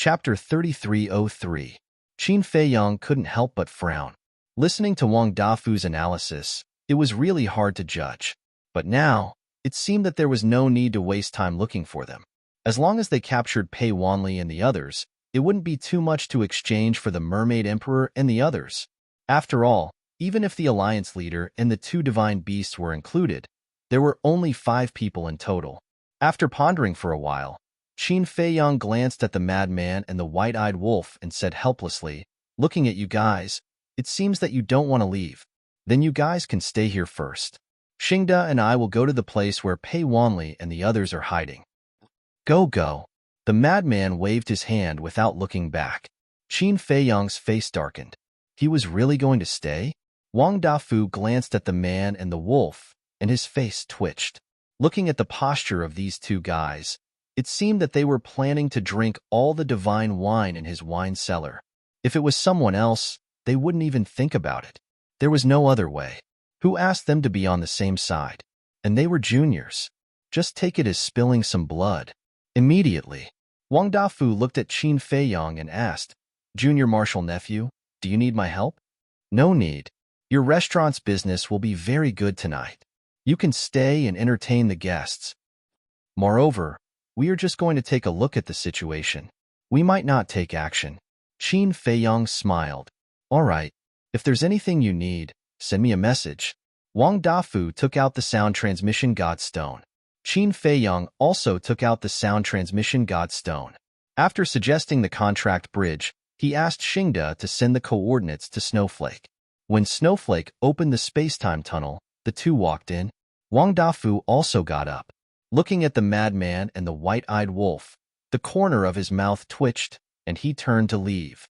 Chapter 3303. Qin Feiyang couldn't help but frown. Listening to Wang Dafu's analysis, it was really hard to judge. But now, it seemed that there was no need to waste time looking for them. As long as they captured Pei Wanli and the others, it wouldn't be too much to exchange for the Mermaid Emperor and the others. After all, even if the Alliance leader and the two divine beasts were included, there were only 5 people in total. After pondering for a while, Qin Feiyang glanced at the madman and the white-eyed wolf and said helplessly, "Looking at you guys, it seems that you don't want to leave. Then you guys can stay here first. Xingda and I will go to the place where Pei Wanli and the others are hiding." "Go, go." The madman waved his hand without looking back. Qin Feiyang's face darkened. He was really going to stay? Wang Dafu glanced at the man and the wolf, and his face twitched. Looking at the posture of these two guys, it seemed that they were planning to drink all the divine wine in his wine cellar. If it was someone else, they wouldn't even think about it. There was no other way. Who asked them to be on the same side? And they were juniors. Just take it as spilling some blood. Immediately, Wang Dafu looked at Qin Feiyang and asked, "Junior Marshal Nephew, do you need my help?" "No need. Your restaurant's business will be very good tonight. You can stay and entertain the guests. Moreover, we are just going to take a look at the situation. We might not take action." Qin Feiyang smiled. "All right. If there's anything you need, send me a message." Wang Dafu took out the sound transmission godstone. Qin Feiyang also took out the sound transmission godstone. After suggesting the contract bridge, he asked Xingda to send the coordinates to Snowflake. When Snowflake opened the space-time tunnel, the two walked in. Wang Dafu also got up. Looking at the madman and the white-eyed wolf, the corner of his mouth twitched, and he turned to leave.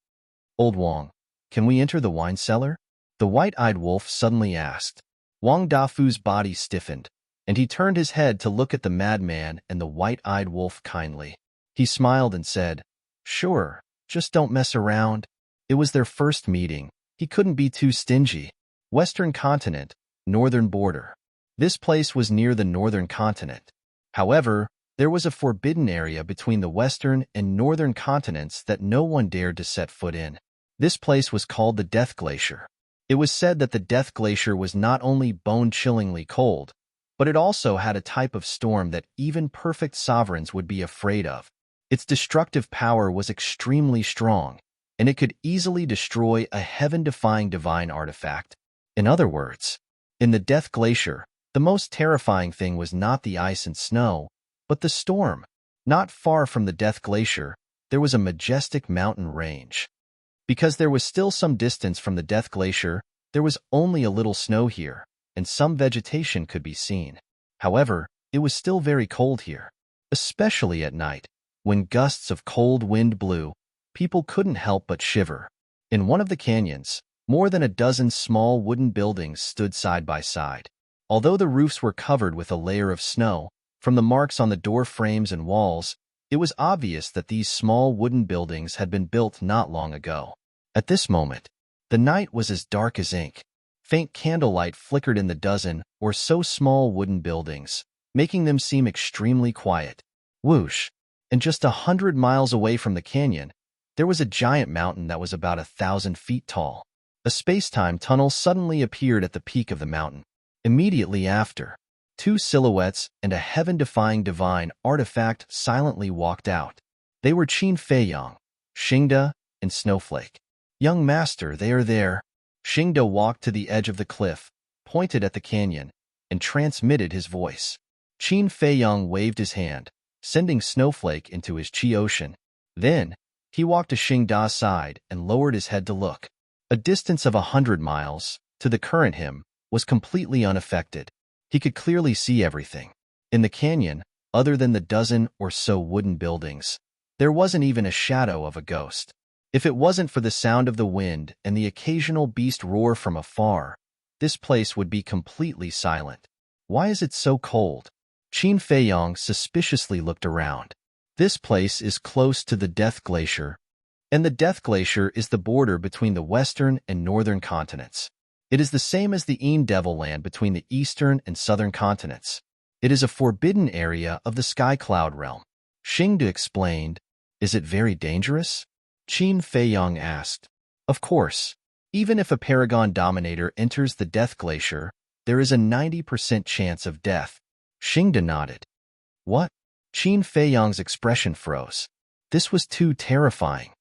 "Old Wang, can we enter the wine cellar?" the white-eyed wolf suddenly asked. Wang Dafu's body stiffened, and he turned his head to look at the madman and the white-eyed wolf kindly. He smiled and said, "Sure, just don't mess around." It was their first meeting. He couldn't be too stingy. Western continent, northern border. This place was near the northern continent. However, there was a forbidden area between the western and northern continents that no one dared to set foot in. This place was called the Death Glacier. It was said that the Death Glacier was not only bone-chillingly cold, but it also had a type of storm that even perfect sovereigns would be afraid of. Its destructive power was extremely strong, and it could easily destroy a heaven-defying divine artifact. In other words, in the Death Glacier, the most terrifying thing was not the ice and snow, but the storm. Not far from the Death Glacier, there was a majestic mountain range. Because there was still some distance from the Death Glacier, there was only a little snow here, and some vegetation could be seen. However, it was still very cold here. Especially at night, when gusts of cold wind blew, people couldn't help but shiver. In one of the canyons, more than a dozen small wooden buildings stood side by side. Although the roofs were covered with a layer of snow, from the marks on the door frames and walls, it was obvious that these small wooden buildings had been built not long ago. At this moment, the night was as dark as ink. Faint candlelight flickered in the dozen or so small wooden buildings, making them seem extremely quiet. Whoosh! And just 100 miles away from the canyon, there was a giant mountain that was about 1,000 feet tall. A space-time tunnel suddenly appeared at the peak of the mountain. Immediately after, 2 silhouettes and a heaven-defying divine artifact silently walked out. They were Qin Feiyang, Xingda, and Snowflake. "Young master, they are there." Xingda walked to the edge of the cliff, pointed at the canyon, and transmitted his voice. Qin Feiyang waved his hand, sending Snowflake into his chi ocean. Then, he walked to Xingda's side and lowered his head to look. A distance of 100 miles, to the current him, was completely unaffected. He could clearly see everything. In the canyon, other than the dozen or so wooden buildings, there wasn't even a shadow of a ghost. If it wasn't for the sound of the wind and the occasional beast roar from afar, this place would be completely silent. "Why is it so cold?" Qin Feiyang suspiciously looked around. This place is close to the Death Glacier, and the Death Glacier is the border between the western and northern continents. It is the same as the Devil Land between the eastern and southern continents. It is a forbidden area of the Sky Cloud realm. Xingda explained, Is it very dangerous? Qin Feiyang asked. Of course. Even if a Paragon Dominator enters the Death Glacier, there is a 90% chance of death. Xingda nodded. What? Qin Feiyang's expression froze. This was too terrifying.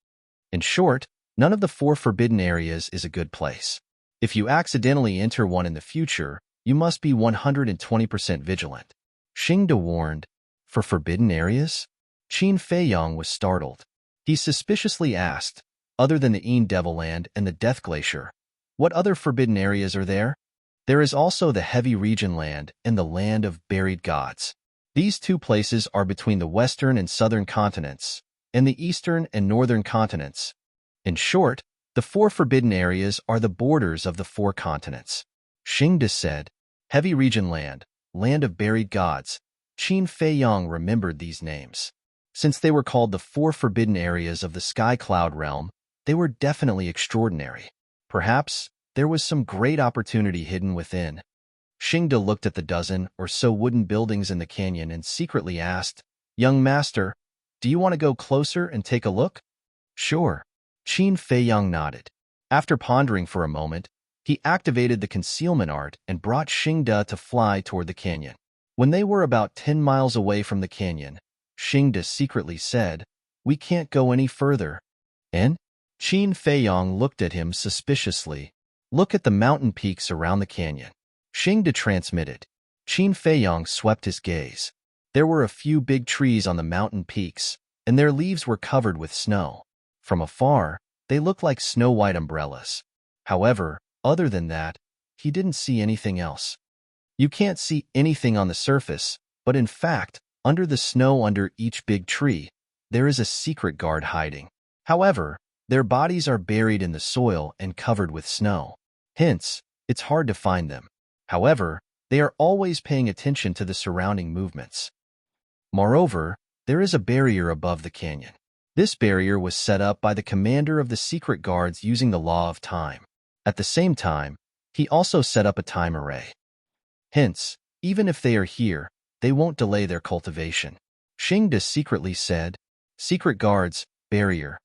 In short, none of the 4 forbidden areas is a good place. If you accidentally enter one in the future, you must be 120% vigilant. Xingda warned. For forbidden areas? Qin Feiyang was startled. He suspiciously asked, other than the Een Devil Land and the Death Glacier, what other forbidden areas are there? There is also the Heavy Region Land and the Land of Buried Gods. These 2 places are between the western and southern continents, and the eastern and northern continents. In short, the 4 forbidden areas are the borders of the 4 continents. Xingda said, Heavy Region Land, Land of Buried Gods. Qin Feiyang remembered these names. Since they were called the 4 forbidden areas of the Sky Cloud realm, they were definitely extraordinary. Perhaps there was some great opportunity hidden within. Xingda looked at the dozen or so wooden buildings in the canyon and secretly asked, Young master, do you want to go closer and take a look? Sure. Qin Feiyang nodded. After pondering for a moment, he activated the concealment art and brought Xingda to fly toward the canyon. When they were about 10 miles away from the canyon, Xingda secretly said, We can't go any further. And? Qin Feiyang looked at him suspiciously. Look at the mountain peaks around the canyon. Xingda transmitted. Qin Feiyang swept his gaze. There were a few big trees on the mountain peaks, and their leaves were covered with snow. From afar, they looked like snow-white umbrellas. However, other than that, he didn't see anything else. You can't see anything on the surface, but in fact, under the snow under each big tree, there is a secret guard hiding. However, their bodies are buried in the soil and covered with snow. Hence, it's hard to find them. However, they are always paying attention to the surrounding movements. Moreover, there is a barrier above the canyon. This barrier was set up by the commander of the secret guards using the law of time. At the same time, he also set up a time array. Hence, even if they are here, they won't delay their cultivation. Xingda secretly said, Secret guards, barrier.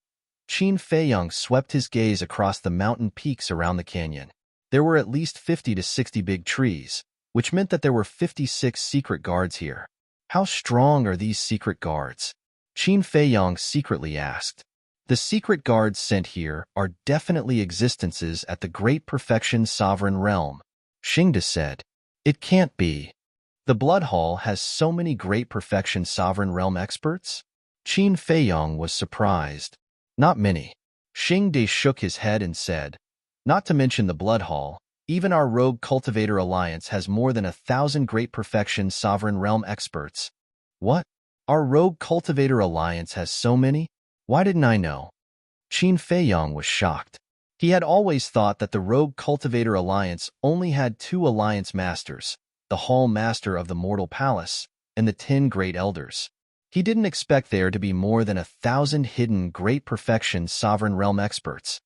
Qin Feiyang swept his gaze across the mountain peaks around the canyon. There were at least 50 to 60 big trees, which meant that there were 56 secret guards here. How strong are these secret guards? Qin Feiyang secretly asked. The secret guards sent here are definitely existences at the Great Perfection Sovereign Realm. Xingda said, It can't be. The Blood Hall has so many Great Perfection Sovereign Realm experts? Qin Feiyang was surprised. Not many. Xingda shook his head and said, Not to mention the Blood Hall, even our Rogue Cultivator Alliance has more than 1,000 Great Perfection Sovereign Realm experts. What? Our Rogue Cultivator Alliance has so many? Why didn't I know? Qin Feiyang was shocked. He had always thought that the Rogue Cultivator Alliance only had 2 Alliance Masters, the Hall Master of the Mortal Palace, and the 10 Great Elders. He didn't expect there to be more than 1,000 hidden Great Perfection Sovereign Realm experts.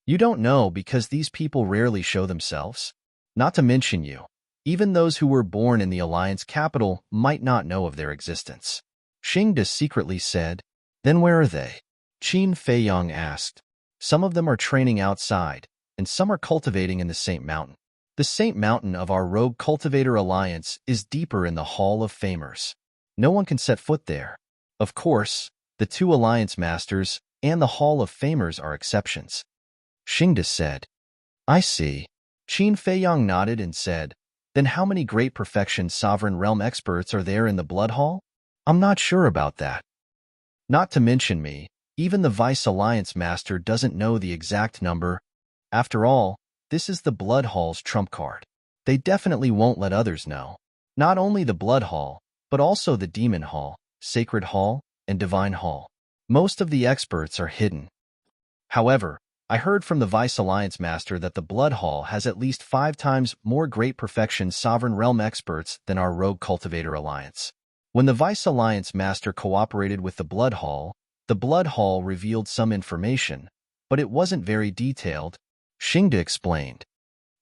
You don't know because these people rarely show themselves. Not to mention you. Even those who were born in the Alliance capital might not know of their existence. Xingda secretly said, Then where are they? Qin Feiyang asked. Some of them are training outside, and some are cultivating in the Saint Mountain. The Saint Mountain of our Rogue Cultivator Alliance is deeper in the Hall of Famers. No one can set foot there. Of course, the 2 Alliance Masters and the Hall of Famers are exceptions. Xingda said, I see. Qin Feiyang nodded and said, Then how many Great Perfection Sovereign Realm experts are there in the Blood Hall? I'm not sure about that. Not to mention me, even the Vice Alliance Master doesn't know the exact number. After all, this is the Blood Hall's trump card. They definitely won't let others know. Not only the Blood Hall, but also the Demon Hall, Sacred Hall, and Divine Hall. Most of the experts are hidden. However, I heard from the Vice Alliance Master that the Blood Hall has at least 5 times more Great Perfection Sovereign Realm experts than our Rogue Cultivator Alliance. When the Vice Alliance Master cooperated with the Blood Hall revealed some information, but it wasn't very detailed. Xingda explained.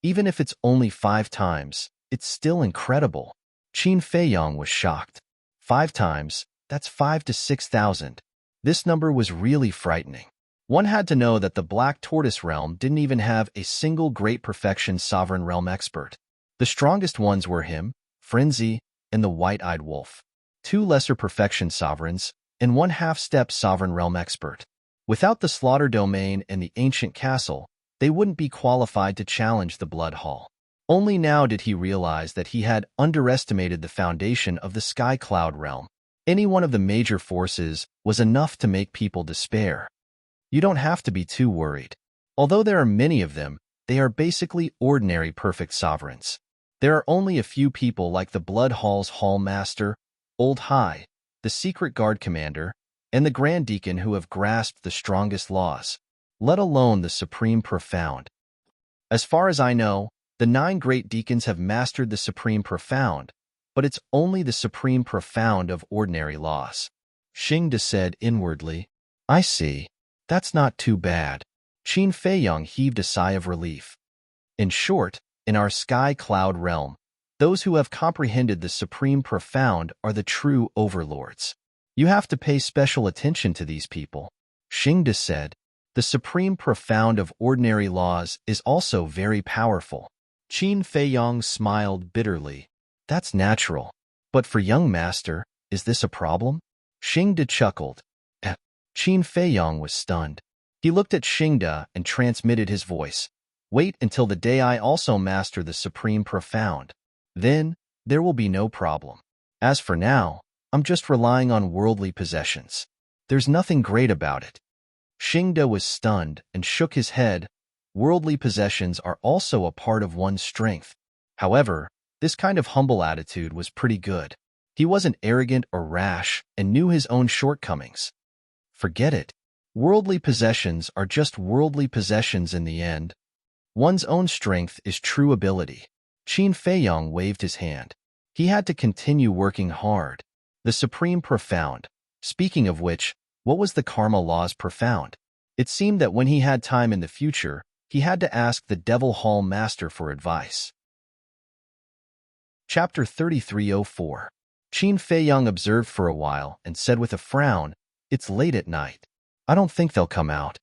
Even if it's only 5 times, it's still incredible. Qin Feiyang was shocked. 5 times, that's 5 to 6,000. This number was really frightening. One had to know that the Black Tortoise realm didn't even have a single great perfection sovereign realm expert. The strongest ones were him, Frenzy, and the White-Eyed Wolf. Two lesser perfection sovereigns, and one half-step sovereign realm expert. Without the Slaughter Domain and the Ancient Castle, they wouldn't be qualified to challenge the Blood Hall. Only now did he realize that he had underestimated the foundation of the Sky Cloud realm. Any one of the major forces was enough to make people despair. You don't have to be too worried. Although there are many of them, they are basically ordinary perfect sovereigns. There are only a few people like the Blood Hall's Hall Master, Old High, the Secret Guard Commander, and the Grand Deacon who have grasped the strongest laws, let alone the Supreme Profound. As far as I know, the 9 Great Deacons have mastered the Supreme Profound, but it's only the Supreme Profound of ordinary laws. Xingda said inwardly, I see. That's not too bad. Qin Feiyang heaved a sigh of relief. In short, in our Sky Cloud realm, those who have comprehended the Supreme Profound are the true overlords. You have to pay special attention to these people. Xingda said, the Supreme Profound of ordinary laws is also very powerful. Qin Feiyang smiled bitterly. That's natural. But for young master, is this a problem? Xingda chuckled. Qin Feiyang was stunned. He looked at Xingda and transmitted his voice. Wait until the day I also master the Supreme Profound. Then, there will be no problem. As for now, I'm just relying on worldly possessions. There's nothing great about it. Xingda was stunned and shook his head. Worldly possessions are also a part of one's strength. However, this kind of humble attitude was pretty good. He wasn't arrogant or rash and knew his own shortcomings. Forget it. Worldly possessions are just worldly possessions in the end. One's own strength is true ability. Qin Feiyang waved his hand. He had to continue working hard. The Supreme Profound. Speaking of which, what was the Karma Law's profound? It seemed that when he had time in the future, he had to ask the Devil Hall Master for advice. Chapter 3304. Qin Feiyang observed for a while and said with a frown, It's late at night. I don't think they'll come out.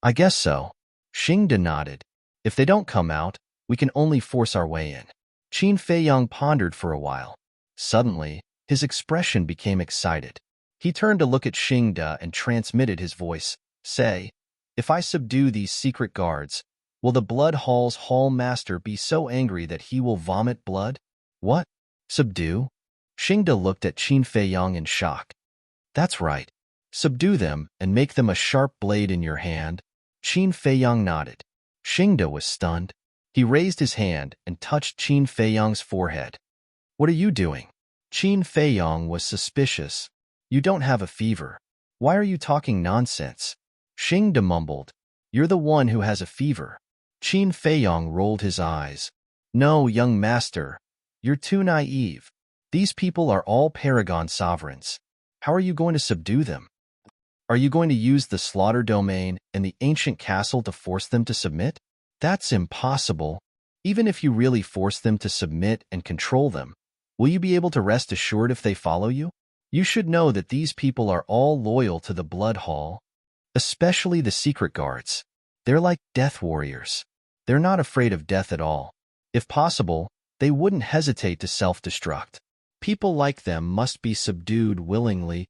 I guess so. Xingda nodded. If they don't come out, we can only force our way in. Qin Feiyang pondered for a while. Suddenly, his expression became excited. He turned to look at Xingda and transmitted his voice. Say, if I subdue these secret guards, will the Blood Hall's Hall Master be so angry that he will vomit blood? What? Subdue? Xingda looked at Qin Feiyang in shock. That's right. Subdue them and make them a sharp blade in your hand. Qin Feiyang nodded. Xingda was stunned. He raised his hand and touched Qin Feiyang's forehead. What are you doing? Qin Feiyang was suspicious. You don't have a fever. Why are you talking nonsense? Xingda mumbled. You're the one who has a fever. Qin Feiyang rolled his eyes. No, young master. You're too naive. These people are all Paragon sovereigns. How are you going to subdue them? Are you going to use the Slaughter Domain and the Ancient Castle to force them to submit? That's impossible. Even if you really force them to submit and control them, will you be able to rest assured if they follow you? You should know that these people are all loyal to the Blood Hall, especially the secret guards. They're like death warriors. They're not afraid of death at all. If possible, they wouldn't hesitate to self-destruct. People like them must be subdued willingly.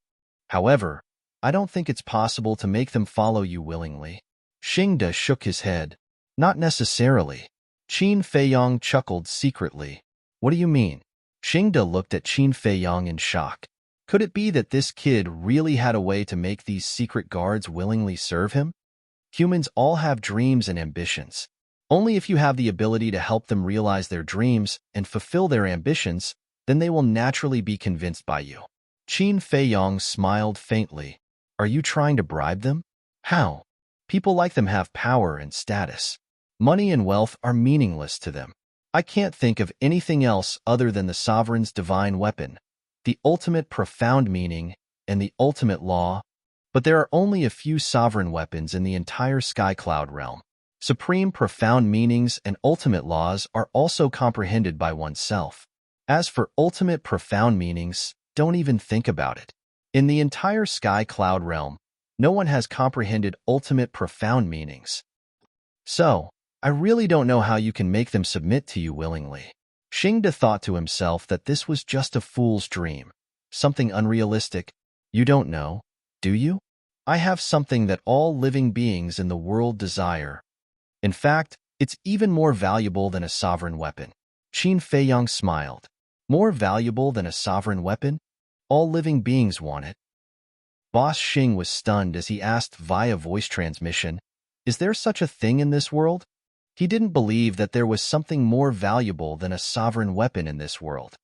However, I don't think it's possible to make them follow you willingly. Xingda shook his head. Not necessarily. Qin Feiyang chuckled secretly. What do you mean? Xingda looked at Qin Feiyang in shock. Could it be that this kid really had a way to make these secret guards willingly serve him? Humans all have dreams and ambitions. Only if you have the ability to help them realize their dreams and fulfill their ambitions, then they will naturally be convinced by you. Qin Feiyang smiled faintly. Are you trying to bribe them? How? People like them have power and status. Money and wealth are meaningless to them. I can't think of anything else other than the sovereign's divine weapon, the ultimate profound meaning, and the ultimate law. But there are only a few sovereign weapons in the entire Sky Cloud realm. Supreme profound meanings and ultimate laws are also comprehended by oneself. As for ultimate profound meanings, don't even think about it. In the entire sky cloud realm, no one has comprehended ultimate profound meanings. So, I really don't know how you can make them submit to you willingly. Xingde thought to himself that this was just a fool's dream, something unrealistic. You don't know, do you? I have something that all living beings in the world desire. In fact, it's even more valuable than a sovereign weapon. Qin Feiyang smiled. More valuable than a sovereign weapon? All living beings want it. Boss Xing was stunned as he asked via voice transmission, "Is there such a thing in this world?" He didn't believe that there was something more valuable than a sovereign weapon in this world.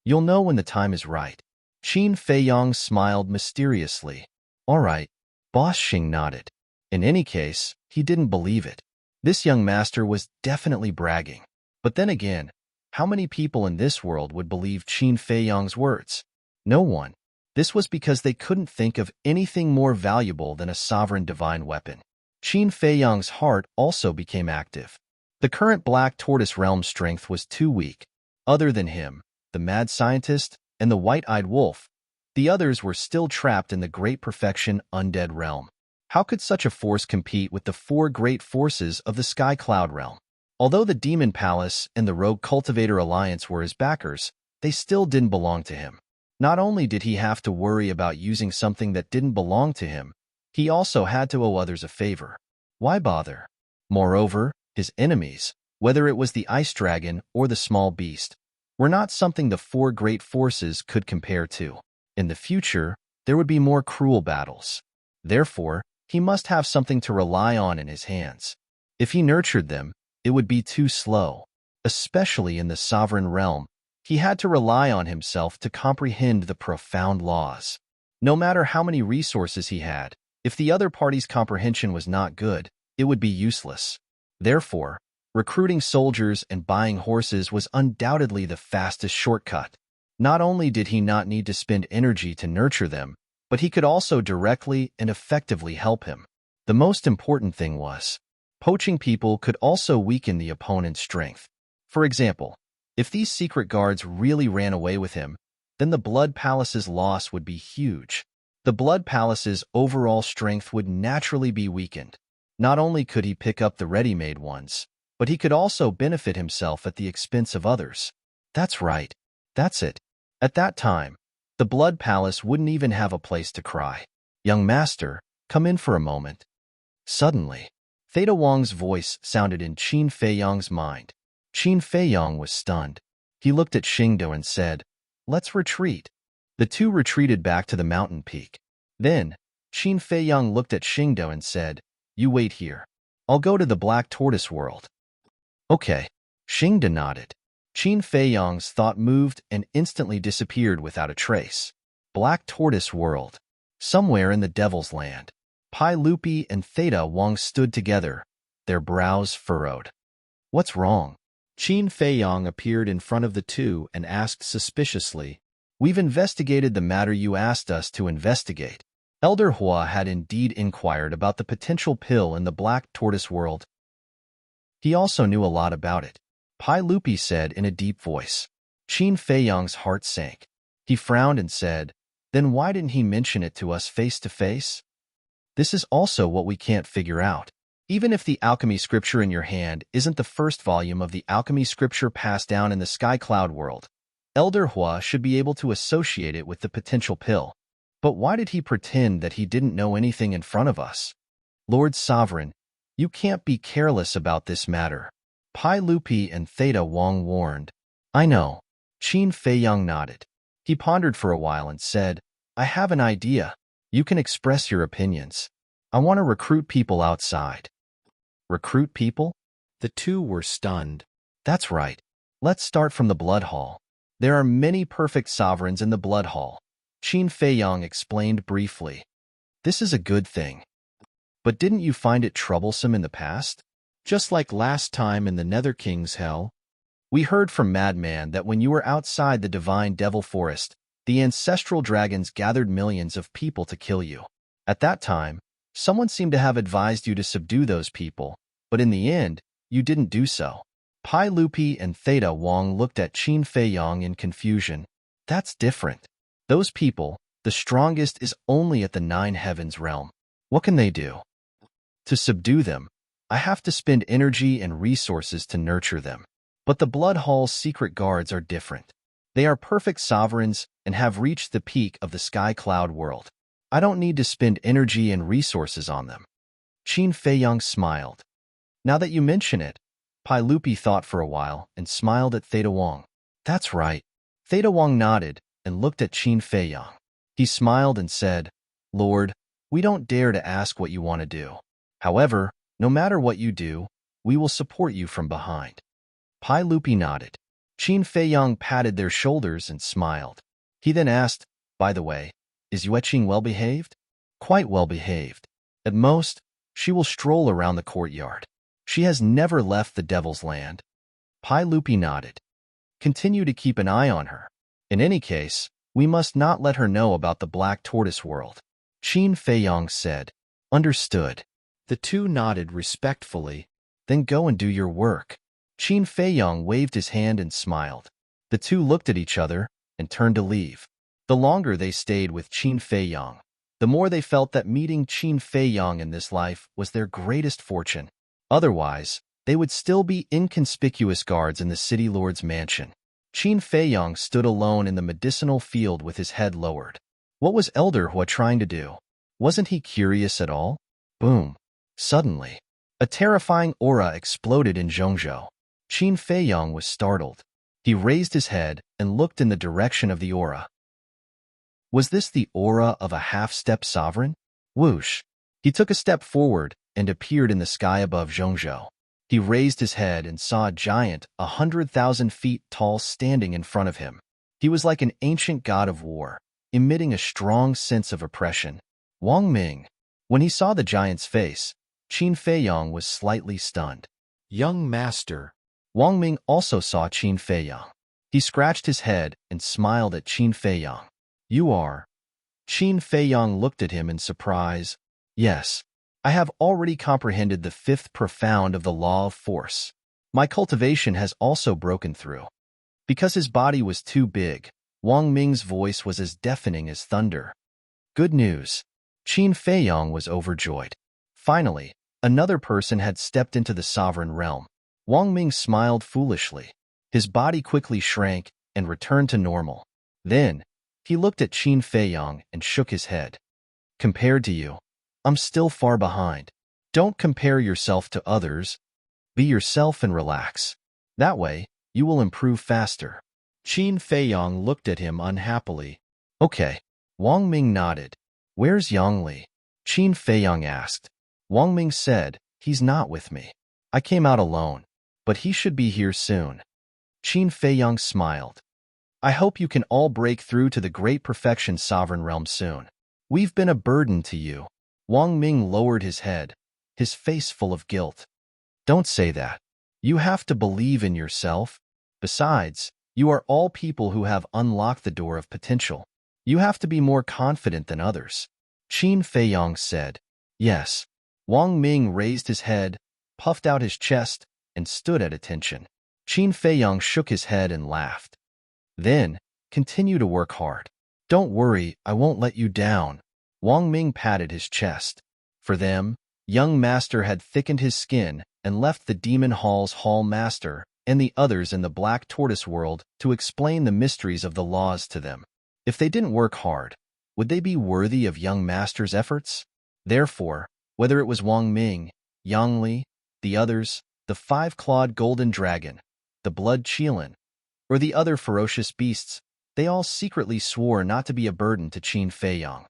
You'll know when the time is right. Qin Feiyang smiled mysteriously. All right. Boss Xing nodded. In any case, he didn't believe it. This young master was definitely bragging. But then again, how many people in this world would believe Qin Feiyang's words? No one. This was because they couldn't think of anything more valuable than a sovereign divine weapon. Qin Feiyang's heart also became active. The current Black Tortoise realm strength was too weak. Other than him, the mad scientist, and the white-eyed wolf, the others were still trapped in the great perfection undead realm. How could such a force compete with the four great forces of the Sky Cloud realm? Although the Demon Palace and the Rogue Cultivator Alliance were his backers, they still didn't belong to him. Not only did he have to worry about using something that didn't belong to him, he also had to owe others a favor. Why bother? Moreover, his enemies, whether it was the Ice Dragon or the Small Beast, were not something the four great forces could compare to. In the future, there would be more cruel battles. Therefore, he must have something to rely on in his hands. If he nurtured them, it would be too slow. Especially in the sovereign realm, he had to rely on himself to comprehend the profound laws. No matter how many resources he had, if the other party's comprehension was not good, it would be useless. Therefore, recruiting soldiers and buying horses was undoubtedly the fastest shortcut. Not only did he not need to spend energy to nurture them, but he could also directly and effectively help him. The most important thing was, poaching people could also weaken the opponent's strength. For example, if these secret guards really ran away with him, then the Blood Palace's loss would be huge. The Blood Palace's overall strength would naturally be weakened. Not only could he pick up the ready-made ones, but he could also benefit himself at the expense of others. That's right. That's it. At that time, the Blood Palace wouldn't even have a place to cry. Young master, come in for a moment. Suddenly, Theta Wang's voice sounded in Qin Feiyang's mind. Qin Feiyang was stunned. He looked at Xingde and said, "Let's retreat." The two retreated back to the mountain peak. Then, Qin Feiyang looked at Xingde and said, "You wait here. I'll go to the Black Tortoise world." Okay. Xingde nodded. Qin Feiyang's thought moved and instantly disappeared without a trace. Black Tortoise world. Somewhere in the Devil's Land. Pai Lupi and Theta Wang stood together, their brows furrowed. What's wrong? Qin Feiyang appeared in front of the two and asked suspiciously, "We've investigated the matter you asked us to investigate." Elder Hua had indeed inquired about the potential pill in the Black Tortoise world. He also knew a lot about it. Pai Lupi said in a deep voice. Qin Feiyang's heart sank. He frowned and said, "Then why didn't he mention it to us face to face?" This is also what we can't figure out. Even if the alchemy scripture in your hand isn't the first volume of the alchemy scripture passed down in the Sky Cloud world, Elder Hua should be able to associate it with the potential pill. But why did he pretend that he didn't know anything in front of us? Lord Sovereign, you can't be careless about this matter. Pai Lupi and Theta Wang warned. I know. Qin Feiyang nodded. He pondered for a while and said, I have an idea. You can express your opinions. I want to recruit people outside. Recruit people? The two were stunned. That's right. Let's start from the Blood Hall. There are many perfect sovereigns in the Blood Hall. Qin Feiyang explained briefly. This is a good thing. But didn't you find it troublesome in the past? Just like last time in the Nether King's Hell? We heard from Madman that when you were outside the Divine Devil Forest, the ancestral dragons gathered millions of people to kill you. At that time, someone seemed to have advised you to subdue those people, but in the end, you didn't do so. Pai Lupi and Theta Wang looked at Qin Feiyang in confusion. That's different. Those people, The strongest is only at the Nine Heavens realm. What can they do? To subdue them, I have to spend energy and resources to nurture them. But the Blood Hall's secret guards are different. They are perfect sovereigns and have reached the peak of the Sky Cloud world. I don't need to spend energy and resources on them. Qin Feiyang smiled. Now that you mention it, Pai Lupi thought for a while and smiled at Theta Wang. That's right. Theta Wang nodded and looked at Qin Feiyang. He smiled and said, Lord, we don't dare to ask what you want to do. However, no matter what you do, we will support you from behind. Pai Lupi nodded. Qin Feiyang patted their shoulders and smiled. He then asked, by the way, is Yueqing well-behaved? Quite well-behaved. At most, she will stroll around the courtyard. She has never left the Devil's Land. Pai Lupi nodded. Continue to keep an eye on her. In any case, we must not let her know about the Black Tortoise world. Qin Feiyang said. Understood. The two nodded respectfully. Then go and do your work. Qin Feiyang waved his hand and smiled. The two looked at each other and turned to leave. The longer they stayed with Qin Feiyang, the more they felt that meeting Qin Feiyang in this life was their greatest fortune. Otherwise, they would still be inconspicuous guards in the city lord's mansion. Qin Feiyang stood alone in the medicinal field with his head lowered. What was Elder Hua trying to do? Wasn't he curious at all? Boom. Suddenly, a terrifying aura exploded in Zhongzhou. Qin Feiyang was startled. He raised his head and looked in the direction of the aura. Was this the aura of a half-step sovereign? Whoosh! He took a step forward and appeared in the sky above Zhongzhou. He raised his head and saw a giant 100,000 feet tall standing in front of him. He was like an ancient god of war, emitting a strong sense of oppression. Wang Ming. When he saw the giant's face, Qin Feiyang was slightly stunned. Young master. Wang Ming also saw Qin Feiyang. He scratched his head and smiled at Qin Feiyang. You are. Qin Feiyang looked at him in surprise. Yes. I have already comprehended the fifth profound of the law of force. My cultivation has also broken through. Because his body was too big, Wang Ming's voice was as deafening as thunder. Good news. Qin Feiyang was overjoyed. Finally, another person had stepped into the sovereign realm. Wang Ming smiled foolishly. His body quickly shrank and returned to normal. Then, he looked at Qin Feiyang and shook his head. Compared to you, I'm still far behind. Don't compare yourself to others. Be yourself and relax. That way, you will improve faster. Qin Feiyang looked at him unhappily. Okay. Wang Ming nodded. Where's Yangli? Qin Feiyang asked. Wang Ming said, he's not with me. I came out alone, but he should be here soon. Qin Feiyang smiled. I hope you can all break through to the great perfection sovereign realm soon. We've been a burden to you. Wang Ming lowered his head, his face full of guilt. Don't say that. You have to believe in yourself. Besides, you are all people who have unlocked the door of potential. You have to be more confident than others. Qin Feiyang said. Yes. Wang Ming raised his head, puffed out his chest, and stood at attention. Qin Feiyang shook his head and laughed. Then, continue to work hard. Don't worry, I won't let you down. Wang Ming patted his chest. For them, young master had thickened his skin and left the Demon Hall's Hall Master and the others in the Black Tortoise world to explain the mysteries of the laws to them. If they didn't work hard, would they be worthy of young master's efforts? Therefore, whether it was Wang Ming, Yang Li, the others, the five-clawed golden dragon, the blood Qilin, or the other ferocious beasts, they all secretly swore not to be a burden to Qin Feiyang.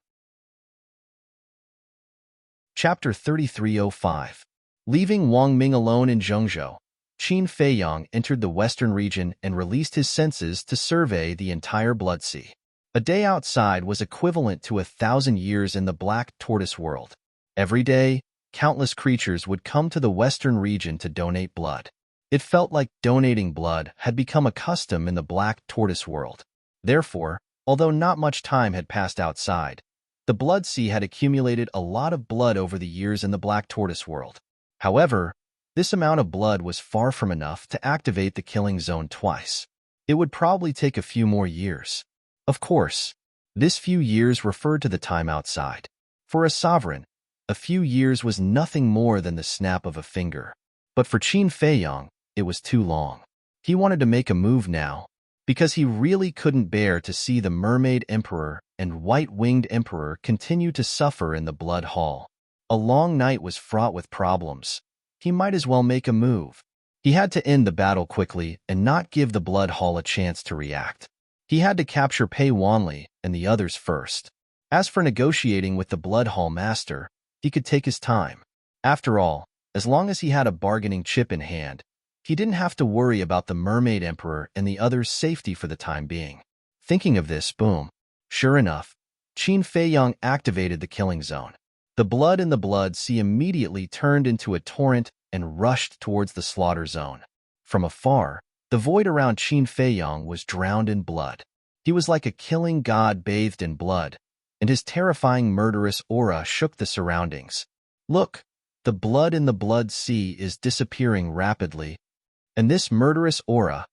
Chapter 3305. Leaving Wang Ming alone in Zhongzhou, Qin Feiyang entered the western region and released his senses to survey the entire Blood Sea. A day outside was equivalent to 1,000 years in the Black Tortoise world. Every day, countless creatures would come to the western region to donate blood. It felt like donating blood had become a custom in the Black Tortoise world. Therefore, although not much time had passed outside, the Blood Sea had accumulated a lot of blood over the years in the Black Tortoise world. However, this amount of blood was far from enough to activate the killing zone twice. It would probably take a few more years. Of course, This few years referred to the time outside. For a sovereign, a few years was nothing more than the snap of a finger. But for Qin Feiyang, it was too long. He wanted to make a move now, because he really couldn't bear to see the Mermaid Emperor and White-Winged Emperor continue to suffer in the Blood Hall. A long night was fraught with problems. He might as well make a move. He had to end the battle quickly and not give the Blood Hall a chance to react. He had to capture Pei Wanli and the others first. As for negotiating with the Blood Hall Master, he could take his time. After all, as long as he had a bargaining chip in hand, he didn't have to worry about the Mermaid Emperor and the others' safety for the time being. Thinking of this, boom. Sure enough, Qin Feiyang activated the killing zone. The blood in the Blood Sea immediately turned into a torrent and rushed towards the slaughter zone. From afar, the void around Qin Feiyang was drowned in blood. He was like a killing god bathed in blood, and his terrifying murderous aura shook the surroundings. Look, the blood in the Blood Sea is disappearing rapidly, and this murderous aura,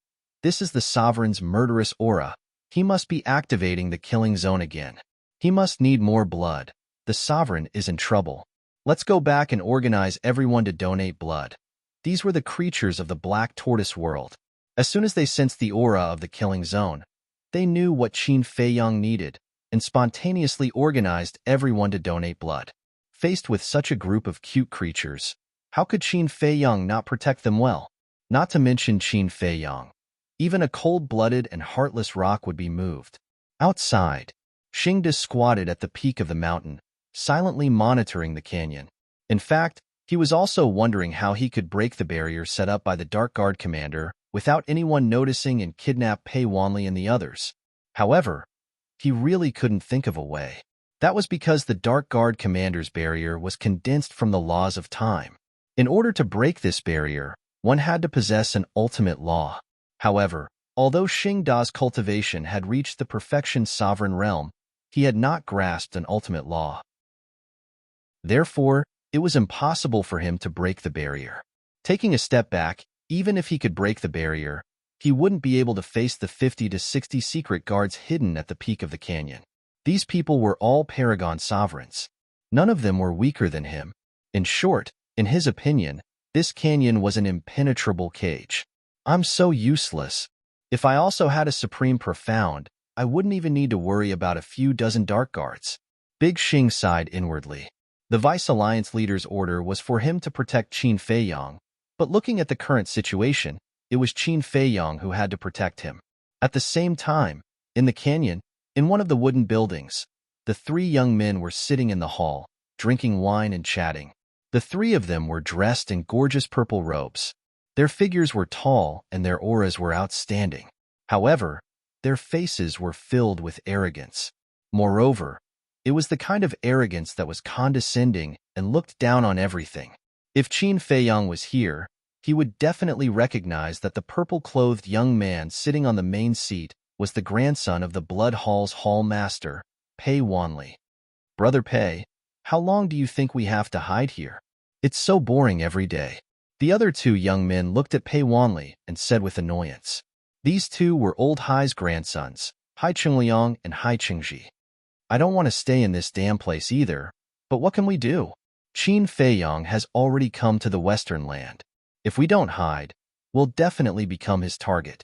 this is the sovereign's murderous aura. He must be activating the killing zone again. He must need more blood. The sovereign is in trouble. Let's go back and organize everyone to donate blood. These were the creatures of the Black Tortoise world. As soon as they sensed the aura of the killing zone, they knew what Qin Feiyang needed and spontaneously organized everyone to donate blood. Faced with such a group of cute creatures, how could Qin Feiyang not protect them well? Not to mention Qin Feiyang. Even a cold-blooded and heartless rock would be moved. Outside, Xingda squatted at the peak of the mountain, silently monitoring the canyon. In fact, he was also wondering how he could break the barrier set up by the Dark Guard commander without anyone noticing and kidnap Pei Wanli and the others. However, he really couldn't think of a way. That was because the Dark Guard commander's barrier was condensed from the laws of time. In order to break this barrier, one had to possess an ultimate law. However, although Xingda's cultivation had reached the perfection sovereign realm, he had not grasped an ultimate law. Therefore, it was impossible for him to break the barrier. Taking a step back, even if he could break the barrier, he wouldn't be able to face the 50 to 60 secret guards hidden at the peak of the canyon. These people were all Paragon sovereigns. None of them were weaker than him. In short, in his opinion, this canyon was an impenetrable cage. I'm so useless. If I also had a Supreme Profound, I wouldn't even need to worry about a few dozen Dark Guards. Big Xing sighed inwardly. The Vice Alliance leader's order was for him to protect Qin Feiyang, but looking at the current situation, it was Qin Feiyang who had to protect him. At the same time, in the canyon, in one of the wooden buildings, the three young men were sitting in the hall, drinking wine and chatting. The three of them were dressed in gorgeous purple robes. Their figures were tall and their auras were outstanding. However, their faces were filled with arrogance. Moreover, it was the kind of arrogance that was condescending and looked down on everything. If Qin Feiyang was here, he would definitely recognize that the purple-clothed young man sitting on the main seat was the grandson of the Blood Hall's hall master, Pei Wanli. Brother Pei, how long do you think we have to hide here? It's so boring every day. The other two young men looked at Pei Wanli and said with annoyance. These two were old Hai's grandsons, Hai Qingliang and Hai Qingji. I don't want to stay in this damn place either, but what can we do? Qin Feiyang has already come to the Western Land. If we don't hide, we'll definitely become his target.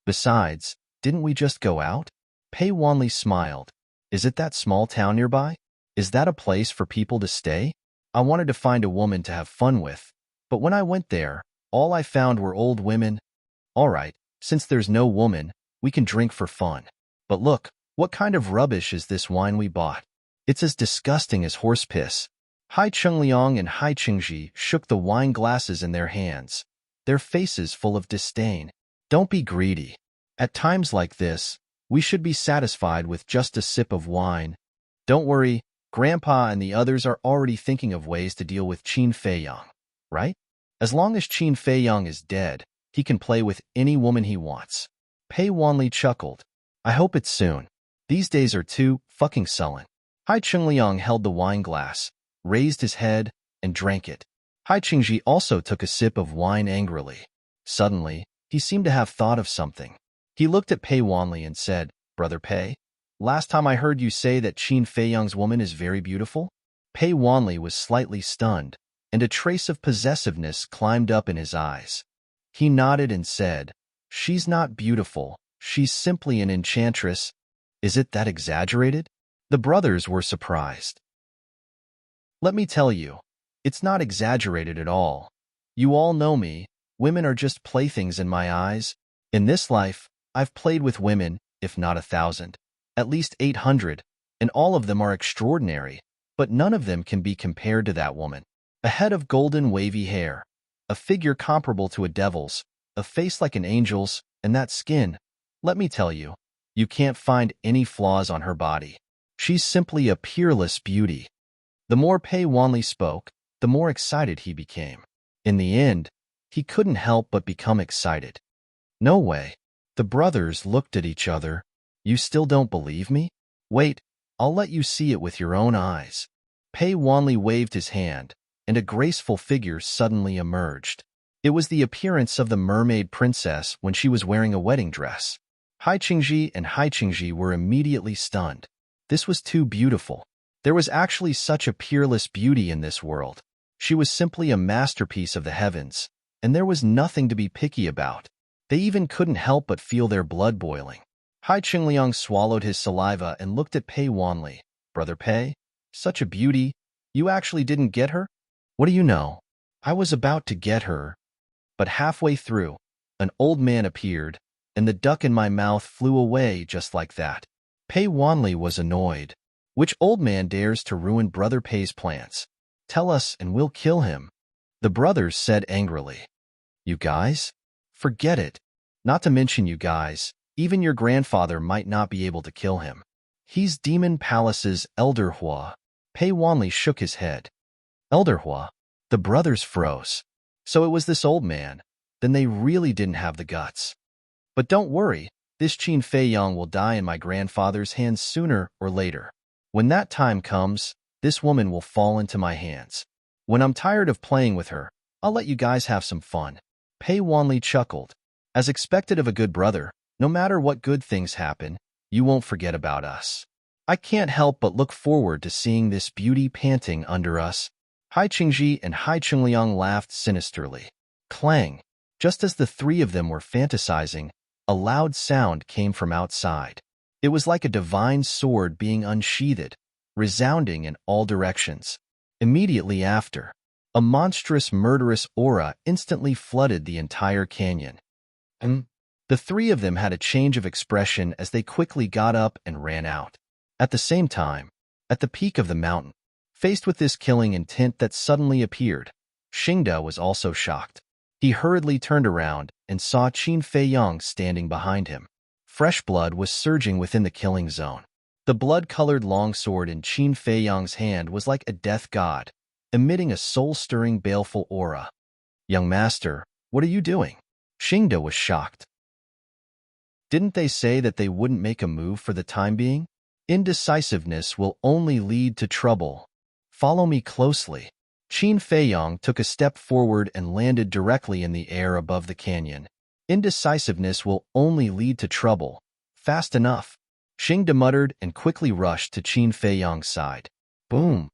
Besides, didn't we just go out? Pei Wanli smiled. Is it that small town nearby? Is that a place for people to stay? I wanted to find a woman to have fun with, but when I went there, all I found were old women. All right, since there's no woman, we can drink for fun. But look, what kind of rubbish is this wine we bought? It's as disgusting as horse piss. Hai Qingliang and Hai Qingji shook the wine glasses in their hands, their faces full of disdain. Don't be greedy. At times like this, we should be satisfied with just a sip of wine. Don't worry, Grandpa and the others are already thinking of ways to deal with Qin Feiyang, right? As long as Qin Feiyang is dead, he can play with any woman he wants. Pei Wanli chuckled. I hope it's soon. These days are too fucking sullen. Hai Qingliang held the wine glass, raised his head, and drank it. Hai Qingji also took a sip of wine angrily. Suddenly, he seemed to have thought of something. He looked at Pei Wanli and said, Brother Pei, Last time I heard you say that Qin Feiyang's woman is very beautiful? Pei Wanli was slightly stunned, and a trace of possessiveness climbed up in his eyes. He nodded and said, "She's not beautiful. She's simply an enchantress." "Is it that exaggerated?" The brothers were surprised. "Let me tell you, it's not exaggerated at all. You all know me. Women are just playthings in my eyes. In this life, I've played with women, if not 1,000, at least 800, and all of them are extraordinary, but none of them can be compared to that woman. A head of golden wavy hair, a figure comparable to a devil's, a face like an angel's, and that skin. Let me tell you, you can't find any flaws on her body. She's simply a peerless beauty." The more Pei Wanli spoke, the more excited he became. In the end, he couldn't help but become excited. "No way." The brothers looked at each other. "You still don't believe me? Wait, I'll let you see it with your own eyes." Pei Wanli waved his hand, and a graceful figure suddenly emerged. It was the appearance of the mermaid princess when she was wearing a wedding dress. Hai Qingji and Hai Qingji were immediately stunned. This was too beautiful. There was actually such a peerless beauty in this world. She was simply a masterpiece of the heavens, and there was nothing to be picky about. They even couldn't help but feel their blood boiling. Hai Qingliang swallowed his saliva and looked at Pei Wanli. "Brother Pei, such a beauty. You actually didn't get her?" "What do you know? I was about to get her." But halfway through, an old man appeared, and the duck in my mouth flew away just like that. Pei Wanli was annoyed. "Which old man dares to ruin Brother Pei's plans? Tell us and we'll kill him." The brothers said angrily. "You guys? Forget it. Not to mention you guys, even your grandfather might not be able to kill him. He's Demon Palace's Elder Hua." Pei Wanli shook his head. "Elder Hua?" The brothers froze. So it was this old man. Then they really didn't have the guts. "But don't worry, this Qin Feiyang will die in my grandfather's hands sooner or later. When that time comes, this woman will fall into my hands. When I'm tired of playing with her, I'll let you guys have some fun." Pei Wanli chuckled. "As expected of a good brother, no matter what good things happen, you won't forget about us. I can't help but look forward to seeing this beauty panting under us." Hai Qingji and Hai Qingliang laughed sinisterly. Clang! Just as the three of them were fantasizing, a loud sound came from outside. It was like a divine sword being unsheathed, resounding in all directions. Immediately after, a monstrous murderous aura instantly flooded the entire canyon. The three of them had a change of expression as they quickly got up and ran out. At the same time, at the peak of the mountain, faced with this killing intent that suddenly appeared, Xingda was also shocked. He hurriedly turned around and saw Qin Feiyang standing behind him. Fresh blood was surging within the killing zone. The blood-colored longsword in Qin Feiyang's hand was like a death god, emitting a soul-stirring baleful aura. "Young master, what are you doing?" Xingda was shocked. "Didn't they say that they wouldn't make a move for the time being? Indecisiveness will only lead to trouble. Follow me closely." Qin Feiyang took a step forward and landed directly in the air above the canyon. "Indecisiveness will only lead to trouble. Fast enough." Xingda muttered and quickly rushed to Qin Feiyang's side. Boom!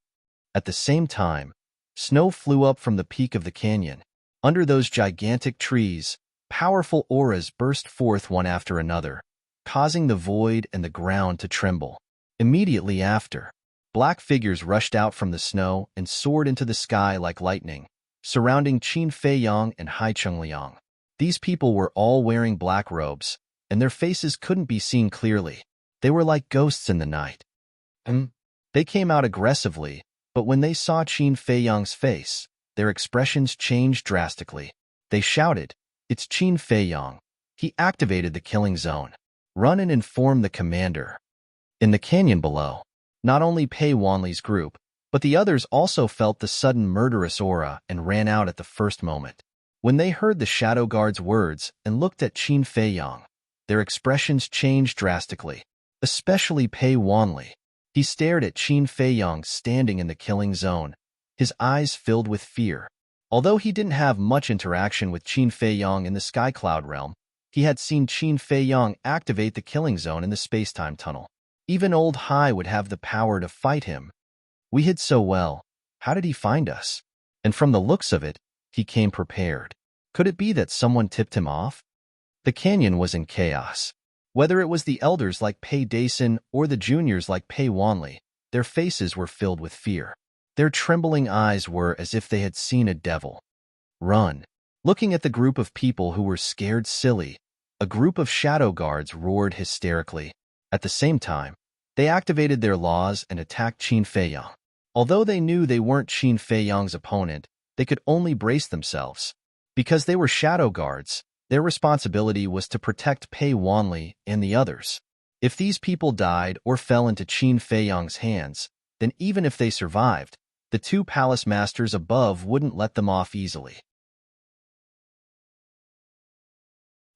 At the same time, snow flew up from the peak of the canyon. Under those gigantic trees, powerful auras burst forth one after another, causing the void and the ground to tremble. Immediately after, black figures rushed out from the snow and soared into the sky like lightning, surrounding Qin Feiyang and Hai Qingliang. These people were all wearing black robes, and their faces couldn't be seen clearly. They were like ghosts in the night. They came out aggressively, but when they saw Qin Feiyang's face, their expressions changed drastically. They shouted, "It's Qin Feiyang. He activated the killing zone. Run and inform the commander." In the canyon below, not only Pei Wanli's group, but the others also felt the sudden murderous aura and ran out at the first moment. When they heard the Shadow Guard's words and looked at Qin Feiyang, their expressions changed drastically, especially Pei Wanli. He stared at Qin Feiyang standing in the killing zone, his eyes filled with fear. Although he didn't have much interaction with Qin Feiyang in the Sky Cloud realm, he had seen Qin Feiyang activate the killing zone in the space-time tunnel. Even old Hai would have the power to fight him. We hid so well. How did he find us? And from the looks of it, he came prepared. Could it be that someone tipped him off? The canyon was in chaos. Whether it was the elders like Pei Dason or the juniors like Pei Wanli, their faces were filled with fear. Their trembling eyes were as if they had seen a devil. Run. Looking at the group of people who were scared silly, a group of shadow guards roared hysterically. At the same time, they activated their laws and attacked Qin Feiyang. Although they knew they weren't Qin Feiyang's opponent, they could only brace themselves. Because they were shadow guards, their responsibility was to protect Pei Wanli and the others. If these people died or fell into Qin Feiyang's hands, then even if they survived, the two palace masters above wouldn't let them off easily.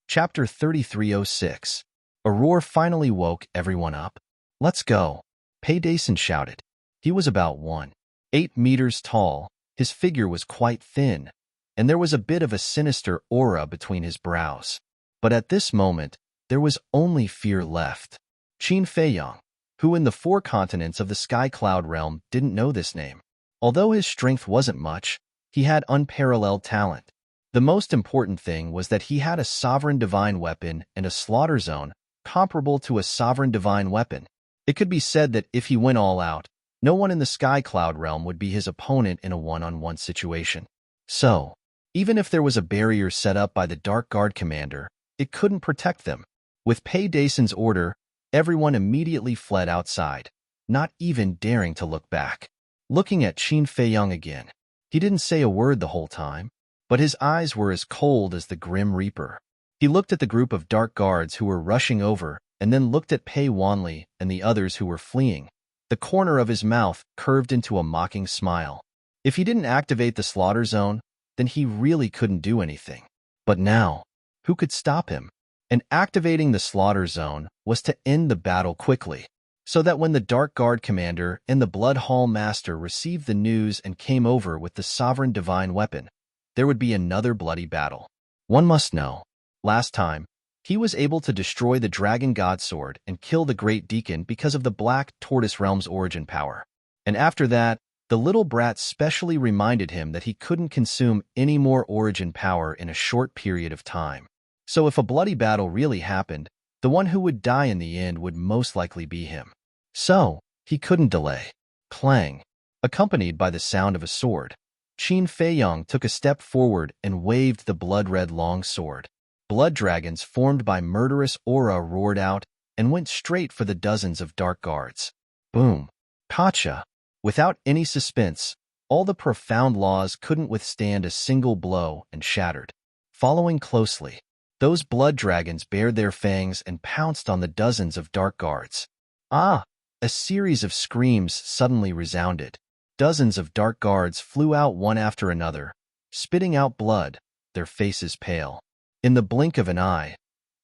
Chapter 3306. A roar finally woke everyone up. Let's go, Pei Dason shouted. He was about 1.8 meters tall, his figure was quite thin, and there was a bit of a sinister aura between his brows. But at this moment, there was only fear left. Qin Feiyang, who in the 4 continents of the Sky Cloud realm didn't know this name. Although his strength wasn't much, he had unparalleled talent. The most important thing was that he had a sovereign divine weapon and a slaughter zone comparable to a sovereign divine weapon. It could be said that if he went all out, no one in the Sky Cloud realm would be his opponent in a one-on-one situation. So, even if there was a barrier set up by the Dark Guard commander, it couldn't protect them. With Pei Dason's order, everyone immediately fled outside, not even daring to look back. Looking at Qin Feiyang again, he didn't say a word the whole time, but his eyes were as cold as the Grim Reaper. He looked at the group of dark guards who were rushing over and then looked at Pei Wanli and the others who were fleeing. The corner of his mouth curved into a mocking smile. If he didn't activate the slaughter zone, then he really couldn't do anything. But now, who could stop him? And activating the slaughter zone was to end the battle quickly, so that when the Dark Guard commander and the Blood Hall master received the news and came over with the sovereign divine weapon, there would be another bloody battle. One must know, last time, he was able to destroy the Dragon God Sword and kill the Great Deacon because of the Black Tortoise Realm's origin power. And after that, the little brat specially reminded him that he couldn't consume any more origin power in a short period of time. So if a bloody battle really happened, the one who would die in the end would most likely be him. So, he couldn't delay. Clang. Accompanied by the sound of a sword, Qin Feiyang took a step forward and waved the blood-red long sword. Blood dragons formed by murderous aura roared out and went straight for the dozens of dark guards. Boom. Gotcha. Without any suspense, all the profound laws couldn't withstand a single blow and shattered. Following closely, those blood dragons bared their fangs and pounced on the dozens of dark guards. Ah! A series of screams suddenly resounded. Dozens of dark guards flew out one after another, spitting out blood, their faces pale. In the blink of an eye,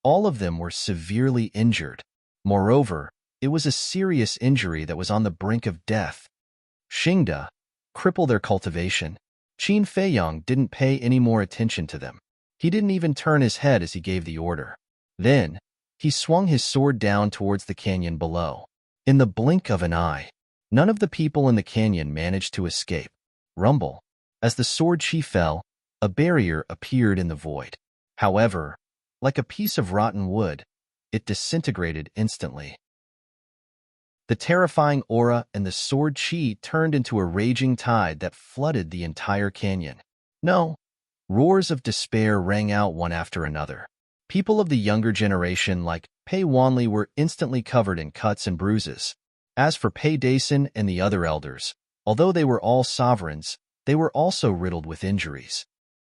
all of them were severely injured. Moreover, it was a serious injury that was on the brink of death. Xingda, cripple their cultivation. Qin Feiyang didn't pay any more attention to them. He didn't even turn his head as he gave the order. Then, he swung his sword down towards the canyon below. In the blink of an eye, none of the people in the canyon managed to escape. Rumble. As the sword chi fell, a barrier appeared in the void. However, like a piece of rotten wood, it disintegrated instantly. The terrifying aura and the sword chi turned into a raging tide that flooded the entire canyon. No. Roars of despair rang out one after another. People of the younger generation like Pei Wanli were instantly covered in cuts and bruises. As for Pei Dason and the other elders, although they were all sovereigns, they were also riddled with injuries.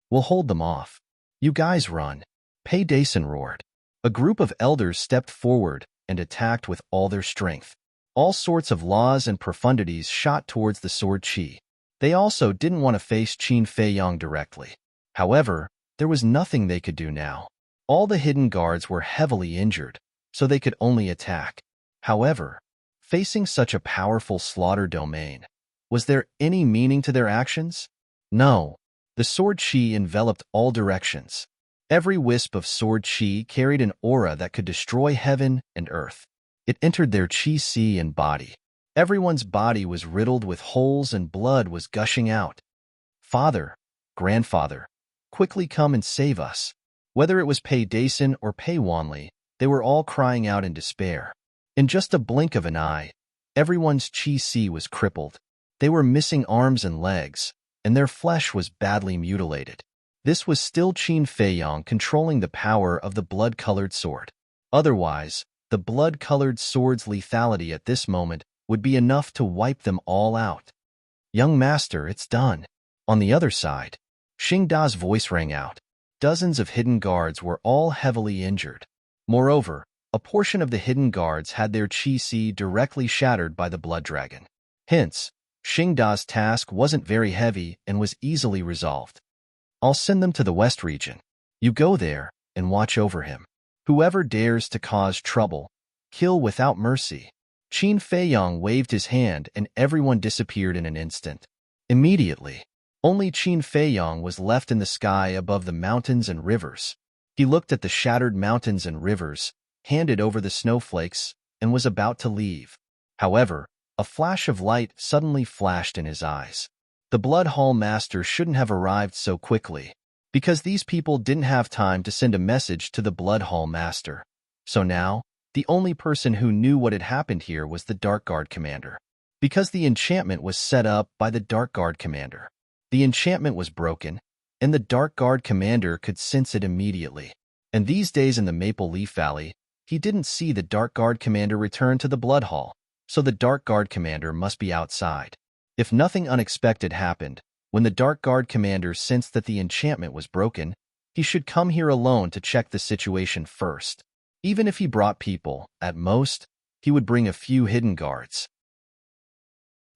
We'll hold them off. You guys run. Pei Dason roared. A group of elders stepped forward and attacked with all their strength. All sorts of laws and profundities shot towards the sword chi. They also didn't want to face Qin Feiyang directly. However, there was nothing they could do now. All the hidden guards were heavily injured, so they could only attack. However, facing such a powerful slaughter domain, was there any meaning to their actions? No. The sword chi enveloped all directions. Every wisp of sword chi carried an aura that could destroy heaven and earth. It entered their chi and body. Everyone's body was riddled with holes and blood was gushing out. Father, grandfather, quickly come and save us. Whether it was Pei Dason or Pei Wanli, they were all crying out in despair. In just a blink of an eye, everyone's chi was crippled. They were missing arms and legs, and their flesh was badly mutilated. This was still Qin Feiyang controlling the power of the blood-colored sword. Otherwise, the blood-colored sword's lethality at this moment would be enough to wipe them all out. Young master, it's done. On the other side, Xing Da's voice rang out. Dozens of hidden guards were all heavily injured. Moreover, a portion of the hidden guards had their chi directly shattered by the blood dragon. Hence, Xing Da's task wasn't very heavy and was easily resolved. I'll send them to the west region. You go there and watch over him. Whoever dares to cause trouble, kill without mercy. Qin Feiyang waved his hand and everyone disappeared in an instant. Immediately, only Qin Feiyang was left in the sky above the mountains and rivers. He looked at the shattered mountains and rivers, handed over the snowflakes, and was about to leave. However, a flash of light suddenly flashed in his eyes. The Blood Hall Master shouldn't have arrived so quickly, because these people didn't have time to send a message to the Blood Hall Master. So now, the only person who knew what had happened here was the Dark Guard Commander. Because the enchantment was set up by the Dark Guard Commander. The enchantment was broken, and the Dark Guard Commander could sense it immediately. And these days in the Maple Leaf Valley, he didn't see the Dark Guard Commander return to the Blood Hall, so the Dark Guard Commander must be outside. If nothing unexpected happened, when the Dark Guard Commander sensed that the enchantment was broken, he should come here alone to check the situation first. Even if he brought people, at most, he would bring a few hidden guards.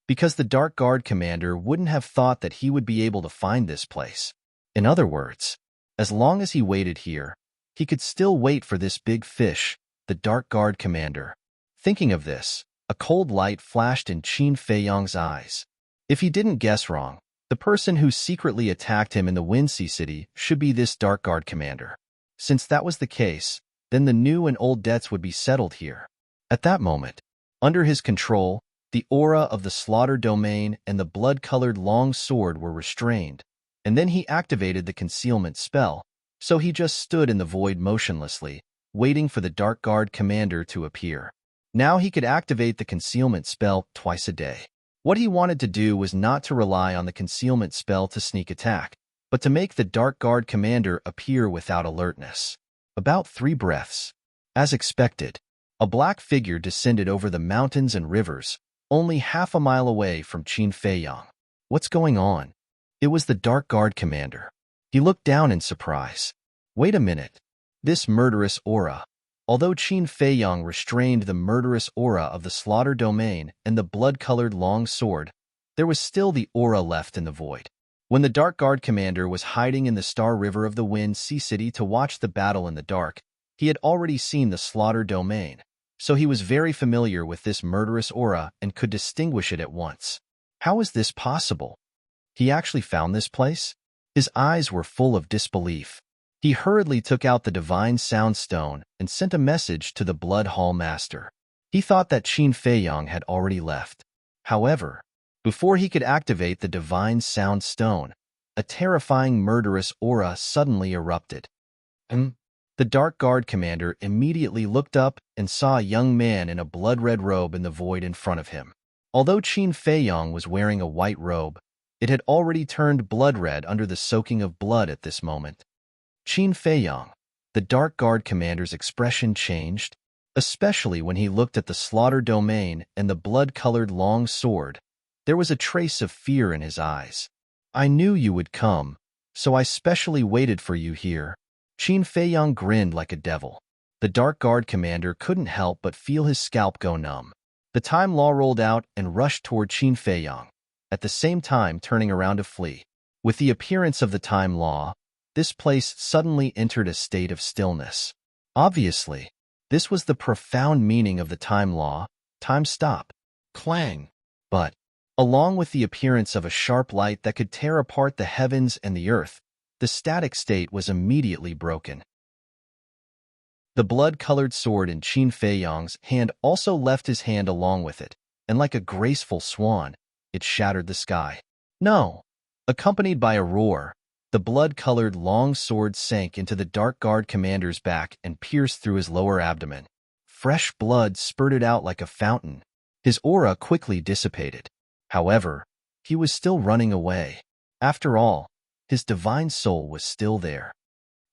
Because the Dark Guard Commander wouldn't have thought that he would be able to find this place. In other words, as long as he waited here, he could still wait for this big fish, the Dark Guard Commander. Thinking of this, a cold light flashed in Qin Feiyang's eyes. If he didn't guess wrong, the person who secretly attacked him in the Windsea City should be this Dark Guard Commander. Since that was the case, then the new and old debts would be settled here. At that moment, under his control, the aura of the slaughter domain and the blood-colored long sword were restrained, and then he activated the concealment spell, so he just stood in the void motionlessly, waiting for the Dark Guard Commander to appear. Now he could activate the concealment spell twice a day. What he wanted to do was not to rely on the concealment spell to sneak attack, but to make the Dark Guard Commander appear without alertness. About 3 breaths. As expected, a black figure descended over the mountains and rivers, only half a mile away from Qin Feiyang. What's going on? It was the Dark Guard Commander. He looked down in surprise. Wait a minute. This murderous aura. Although Qin Feiyang restrained the murderous aura of the slaughter domain and the blood-colored long sword, there was still the aura left in the void. When the Dark Guard Commander was hiding in the Star River of the Wind Sea City to watch the battle in the dark, he had already seen the slaughter domain, so he was very familiar with this murderous aura and could distinguish it at once. How is this possible? He actually found this place? His eyes were full of disbelief. He hurriedly took out the Divine Sound Stone and sent a message to the Blood Hall Master. He thought that Qin Feiyang had already left. However, before he could activate the Divine Sound Stone, a terrifying murderous aura suddenly erupted. The Dark Guard Commander immediately looked up and saw a young man in a blood-red robe in the void in front of him. Although Qin Feiyang was wearing a white robe, it had already turned blood-red under the soaking of blood at this moment. Qin Feiyang, the Dark Guard Commander's expression changed, especially when he looked at the slaughter domain and the blood-colored long sword. There was a trace of fear in his eyes. I knew you would come, so I specially waited for you here. Qin Feiyang grinned like a devil. The Dark Guard Commander couldn't help but feel his scalp go numb. The Time Law rolled out and rushed toward Qin Feiyang, at the same time turning around to flee. With the appearance of the Time Law, this place suddenly entered a state of stillness. Obviously, this was the profound meaning of the Time Law, time stop. Clang. But, along with the appearance of a sharp light that could tear apart the heavens and the earth, the static state was immediately broken. The blood-colored sword in Qin Feiyang's hand also left his hand along with it, and like a graceful swan, it shattered the sky. No! Accompanied by a roar, the blood-colored long sword sank into the Dark Guard commander's back and pierced through his lower abdomen. Fresh blood spurted out like a fountain. His aura quickly dissipated. However, he was still running away. After all, his divine soul was still there.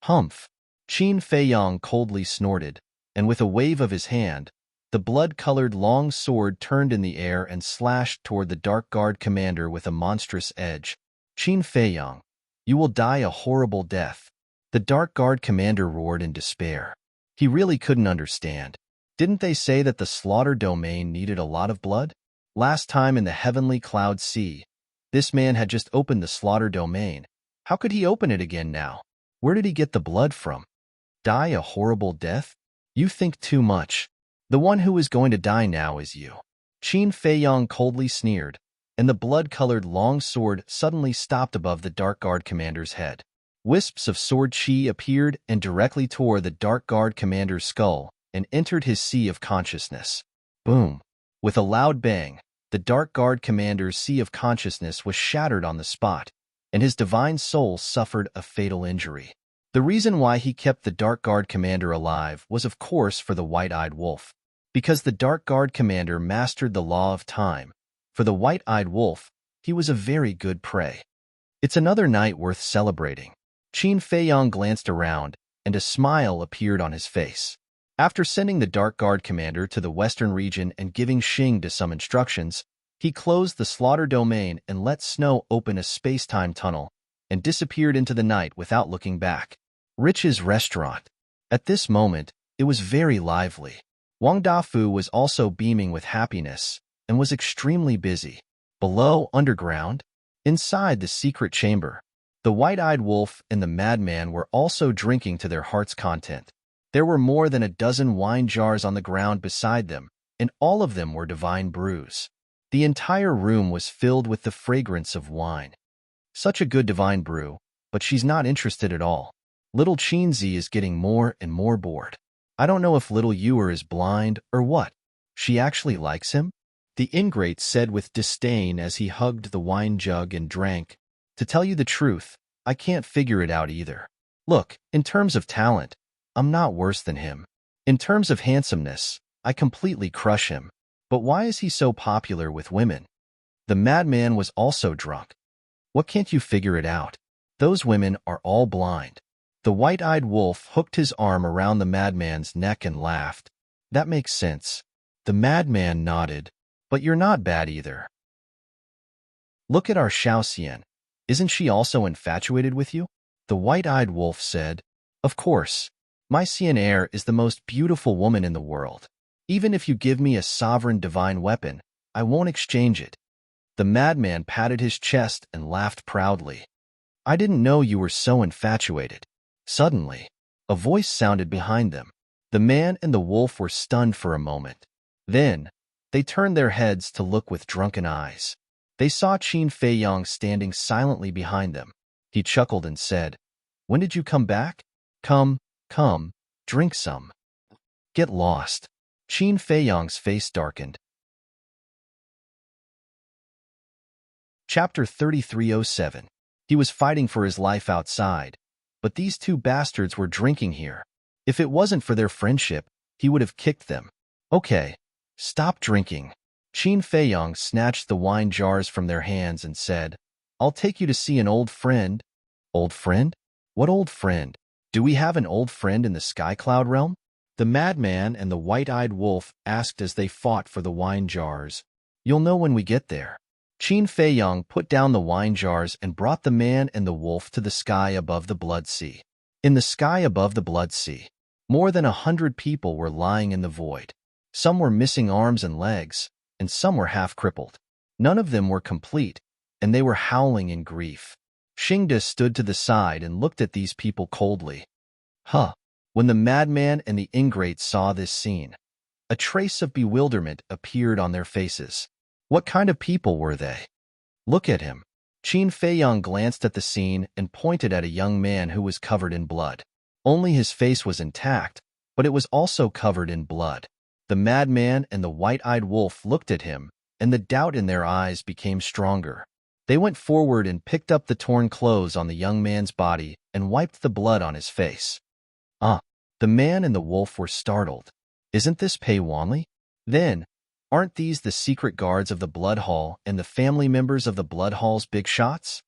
Humph! Qin Feiyang coldly snorted, and with a wave of his hand, the blood-colored long sword turned in the air and slashed toward the Dark Guard commander with a monstrous edge. Qin Feiyang, you will die a horrible death. The Dark Guard commander roared in despair. He really couldn't understand. Didn't they say that the slaughter domain needed a lot of blood? Last time in the Heavenly Cloud Sea, this man had just opened the slaughter domain. How could he open it again now? Where did he get the blood from? Die a horrible death? You think too much. The one who is going to die now is you. Qin Feiyang coldly sneered, and the blood-colored long sword suddenly stopped above the Dark Guard commander's head. Wisps of sword chi appeared and directly tore the Dark Guard commander's skull and entered his sea of consciousness. Boom! With a loud bang, the Dark Guard commander's sea of consciousness was shattered on the spot, and his divine soul suffered a fatal injury. The reason why he kept the Dark Guard commander alive was of course for the White-Eyed Wolf. Because the Dark Guard commander mastered the law of time, for the White-Eyed Wolf, he was a very good prey. It's another night worth celebrating. Qin Feiyang glanced around, and a smile appeared on his face. After sending the Dark Guard commander to the western region and giving Xing to some instructions, he closed the slaughter domain and let Snow open a space-time tunnel and disappeared into the night without looking back. Rich's restaurant. At this moment, it was very lively. Wang Dafu was also beaming with happiness and was extremely busy. Below, underground, inside the secret chamber, the White-Eyed Wolf and the Madman were also drinking to their heart's content. There were more than a dozen wine jars on the ground beside them, and all of them were divine brews. The entire room was filled with the fragrance of wine. Such a good divine brew, but she's not interested at all. Little Qinzi is getting more and more bored. I don't know if little Ewer is blind or what. She actually likes him? The ingrate said with disdain as he hugged the wine jug and drank. To tell you the truth, I can't figure it out either. Look, in terms of talent, I'm not worse than him. In terms of handsomeness, I completely crush him. But why is he so popular with women? The Madman was also drunk. What can't you figure it out? Those women are all blind. The White-Eyed Wolf hooked his arm around the Madman's neck and laughed. That makes sense. The Madman nodded. But you're not bad either. Look at our Xiaoxian. Isn't she also infatuated with you? The White-Eyed Wolf said. Of course. My Xian is the most beautiful woman in the world. Even if you give me a sovereign divine weapon, I won't exchange it. The Madman patted his chest and laughed proudly. I didn't know you were so infatuated. Suddenly, a voice sounded behind them. The man and the wolf were stunned for a moment. Then, they turned their heads to look with drunken eyes. They saw Qin Feiyang standing silently behind them. He chuckled and said, When did you come back? Come, drink some. Get lost. Qin Feiyang's face darkened. Chapter 3307. He was fighting for his life outside, but these two bastards were drinking here. If it wasn't for their friendship, he would have kicked them. Okay, stop drinking. Qin Feiyang snatched the wine jars from their hands and said, I'll take you to see an old friend. Old friend? What old friend? Do we have an old friend in the Sky Cloud realm? The Madman and the White-Eyed Wolf asked as they fought for the wine jars. You'll know when we get there. Qin Feiyang put down the wine jars and brought the man and the wolf to the sky above the Blood Sea. In the sky above the Blood Sea, more than 100 people were lying in the void. Some were missing arms and legs, and some were half-crippled. None of them were complete, and they were howling in grief. Xingda stood to the side and looked at these people coldly. Huh! When the Madman and the ingrate saw this scene, a trace of bewilderment appeared on their faces. What kind of people were they? Look at him. Qin Feiyang glanced at the scene and pointed at a young man who was covered in blood. Only his face was intact, but it was also covered in blood. The madman and the white-eyed wolf looked at him, and the doubt in their eyes became stronger. They went forward and picked up the torn clothes on the young man's body and wiped the blood on his face. The man and the wolf were startled. Isn't this Pei Wanli? Then, aren't these the secret guards of the Blood Hall and the family members of the Blood Hall's big shots?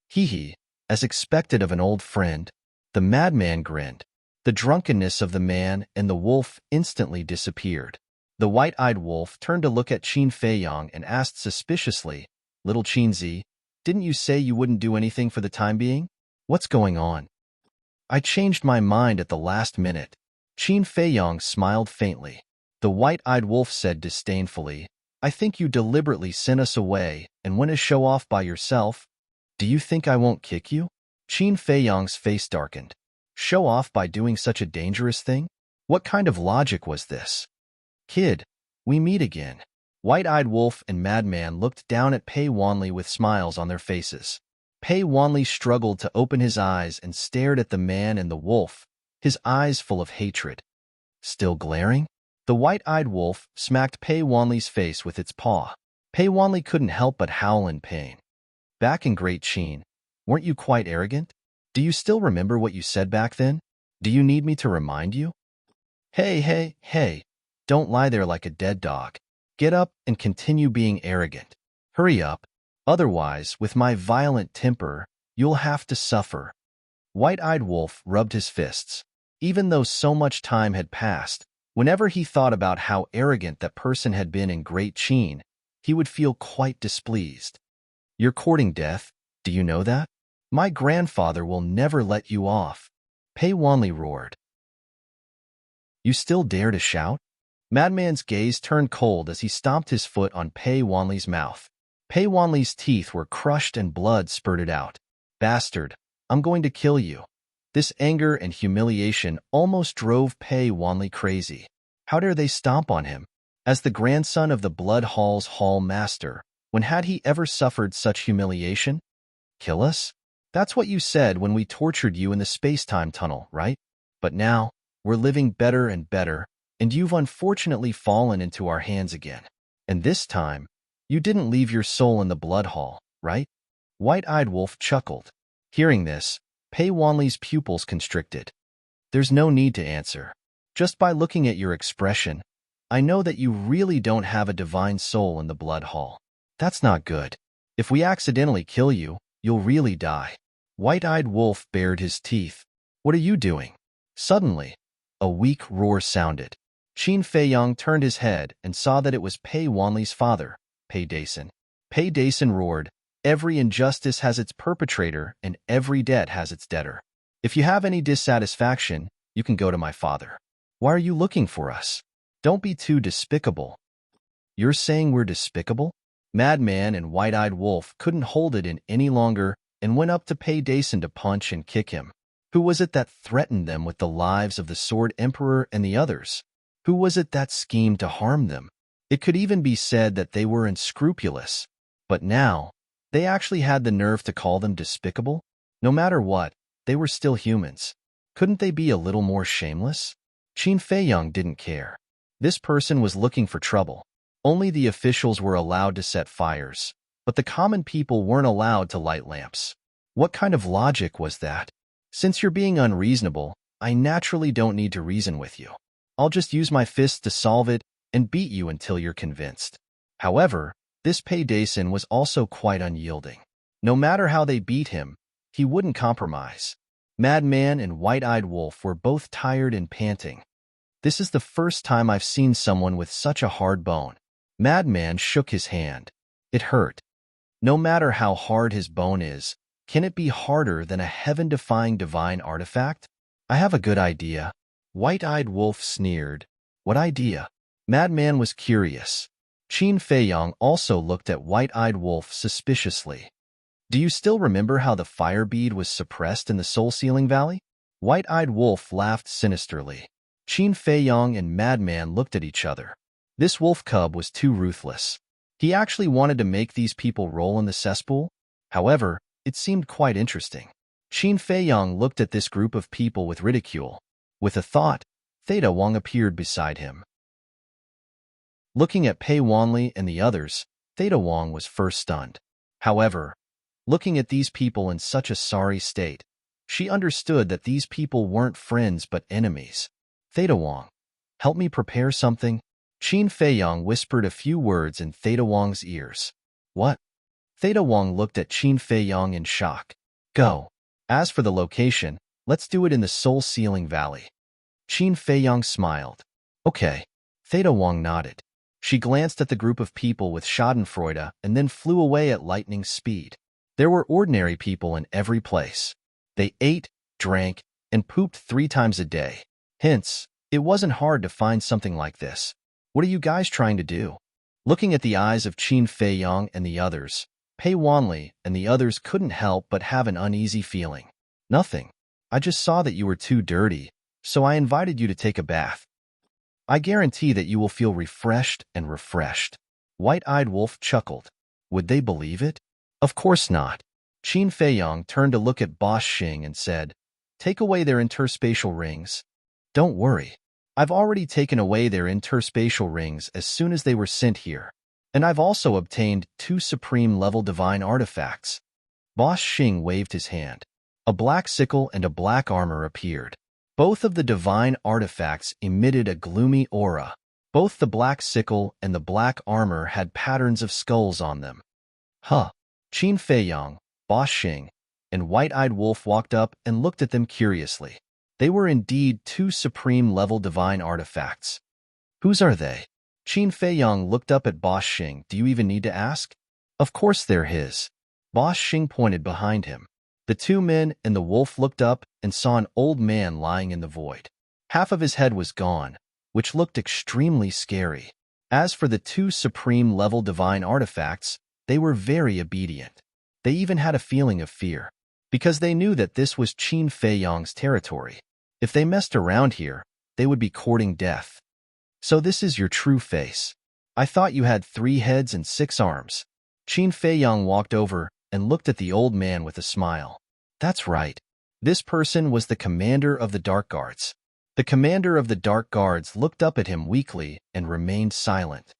Hee, as expected of an old friend, the madman grinned. The drunkenness of the man and the wolf instantly disappeared. The white-eyed wolf turned to look at Qin Feiyang and asked suspiciously, "Little Qinzi, didn't you say you wouldn't do anything for the time being? What's going on?" "I changed my mind at the last minute." Qin Feiyang smiled faintly. The white-eyed wolf said disdainfully, "I think you deliberately sent us away and went to show off by yourself. Do you think I won't kick you?" Qin Feiyang's face darkened. Show off by doing such a dangerous thing? What kind of logic was this? "Kid, we meet again." White-eyed wolf and madman looked down at Pei Wanli with smiles on their faces. Pei Wanli struggled to open his eyes and stared at the man and the wolf, his eyes full of hatred. Still glaring? The white-eyed wolf smacked Pei Wanli's face with its paw. Pei Wanli couldn't help but howl in pain. "Back in Great Qin, weren't you quite arrogant? Do you still remember what you said back then? Do you need me to remind you?" Hey, don't lie there like a dead dog. Get up and continue being arrogant. Hurry up, otherwise, with my violent temper, you'll have to suffer. White-eyed wolf rubbed his fists. Even though so much time had passed, whenever he thought about how arrogant that person had been in Great Qin, he would feel quite displeased. "You're courting death, do you know that? My grandfather will never let you off," Pei Wanli roared. "You still dare to shout?" Madman's gaze turned cold as he stomped his foot on Pei Wanli's mouth. Pei Wanli's teeth were crushed and blood spurted out. "Bastard, I'm going to kill you." This anger and humiliation almost drove Pei Wanli crazy. How dare they stomp on him? As the grandson of the Blood Hall's hall master, when had he ever suffered such humiliation? "Kill us? That's what you said when we tortured you in the space-time tunnel, right? But now, we're living better and better, and you've unfortunately fallen into our hands again. And this time, you didn't leave your soul in the Blood Hall, right?" White-eyed wolf chuckled. Hearing this, Pei Wanli's pupils constricted. "There's no need to answer. Just by looking at your expression, I know that you really don't have a divine soul in the Blood Hall. That's not good. If we accidentally kill you, you'll really die." White-eyed wolf bared his teeth. "What are you doing?" Suddenly, a weak roar sounded. Qin Feiyang turned his head and saw that it was Pei Wanli's father, Pei Dason. Pei Dason roared, "Every injustice has its perpetrator, and every debt has its debtor. If you have any dissatisfaction, you can go to my father. Why are you looking for us? Don't be too despicable." "You're saying we're despicable?" Madman and White-eyed Wolf couldn't hold it in any longer and went up to Pei Dason to punch and kick him. Who was it that threatened them with the lives of the Sword Emperor and the others? Who was it that schemed to harm them? It could even be said that they were unscrupulous. But now, they actually had the nerve to call them despicable? No matter what, they were still humans. Couldn't they be a little more shameless? Qin Feiyang didn't care. This person was looking for trouble. Only the officials were allowed to set fires, but the common people weren't allowed to light lamps. What kind of logic was that? Since you're being unreasonable, I naturally don't need to reason with you. I'll just use my fists to solve it and beat you until you're convinced. However, this Pei Dason was also quite unyielding. No matter how they beat him, he wouldn't compromise. Madman and White-eyed Wolf were both tired and panting. This is the first time I've seen someone with such a hard bone. Madman shook his hand. It hurt. No matter how hard his bone is, can it be harder than a heaven-defying divine artifact? I have a good idea. White-eyed Wolf sneered. What idea? Madman was curious. Qin Feiyang also looked at White-eyed Wolf suspiciously. Do you still remember how the fire bead was suppressed in the Soul-Sealing Valley? White-eyed Wolf laughed sinisterly. Qin Feiyang and Madman looked at each other. This wolf cub was too ruthless. He actually wanted to make these people roll in the cesspool. However, it seemed quite interesting. Qin Feiyang looked at this group of people with ridicule. With a thought, Theta Wong appeared beside him. Looking at Pei Wanli and the others, Theta Wong was first stunned. However, looking at these people in such a sorry state, she understood that these people weren't friends but enemies. Theta Wong, help me prepare something? Qin Feiyong whispered a few words in Theta Wong's ears. What? Theta Wong looked at Qin Feiyong in shock. Go. As for the location, let's do it in the Soul Sealing Valley. Qin Feiyong smiled. Okay. Theta Wong nodded. She glanced at the group of people with schadenfreude and then flew away at lightning speed. There were ordinary people in every place. They ate, drank, and pooped 3 times a day. Hence, it wasn't hard to find something like this. What are you guys trying to do? Looking at the eyes of Qin Feiyong and the others, Pei Wanli and the others couldn't help but have an uneasy feeling. Nothing. I just saw that you were too dirty, so I invited you to take a bath. I guarantee that you will feel refreshed and refreshed. White-Eyed Wolf chuckled. Would they believe it? Of course not. Qin Feiyong turned to look at Boss Xing and said, Take away their interspatial rings. Don't worry. I've already taken away their interspatial rings as soon as they were sent here. And I've also obtained 2 supreme-level divine artifacts. Boss Xing waved his hand. A black sickle and a black armor appeared. Both of the divine artifacts emitted a gloomy aura. Both the black sickle and the black armor had patterns of skulls on them. Huh. Qin Feiyong, Boss Xing, and White-Eyed Wolf walked up and looked at them curiously. They were indeed 2 supreme-level divine artifacts. Whose are they? Qin Feiyong looked up at Boss Xing. Do you even need to ask? Of course they're his. Boss Xing pointed behind him. The 2 men and the wolf looked up and saw an old man lying in the void. Half of his head was gone, which looked extremely scary. As for the 2 supreme-level divine artifacts, they were very obedient. They even had a feeling of fear, because they knew that this was Qin Feiyong's territory. If they messed around here, they would be courting death. So this is your true face. I thought you had 3 heads and 6 arms. Qin Feiyong walked over and looked at the old man with a smile. That's right. This person was the commander of the Dark Guards. The commander of the Dark Guards looked up at him weakly and remained silent.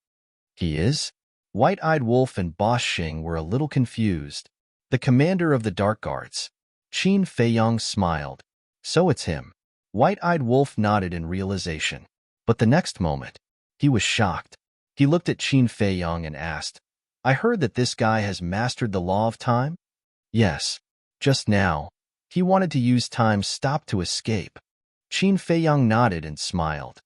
He is? White-Eyed Wolf and Boss Xing were a little confused. The commander of the Dark Guards. Qin Feiyong smiled. So it's him. White-Eyed Wolf nodded in realization. But the next moment, he was shocked. He looked at Qin Feiyong and asked, I heard that this guy has mastered the law of time? Yes. Just now, he wanted to use time stop to escape. Qin Feiyong nodded and smiled.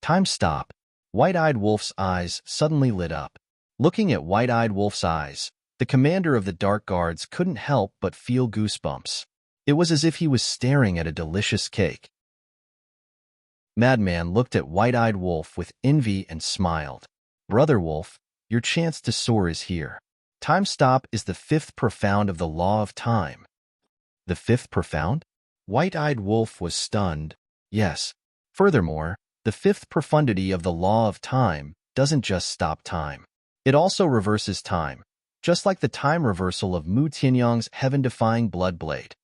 Time stop. White-Eyed Wolf's eyes suddenly lit up. Looking at White-Eyed Wolf's eyes, the commander of the Dark Guards couldn't help but feel goosebumps. It was as if he was staring at a delicious cake. Madman looked at White-Eyed Wolf with envy and smiled. Brother Wolf, your chance to soar is here. Time stop is the 5th profound of the law of time. The 5th profound? White-Eyed Wolf was stunned. Yes. Furthermore, the 5th profundity of the law of time doesn't just stop time. It also reverses time, just like the time reversal of Mu Tianyang's heaven-defying blood blade.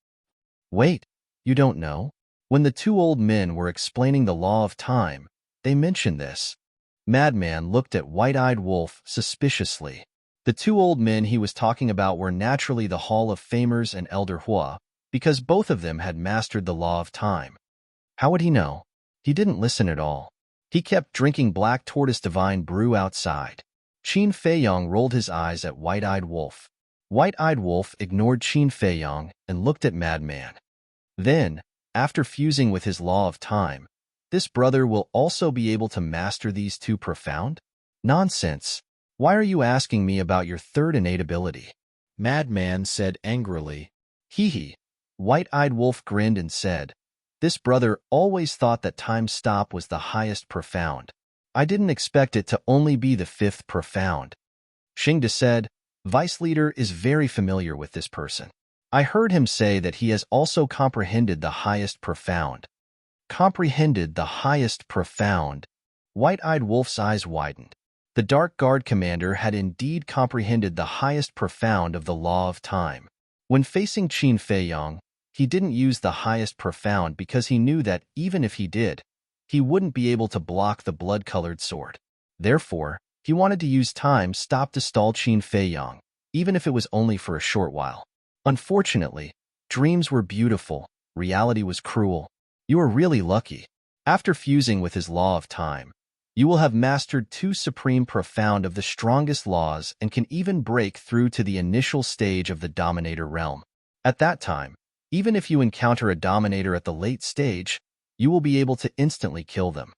Wait, you don't know? When the 2 old men were explaining the law of time, they mentioned this. Madman looked at White-Eyed Wolf suspiciously. The 2 old men he was talking about were naturally the Hall of Famers and Elder Hua, because both of them had mastered the law of time. How would he know? He didn't listen at all. He kept drinking black tortoise divine brew outside. Qin Feiyong rolled his eyes at White-Eyed Wolf. White-Eyed Wolf ignored Qin Feiyong and looked at Madman. Then, after fusing with his law of time, this brother will also be able to master these 2 profound? Nonsense. Why are you asking me about your 3rd innate ability? Madman said angrily. Hee hee. White-Eyed Wolf grinned and said, This brother always thought that time stop was the highest profound. I didn't expect it to only be the 5th profound. Xingde said, Vice Leader is very familiar with this person. I heard him say that he has also comprehended the highest profound. Comprehended the highest profound. White-Eyed Wolf's eyes widened. The Dark Guard commander had indeed comprehended the highest profound of the law of time. When facing Qin Feiyong, he didn't use the highest profound because he knew that even if he did, he wouldn't be able to block the blood-colored sword. Therefore, he wanted to use time stop to stall Qin Fei Yang, even if it was only for a short while. Unfortunately, dreams were beautiful, reality was cruel. You are really lucky. After fusing with his law of time, you will have mastered two supreme profound of the strongest laws and can even break through to the initial stage of the Dominator realm. At that time, even if you encounter a Dominator at the late stage, you will be able to instantly kill them.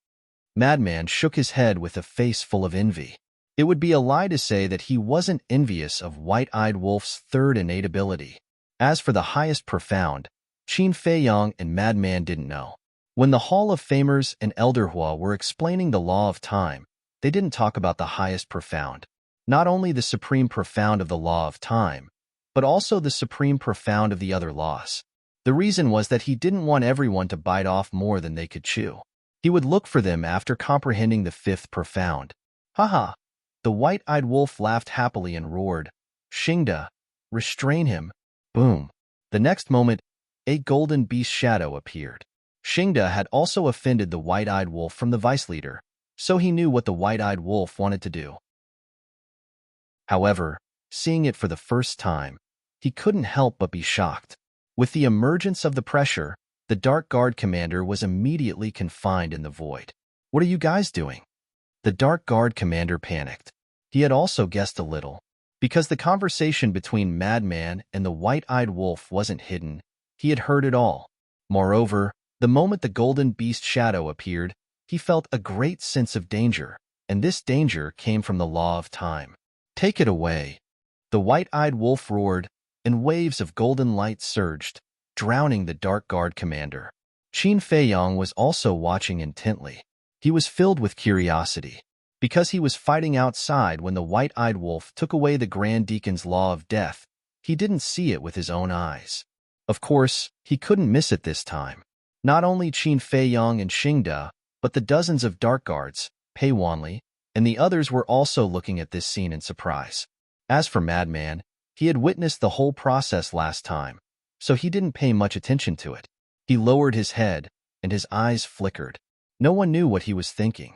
Madman shook his head with a face full of envy. It would be a lie to say that he wasn't envious of White-Eyed Wolf's third innate ability. As for the highest profound, Qin Fei Yang and Madman didn't know. When the Hall of Famers and Elder Hua were explaining the law of time, they didn't talk about the highest profound. Not only the supreme profound of the law of time, but also the supreme profound of the other laws. The reason was that he didn't want everyone to bite off more than they could chew. He would look for them after comprehending the fifth profound. Haha! The White-Eyed Wolf laughed happily and roared, "Xingda, restrain him!" Boom! The next moment, a golden beast shadow appeared. Xingda had also offended the White-Eyed Wolf from the vice leader, so he knew what the White-Eyed Wolf wanted to do. However, seeing it for the first time, he couldn't help but be shocked. With the emergence of the pressure, the Dark Guard commander was immediately confined in the void. "What are you guys doing?" The Dark Guard commander panicked. He had also guessed a little. Because the conversation between Madman and the White-Eyed Wolf wasn't hidden, he had heard it all. Moreover, the moment the golden beast shadow appeared, he felt a great sense of danger, and this danger came from the law of time. "Take it away!" The White-Eyed Wolf roared, and waves of golden light surged, drowning the Dark Guard commander. Qin Fei Yang was also watching intently. He was filled with curiosity. Because he was fighting outside when the White-Eyed Wolf took away the Grand Deacon's law of death, he didn't see it with his own eyes. Of course, he couldn't miss it this time. Not only Qin Fei Yang and Xingda, but the dozens of Dark Guards, Pei Wanli, and the others were also looking at this scene in surprise. As for Madman, he had witnessed the whole process last time, so he didn't pay much attention to it. He lowered his head, and his eyes flickered. No one knew what he was thinking.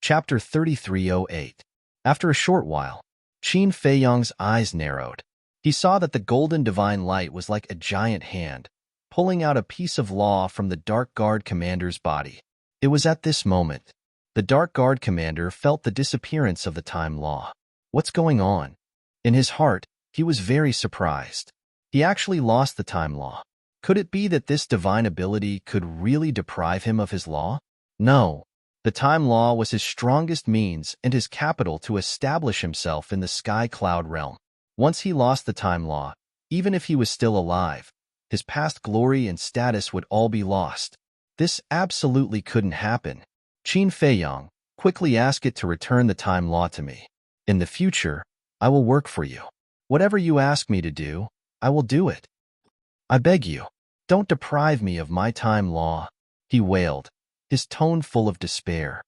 Chapter 3308. After a short while, Qin Fei Yang's eyes narrowed. He saw that the golden divine light was like a giant hand, pulling out a piece of law from the Dark Guard commander's body. It was at this moment. The Dark Guard commander felt the disappearance of the time law. What's going on? In his heart, he was very surprised. He actually lost the time law. Could it be that this divine ability could really deprive him of his law? No. The time law was his strongest means and his capital to establish himself in the sky cloud realm. Once he lost the time law, even if he was still alive, his past glory and status would all be lost. This absolutely couldn't happen. Qin Fei Yang, quickly ask it to return the time law to me. In the future, I will work for you. Whatever you ask me to do, I will do it. I beg you, don't deprive me of my time law, he wailed, his tone full of despair.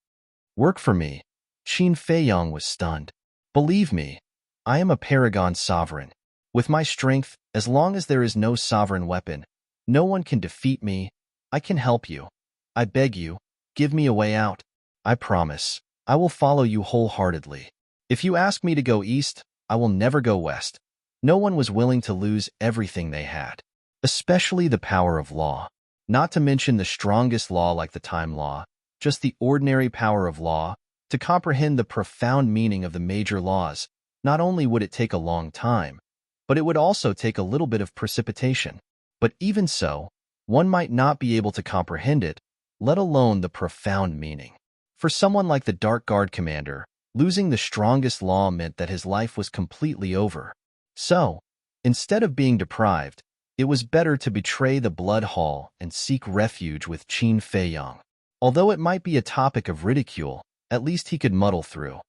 Work for me. Qin Fei Yang was stunned. Believe me, I am a paragon sovereign. With my strength, as long as there is no sovereign weapon, no one can defeat me. I can help you. I beg you, give me a way out. I promise, I will follow you wholeheartedly. If you ask me to go east, I will never go west. No one was willing to lose everything they had, especially the power of law. Not to mention the strongest law like the time law, just the ordinary power of law. To comprehend the profound meaning of the major laws, not only would it take a long time, but it would also take a little bit of precipitation. But even so, one might not be able to comprehend it, let alone the profound meaning. For someone like the Dark Guard commander, losing the strongest law meant that his life was completely over. So, instead of being deprived, it was better to betray the Blood Hall and seek refuge with Qin Fei Yang. Although it might be a topic of ridicule, at least he could muddle through.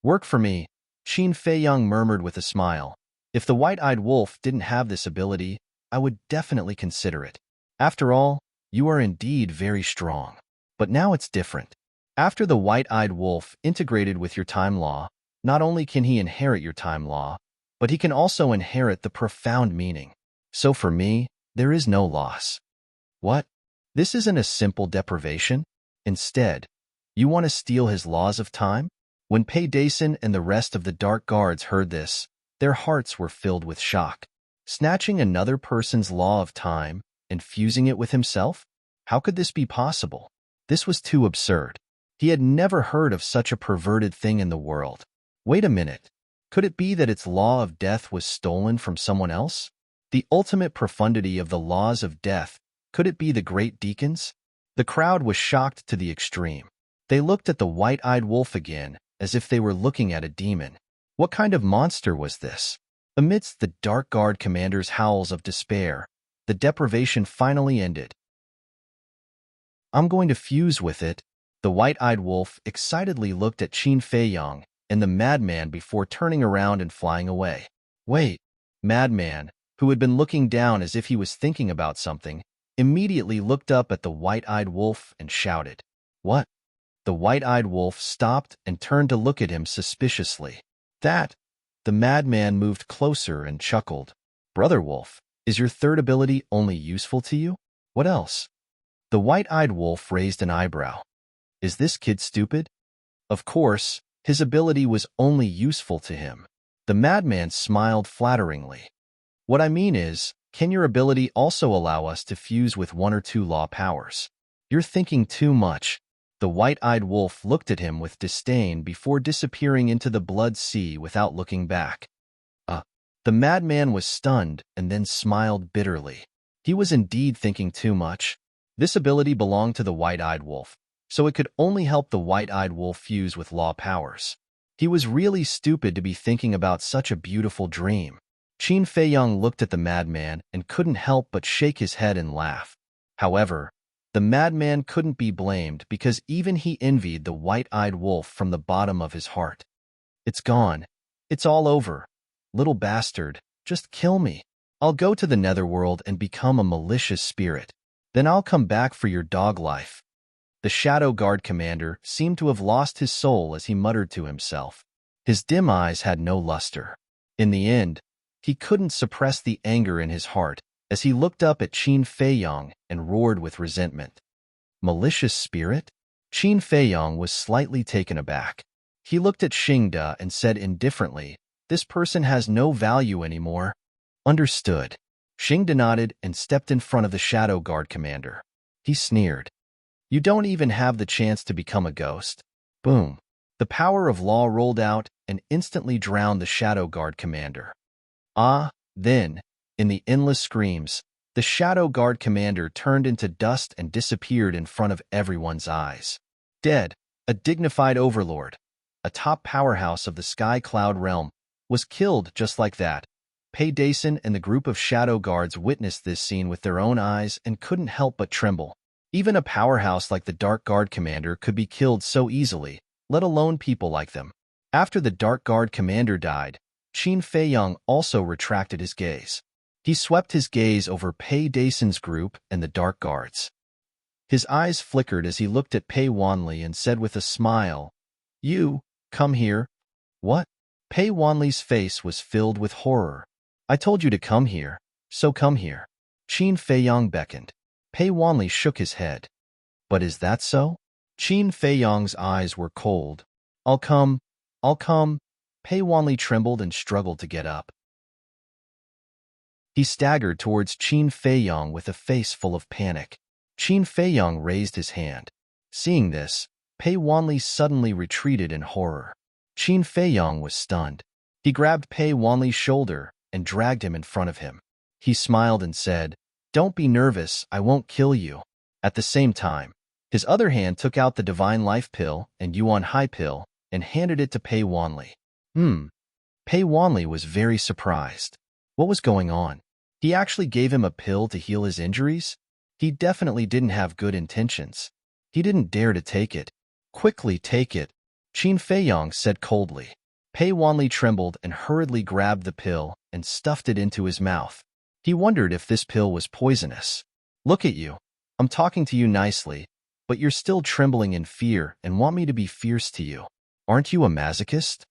Work for me, Qin Fei Yang murmured with a smile. If the White-Eyed Wolf didn't have this ability, I would definitely consider it. After all, you are indeed very strong. But now it's different. After the White-Eyed Wolf integrated with your time law, not only can he inherit your time law, but he can also inherit the profound meaning. So for me, there is no loss. What? This isn't a simple deprivation? Instead, you want to steal his laws of time? When Pei Dason and the rest of the dark guards heard this, their hearts were filled with shock. Snatching another person's law of time and fusing it with himself? How could this be possible? This was too absurd. He had never heard of such a perverted thing in the world. Wait a minute. Could it be that its law of death was stolen from someone else? The ultimate profundity of the laws of death. Could it be the great deacons? The crowd was shocked to the extreme. They looked at the white-eyed wolf again, as if they were looking at a demon. What kind of monster was this? Amidst the Dark Guard commander's howls of despair, the deprivation finally ended. I'm going to fuse with it. The white-eyed wolf excitedly looked at Qin Feiyang and the madman before turning around and flying away. Wait, madman, who had been looking down as if he was thinking about something, immediately looked up at the white-eyed wolf and shouted. What? The white-eyed wolf stopped and turned to look at him suspiciously. That? The madman moved closer and chuckled. Brother Wolf, is your third ability only useful to you? What else? The white-eyed wolf raised an eyebrow. Is this kid stupid? Of course, his ability was only useful to him. The madman smiled flatteringly. What I mean is, can your ability also allow us to fuse with one or two law powers? You're thinking too much. The white-eyed wolf looked at him with disdain before disappearing into the blood sea without looking back. The madman was stunned and then smiled bitterly. He was indeed thinking too much. This ability belonged to the white-eyed wolf, so it could only help the white-eyed wolf fuse with law powers. He was really stupid to be thinking about such a beautiful dream. Qin Feiyang looked at the madman and couldn't help but shake his head and laugh. However, the madman couldn't be blamed because even he envied the white-eyed wolf from the bottom of his heart. It's gone. It's all over. Little bastard, just kill me. I'll go to the netherworld and become a malicious spirit. Then I'll come back for your dog life. The Shadow Guard commander seemed to have lost his soul as he muttered to himself. His dim eyes had no luster. In the end, he couldn't suppress the anger in his heart as he looked up at Qin Feiyang and roared with resentment. Malicious spirit? Qin Feiyang was slightly taken aback. He looked at Xingda and said indifferently, this person has no value anymore. Understood. Xingda nodded and stepped in front of the Shadow Guard commander. He sneered. You don't even have the chance to become a ghost. Boom. The power of law rolled out and instantly drowned the Shadow Guard commander. Then, in the endless screams, the Shadow Guard commander turned into dust and disappeared in front of everyone's eyes. Dead, a dignified overlord, a top powerhouse of the Sky Cloud realm, was killed just like that. Pei Dason and the group of Shadow Guards witnessed this scene with their own eyes and couldn't help but tremble. Even a powerhouse like the Dark Guard commander could be killed so easily, let alone people like them. After the Dark Guard commander died, Qin Feiyang also retracted his gaze. He swept his gaze over Pei Dason's group and the Dark Guards. His eyes flickered as he looked at Pei Wanli and said with a smile, You, come here. What? Pei Wanli's face was filled with horror. I told you to come here, so come here. Qin Feiyang beckoned. Pei Wanli shook his head. But is that so? Qin Feiyang's eyes were cold. I'll come. Pei Wanli trembled and struggled to get up. He staggered towards Qin Feiyang with a face full of panic. Qin Feiyang raised his hand. Seeing this, Pei Wanli suddenly retreated in horror. Qin Feiyang was stunned. He grabbed Pei Wanli's shoulder and dragged him in front of him. He smiled and said, Don't be nervous, I won't kill you. At the same time, his other hand took out the Divine Life Pill and Yuan Hai Pill and handed it to Pei Wanli. Pei Wanli was very surprised. What was going on? He actually gave him a pill to heal his injuries? He definitely didn't have good intentions. He didn't dare to take it. Quickly take it, Qin Feiyang said coldly. Pei Wanli trembled and hurriedly grabbed the pill and stuffed it into his mouth. He wondered if this pill was poisonous. Look at you. I'm talking to you nicely, but you're still trembling in fear and want me to be fierce to you. Aren't you a masochist?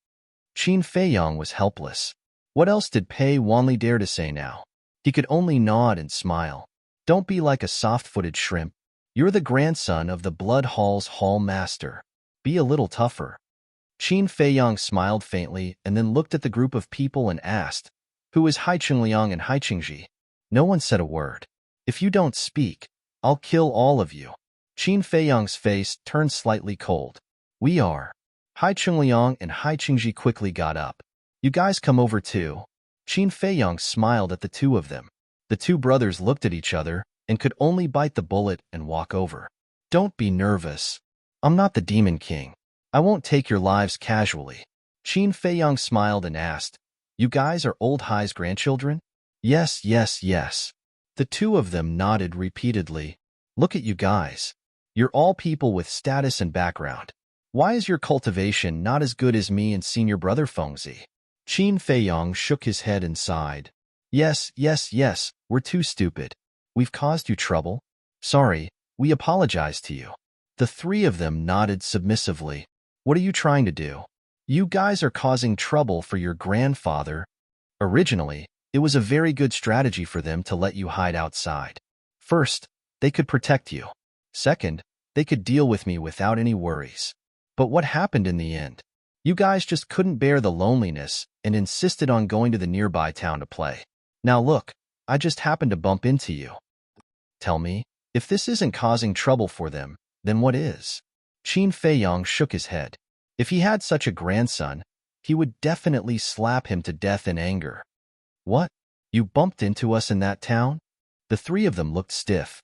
Qin Feiyang was helpless. What else did Pei Wanli dare to say now? He could only nod and smile. Don't be like a soft-footed shrimp. You're the grandson of the Blood Hall's Hall Master. Be a little tougher. Qin Feiyang smiled faintly and then looked at the group of people and asked, "Who is Hai Qingliang and Hai Qingji?" No one said a word. "If you don't speak, I'll kill all of you." Qin Feiyang's face turned slightly cold. "We are." Hai Qingliang and Hai Qingji quickly got up. "You guys come over too." Qin Feiyang smiled at the two of them. The two brothers looked at each other and could only bite the bullet and walk over. "Don't be nervous. I'm not the Demon King. I won't take your lives casually." Qin Feiyang smiled and asked, "You guys are old Hai's grandchildren?" "Yes, yes, yes." The two of them nodded repeatedly. "Look at you guys. You're all people with status and background. Why is your cultivation not as good as me and senior brother Fengzi?" Qin Feiyang shook his head and sighed. "Yes, yes, yes, we're too stupid. We've caused you trouble. Sorry, we apologize to you." The three of them nodded submissively. "What are you trying to do? You guys are causing trouble for your grandfather." Originally, it was a very good strategy for them to let you hide outside. First, they could protect you. Second, they could deal with me without any worries. But what happened in the end? You guys just couldn't bear the loneliness and insisted on going to the nearby town to play. Now look, I just happened to bump into you. Tell me, if this isn't causing trouble for them, then what is? Qin Feiyang shook his head. If he had such a grandson, he would definitely slap him to death in anger. "What? You bumped into us in that town?" The three of them looked stiff.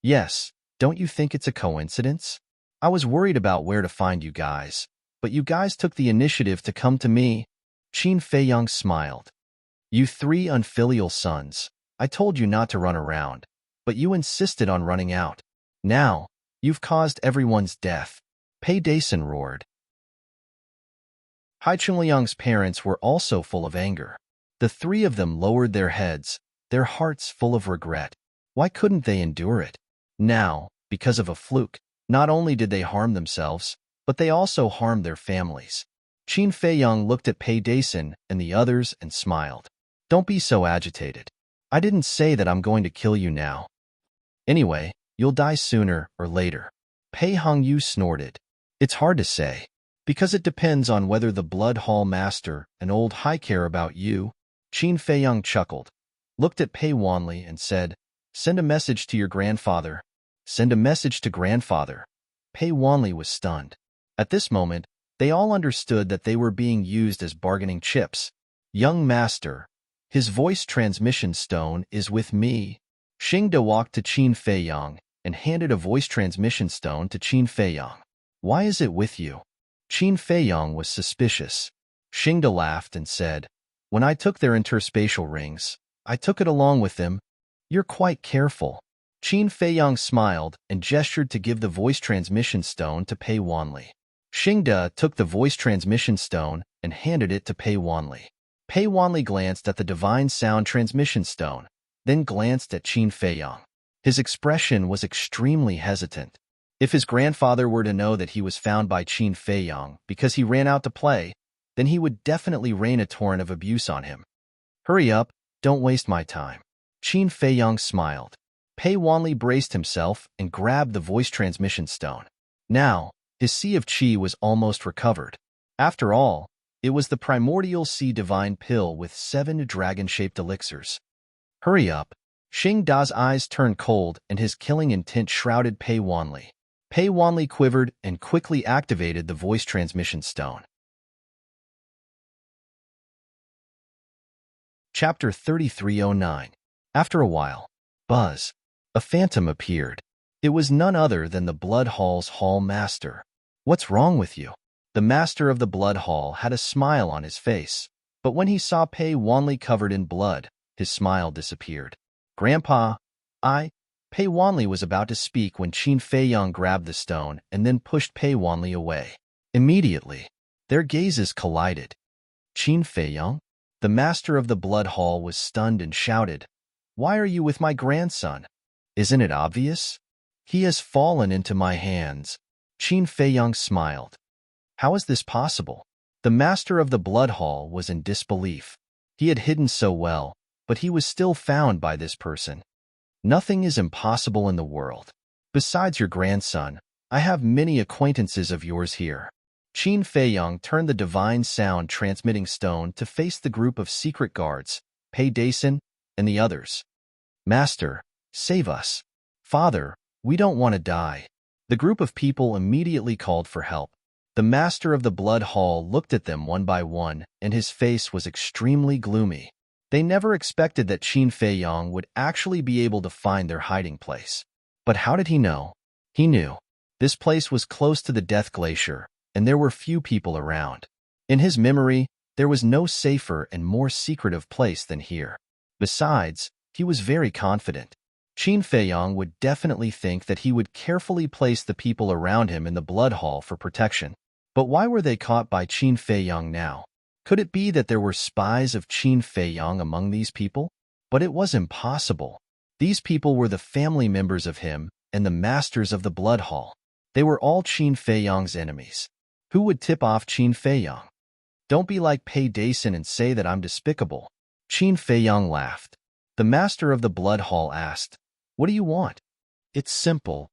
"Yes, don't you think it's a coincidence? I was worried about where to find you guys, but you guys took the initiative to come to me." Qin Feiyang smiled. "You three unfilial sons, I told you not to run around, but you insisted on running out. Now, you've caused everyone's death." Pei Dason roared. Hai Qingliang's parents were also full of anger. The three of them lowered their heads, their hearts full of regret. Why couldn't they endure it? Now, because of a fluke, not only did they harm themselves, but they also harmed their families. Qin Feiyang looked at Pei Dason and the others and smiled. "Don't be so agitated. I didn't say that I'm going to kill you now. Anyway, you'll die sooner or later." Pei Hongyu snorted. "It's hard to say, because it depends on whether the Blood Hall Master and old Hai care about you." Qin Feiyang chuckled, looked at Pei Wanli and said, "Send a message to your grandfather." "Send a message to grandfather." Pei Wanli was stunned. At this moment, they all understood that they were being used as bargaining chips. "Young master, his voice transmission stone is with me." Xingda walked to Qin Feiyang and handed a voice transmission stone to Qin Feiyang. "Why is it with you?" Qin Feiyang was suspicious. Xingda laughed and said, "When I took their interspatial rings, I took it along with them." "You're quite careful." Qin Feiyang smiled and gestured to give the voice transmission stone to Pei Wanli. Xingda took the voice transmission stone and handed it to Pei Wanli. Pei Wanli glanced at the divine sound transmission stone, then glanced at Qin Feiyang. His expression was extremely hesitant. If his grandfather were to know that he was found by Qin Feiyang because he ran out to play, then he would definitely rain a torrent of abuse on him. "Hurry up, don't waste my time." Qin Feiyang smiled. Pei Wanli braced himself and grabbed the voice transmission stone. Now, his Sea of Qi was almost recovered. After all, it was the primordial sea divine pill with 7 dragon-shaped elixirs. "Hurry up." Xing Da's eyes turned cold and his killing intent shrouded Pei Wanli. Pei Wanli quivered and quickly activated the voice transmission stone. Chapter 3309. After a while, buzz. A phantom appeared. It was none other than the Blood Hall's Hall Master. "What's wrong with you?" The Master of the Blood Hall had a smile on his face, but when he saw Pei Wanli covered in blood, his smile disappeared. "Grandpa, Pei Wanli was about to speak when Qin Feiyang grabbed the stone and then pushed Pei Wanli away. Immediately, their gazes collided. "Qin Feiyang?" The Master of the Blood Hall was stunned and shouted, "Why are you with my grandson? Isn't it obvious? He has fallen into my hands." Qin Feiyang smiled. "How is this possible?" The Master of the Blood Hall was in disbelief. He had hidden so well, but he was still found by this person. Nothing is impossible in the world. Besides your grandson, I have many acquaintances of yours here. Qin Feiyong turned the divine sound transmitting stone to face the group of secret guards, Pei Dason, and the others. Master, save us. Father, we don't want to die. The group of people immediately called for help. The master of the blood hall looked at them one by one, and his face was extremely gloomy. They never expected that Qin Feiyong would actually be able to find their hiding place. But how did he know? He knew. This place was close to the Death Glacier, and there were few people around. In his memory, there was no safer and more secretive place than here. Besides, he was very confident. Qin Feiyong would definitely think that he would carefully place the people around him in the blood hall for protection. But why were they caught by Qin Feiyong now? Could it be that there were spies of Qin Feiyong among these people? But it was impossible. These people were the family members of him and the masters of the blood hall. They were all Qin Feiyong's enemies. Who would tip off Qin Feiyong? Don't be like Pei Dason and say that I'm despicable. Qin Feiyong laughed. The master of the blood hall asked, "What do you want?" "It's simple.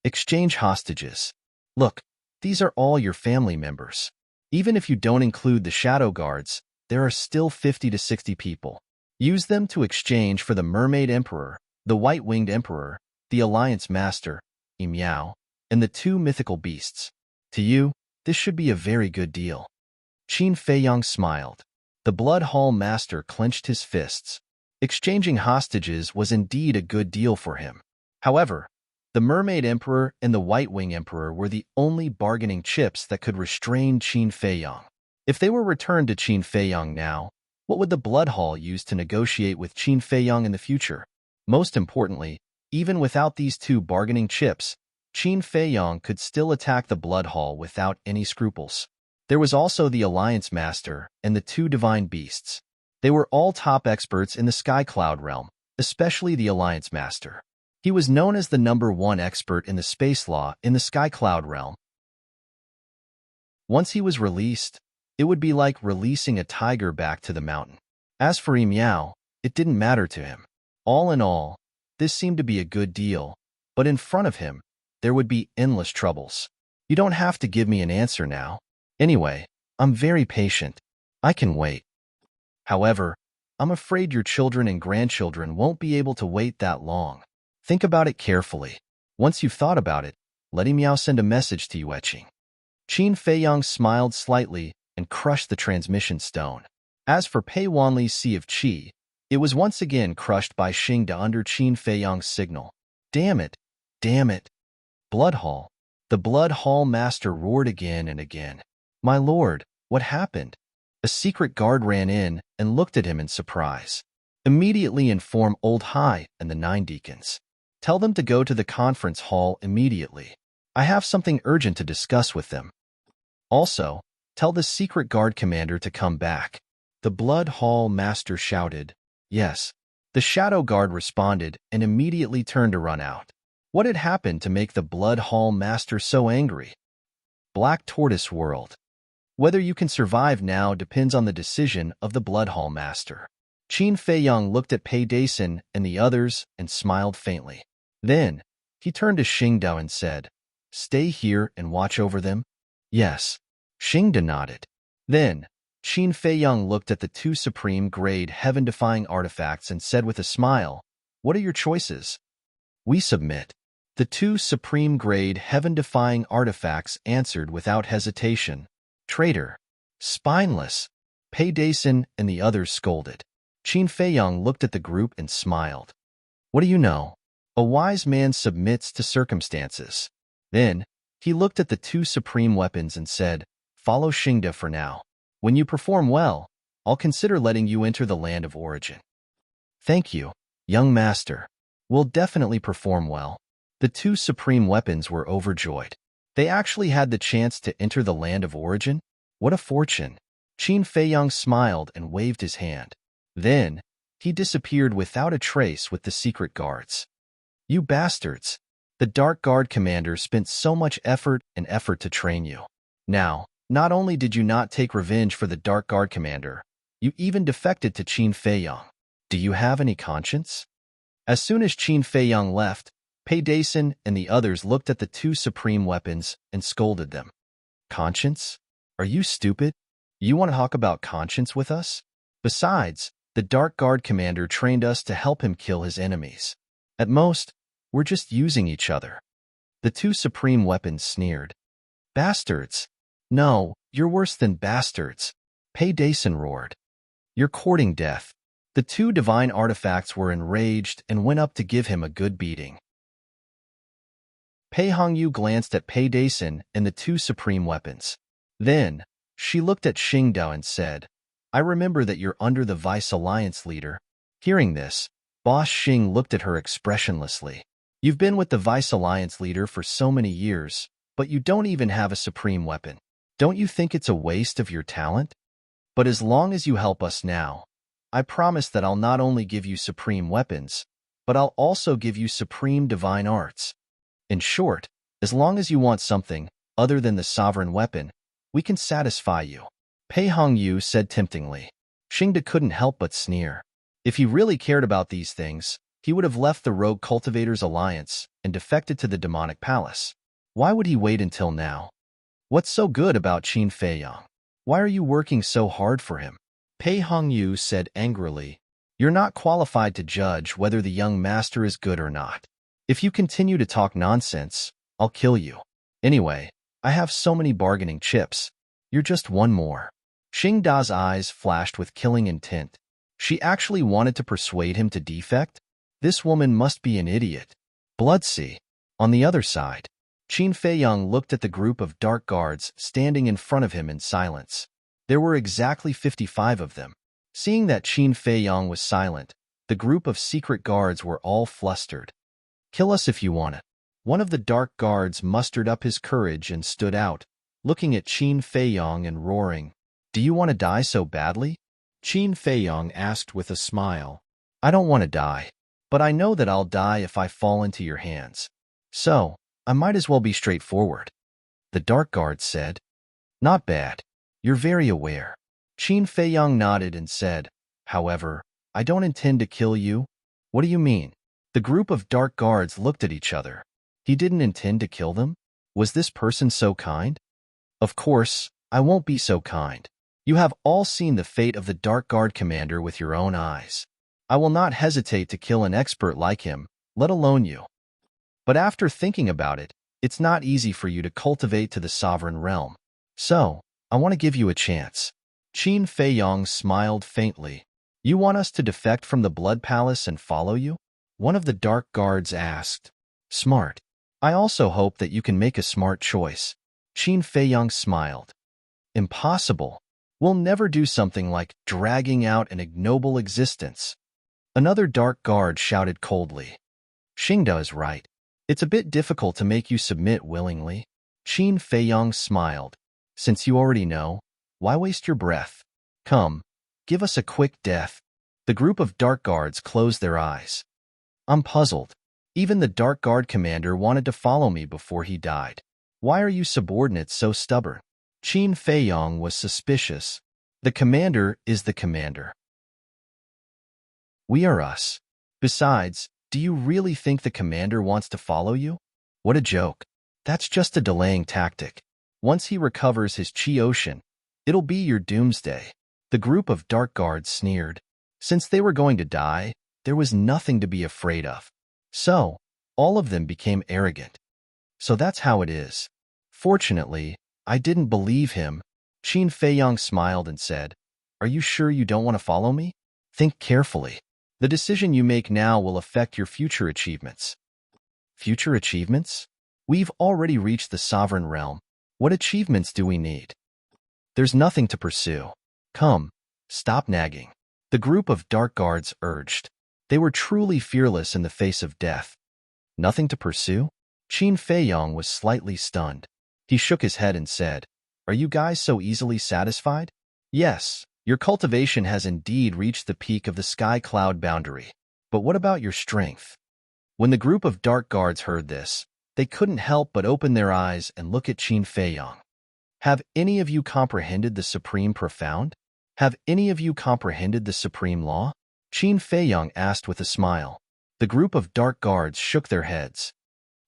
Exchange hostages. Look, these are all your family members. Even if you don't include the shadow guards, there are still 50 to 60 people. Use them to exchange for the Mermaid Emperor, the White-Winged Emperor, the Alliance Master, Miao, and the 2 mythical beasts. To you, this should be a very good deal." Qin Feiyong smiled. The Blood Hall Master clenched his fists. Exchanging hostages was indeed a good deal for him. However, the Mermaid Emperor and the White-Winged Emperor were the only bargaining chips that could restrain Qin Feiyong. If they were returned to Qin Feiyong now, what would the Blood Hall use to negotiate with Qin Feiyong in the future? Most importantly, even without these 2 bargaining chips, Qin Feiyong could still attack the Blood Hall without any scruples. There was also the Alliance Master and the 2 divine beasts. They were all top experts in the Sky Cloud realm, especially the Alliance Master. He was known as the #1 expert in the space law in the Sky Cloud realm. Once he was released, it would be like releasing a tiger back to the mountain. As for Miao, it didn't matter to him. All in all, this seemed to be a good deal, but in front of him, there would be endless troubles. You don't have to give me an answer now. Anyway, I'm very patient. I can wait. However, I'm afraid your children and grandchildren won't be able to wait that long. Think about it carefully. Once you've thought about it, let Miao send a message to you etching. Qin Feiyong smiled slightly and crushed the transmission stone. As for Pei Wanli's Sea of Qi, it was once again crushed by Xingda under Qin Feiyong's signal. Damn it! Damn it! Blood Hall. The Blood Hall Master roared again and again. My lord, what happened? A secret guard ran in and looked at him in surprise. Immediately inform Old Hai and the 9 deacons. Tell them to go to the conference hall immediately. I have something urgent to discuss with them. Also, tell the secret guard commander to come back. The Blood Hall Master shouted. Yes. The shadow guard responded and immediately turned to run out. What had happened to make the Blood Hall Master so angry? Black Tortoise World. Whether you can survive now depends on the decision of the Blood Hall Master. Qin Feiyong looked at Pei Dason and the others and smiled faintly. Then, he turned to Xingda and said, Stay here and watch over them? Yes. Xingda nodded. Then, Qin Feiyong looked at the 2 supreme-grade heaven-defying artifacts and said with a smile, What are your choices? We submit. The 2 supreme-grade heaven-defying artifacts answered without hesitation. Traitor. Spineless. Pei Dason and the others scolded. Qin Feiyong looked at the group and smiled. What do you know? A wise man submits to circumstances. Then, he looked at the 2 supreme weapons and said, Follow Xingda for now. When you perform well, I'll consider letting you enter the land of origin. Thank you, young master. We'll definitely perform well. The 2 supreme weapons were overjoyed. They actually had the chance to enter the land of origin? What a fortune! Qin Feiyong smiled and waved his hand. Then, he disappeared without a trace with the secret guards. You bastards! The Dark Guard commander spent so much effort to train you. Now, not only did you not take revenge for the Dark Guard commander, you even defected to Qin Feiyong. Do you have any conscience? As soon as Qin Feiyang left, Pei Dason and the others looked at the two supreme weapons and scolded them. Conscience? Are you stupid? You want to talk about conscience with us? Besides, the Dark Guard commander trained us to help him kill his enemies. At most, we're just using each other. The two supreme weapons sneered. Bastards! No, you're worse than bastards, Pei Dason roared. You're courting death. The two divine artifacts were enraged and went up to give him a good beating. Pei Hongyu glanced at Pei Dason and the two supreme weapons. Then, she looked at Xingdao and said, I remember that you're under the Vice Alliance leader. Hearing this, Boss Xing looked at her expressionlessly. You've been with the Vice Alliance leader for so many years, but you don't even have a supreme weapon. Don't you think it's a waste of your talent? But as long as you help us now, I promise that I'll not only give you supreme weapons, but I'll also give you supreme divine arts. In short, as long as you want something other than the sovereign weapon, we can satisfy you, Pei Hongyu said temptingly. Xingda couldn't help but sneer. If he really cared about these things, he would have left the Rogue Cultivators Alliance and defected to the Demonic Palace. Why would he wait until now? What's so good about Qin Feiyang? Why are you working so hard for him? Pei Hongyu said angrily. You're not qualified to judge whether the young master is good or not. If you continue to talk nonsense, I'll kill you. Anyway, I have so many bargaining chips. You're just one more. Xingda's eyes flashed with killing intent. She actually wanted to persuade him to defect? This woman must be an idiot. Bloodsea. On the other side, Qin Feiyang looked at the group of dark guards standing in front of him in silence. There were exactly 55 of them. Seeing that Qin Feiyang was silent, the group of secret guards were all flustered. Kill us if you want it. One of the dark guards mustered up his courage and stood out, looking at Qin Feiyang and roaring. Do you want to die so badly? Qin Feiyang asked with a smile. I don't want to die, but I know that I'll die if I fall into your hands. So, I might as well be straightforward. The dark guard said. Not bad. You're very aware. Qin Feiyang nodded and said, however, I don't intend to kill you. What do you mean? The group of dark guards looked at each other. He didn't intend to kill them? Was this person so kind? Of course, I won't be so kind. You have all seen the fate of the Dark Guard commander with your own eyes. I will not hesitate to kill an expert like him, let alone you. But after thinking about it, it's not easy for you to cultivate to the sovereign realm. So, I want to give you a chance. Qin Feiyang smiled faintly. You want us to defect from the Blood Palace and follow you? One of the Dark Guards asked. Smart. I also hope that you can make a smart choice. Qin Feiyang smiled. Impossible. We'll never do something like dragging out an ignoble existence. Another Dark Guard shouted coldly. Xingda is right. It's a bit difficult to make you submit willingly. Qin Feiyang smiled. Since you already know, why waste your breath? Come, give us a quick death. The group of Dark Guards closed their eyes. I'm puzzled. Even the Dark Guard commander wanted to follow me before he died. Why are you subordinates so stubborn? Qin Feiyang was suspicious. The commander is the commander. We are us. Besides, do you really think the commander wants to follow you? What a joke. That's just a delaying tactic. Once he recovers his Qi Ocean, it'll be your doomsday. The group of Dark Guards sneered. Since they were going to die, there was nothing to be afraid of. So, all of them became arrogant. So that's how it is. Fortunately, I didn't believe him. Qin Feiyang smiled and said, Are you sure you don't want to follow me? Think carefully. The decision you make now will affect your future achievements. Future achievements? We've already reached the sovereign realm. What achievements do we need? There's nothing to pursue. Come, stop nagging. The group of Dark Guards urged. They were truly fearless in the face of death. Nothing to pursue? Qin Feiyang was slightly stunned. He shook his head and said, Are you guys so easily satisfied? Yes, your cultivation has indeed reached the peak of the sky cloud boundary. But what about your strength? When the group of Dark Guards heard this, they couldn't help but open their eyes and look at Qin Feiyang. Have any of you comprehended the Supreme Profound? Have any of you comprehended the Supreme Law? Qin Feiyang asked with a smile. The group of dark guards shook their heads.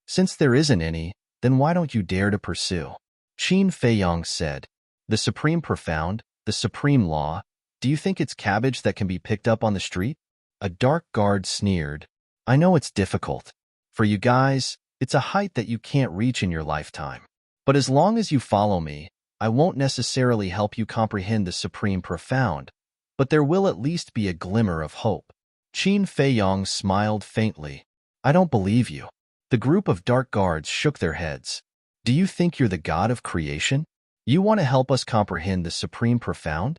Since there isn't any, then why don't you dare to pursue? Qin Feiyong said. The supreme profound, the supreme law, do you think it's cabbage that can be picked up on the street? A dark guard sneered. I know it's difficult. For you guys, it's a height that you can't reach in your lifetime. But as long as you follow me, I won't necessarily help you comprehend the supreme profound, but there will at least be a glimmer of hope. Qin Feiyong smiled faintly. I don't believe you. The group of dark guards shook their heads. Do you think you're the god of creation? You want to help us comprehend the supreme profound?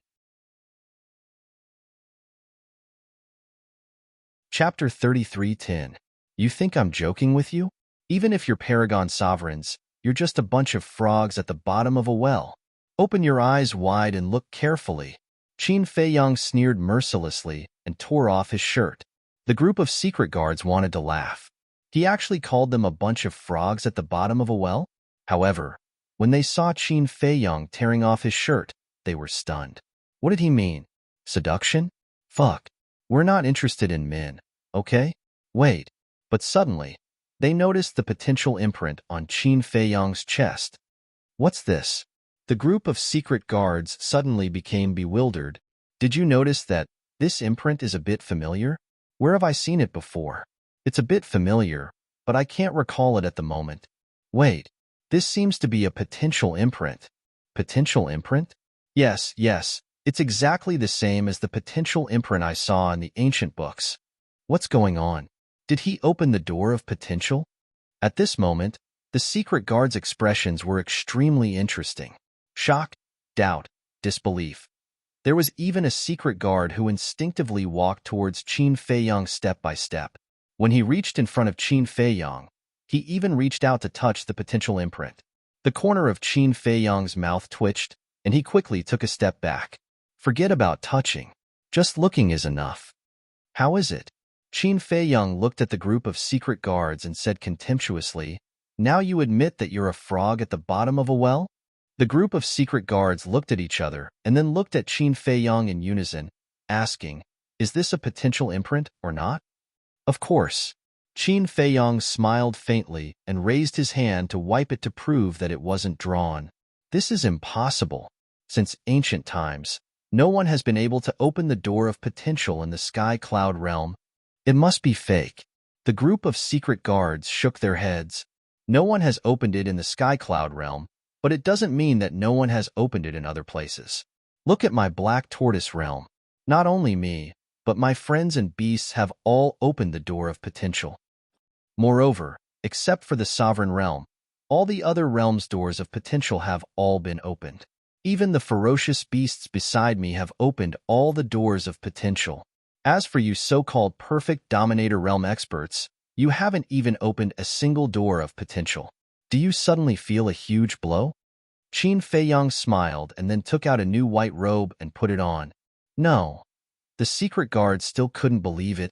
Chapter 33:10. You think I'm joking with you? Even if you're Paragon Sovereigns, you're just a bunch of frogs at the bottom of a well. Open your eyes wide and look carefully. Qin Feiyong sneered mercilessly and tore off his shirt. The group of secret guards wanted to laugh. He actually called them a bunch of frogs at the bottom of a well? However, when they saw Qin Feiyong tearing off his shirt, they were stunned. What did he mean? Seduction? Fuck. We're not interested in men, okay? Wait. But suddenly, they noticed the potential imprint on Qin Feiyong's chest. What's this? The group of secret guards suddenly became bewildered. Did you notice that this imprint is a bit familiar? Where have I seen it before? It's a bit familiar, but I can't recall it at the moment. Wait, this seems to be a potential imprint. Potential imprint? Yes, it's exactly the same as the potential imprint I saw in the ancient books. What's going on? Did he open the door of potential? At this moment, the secret guard's expressions were extremely interesting. Shock, doubt, disbelief. There was even a secret guard who instinctively walked towards Qin Feiyong step by step. When he reached in front of Qin Feiyong, he even reached out to touch the potential imprint. The corner of Qin Feiyong's mouth twitched, and he quickly took a step back. Forget about touching. Just looking is enough. How is it? Qin Feiyong looked at the group of secret guards and said contemptuously, Now you admit that you're a frog at the bottom of a well? The group of secret guards looked at each other and then looked at Qin Feiyong in unison, asking, Is this a potential imprint or not? Of course. Qin Feiyong smiled faintly and raised his hand to wipe it to prove that it wasn't drawn. This is impossible. Since ancient times, no one has been able to open the door of potential in the sky cloud realm. It must be fake. The group of secret guards shook their heads. No one has opened it in the sky cloud realm, but it doesn't mean that no one has opened it in other places. Look at my black tortoise realm. Not only me, but my friends and beasts have all opened the door of potential. Moreover, except for the sovereign realm, all the other realms' doors of potential have all been opened. Even the ferocious beasts beside me have opened all the doors of potential. As for you so-called perfect dominator realm experts, you haven't even opened a single door of potential. Do you suddenly feel a huge blow? Qin Feiyong smiled and then took out a new white robe and put it on. No. The secret guard still couldn't believe it.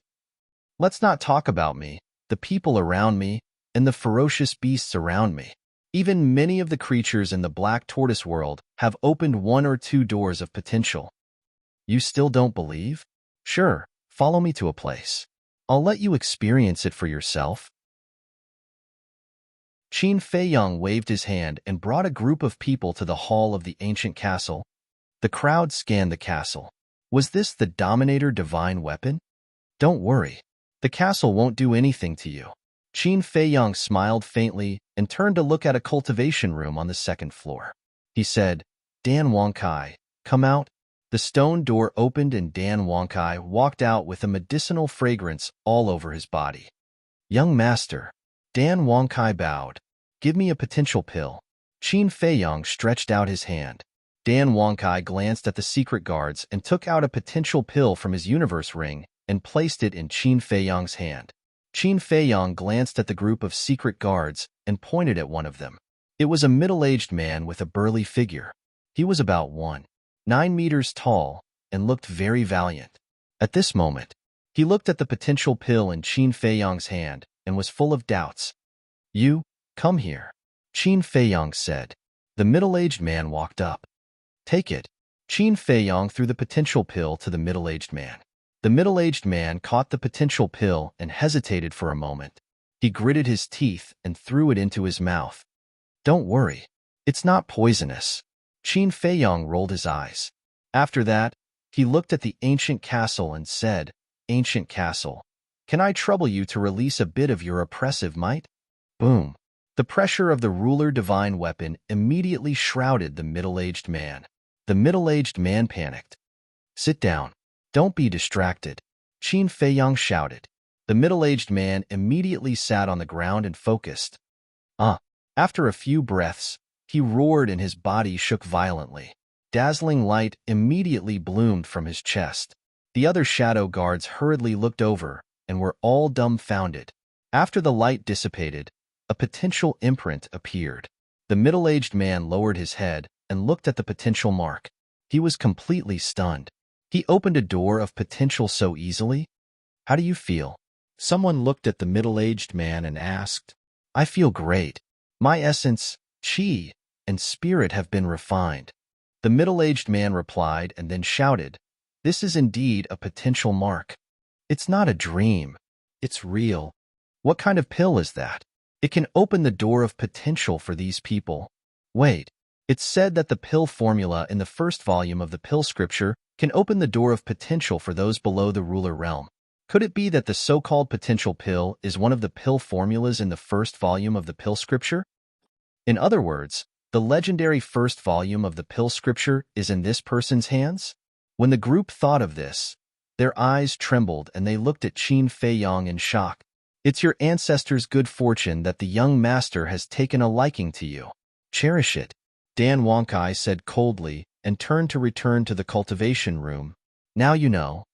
Let's not talk about me, the people around me, and the ferocious beasts around me. Even many of the creatures in the black tortoise world have opened one or two doors of potential. You still don't believe? Sure, follow me to a place. I'll let you experience it for yourself. Qin Feiyong waved his hand and brought a group of people to the hall of the ancient castle. The crowd scanned the castle. Was this the Dominator divine weapon? Don't worry. The castle won't do anything to you. Qin Feiyong smiled faintly and turned to look at a cultivation room on the second floor. He said, Dan Wangkai, come out. The stone door opened and Dan Wangkai walked out with a medicinal fragrance all over his body. Young master. Dan Wangkai bowed. Give me a potential pill. Qin Feiyong stretched out his hand. Dan Wangkai glanced at the secret guards and took out a potential pill from his universe ring and placed it in Qin Feiyong's hand. Qin Feiyong glanced at the group of secret guards and pointed at one of them. It was a middle-aged man with a burly figure. He was about 1.9 meters tall and looked very valiant. At this moment, he looked at the potential pill in Qin Feiyong's hand and was full of doubts. You, come here, Qin Feiyong said. The middle-aged man walked up. Take it. Qin Feiyong threw the potential pill to the middle-aged man. The middle-aged man caught the potential pill and hesitated for a moment. He gritted his teeth and threw it into his mouth. Don't worry. It's not poisonous. Qin Feiyong rolled his eyes. After that, he looked at the ancient castle and said, Ancient castle, can I trouble you to release a bit of your oppressive might? Boom. The pressure of the ruler divine weapon immediately shrouded the middle-aged man. The middle-aged man panicked. Sit down. Don't be distracted. Qin Feiyong shouted. The middle-aged man immediately sat on the ground and focused. After a few breaths, he roared and his body shook violently. Dazzling light immediately bloomed from his chest. The other shadow guards hurriedly looked over and were all dumbfounded. After the light dissipated, a potential imprint appeared. The middle-aged man lowered his head and looked at the potential mark. He was completely stunned. He opened a door of potential so easily? How do you feel? Someone looked at the middle-aged man and asked. I feel great. My essence, qi, and spirit have been refined. The middle-aged man replied and then shouted, This is indeed a potential mark. It's not a dream. It's real. What kind of pill is that? It can open the door of potential for these people. Wait, it's said that the pill formula in the first volume of the pill scripture can open the door of potential for those below the ruler realm. Could it be that the so-called potential pill is one of the pill formulas in the first volume of the pill scripture? In other words, the legendary first volume of the pill scripture is in this person's hands? When the group thought of this, their eyes trembled and they looked at Qin Feiyong in shock. It's your ancestors' good fortune that the young master has taken a liking to you. Cherish it, Dan Wonkai said coldly and turned to return to the cultivation room. Now you know.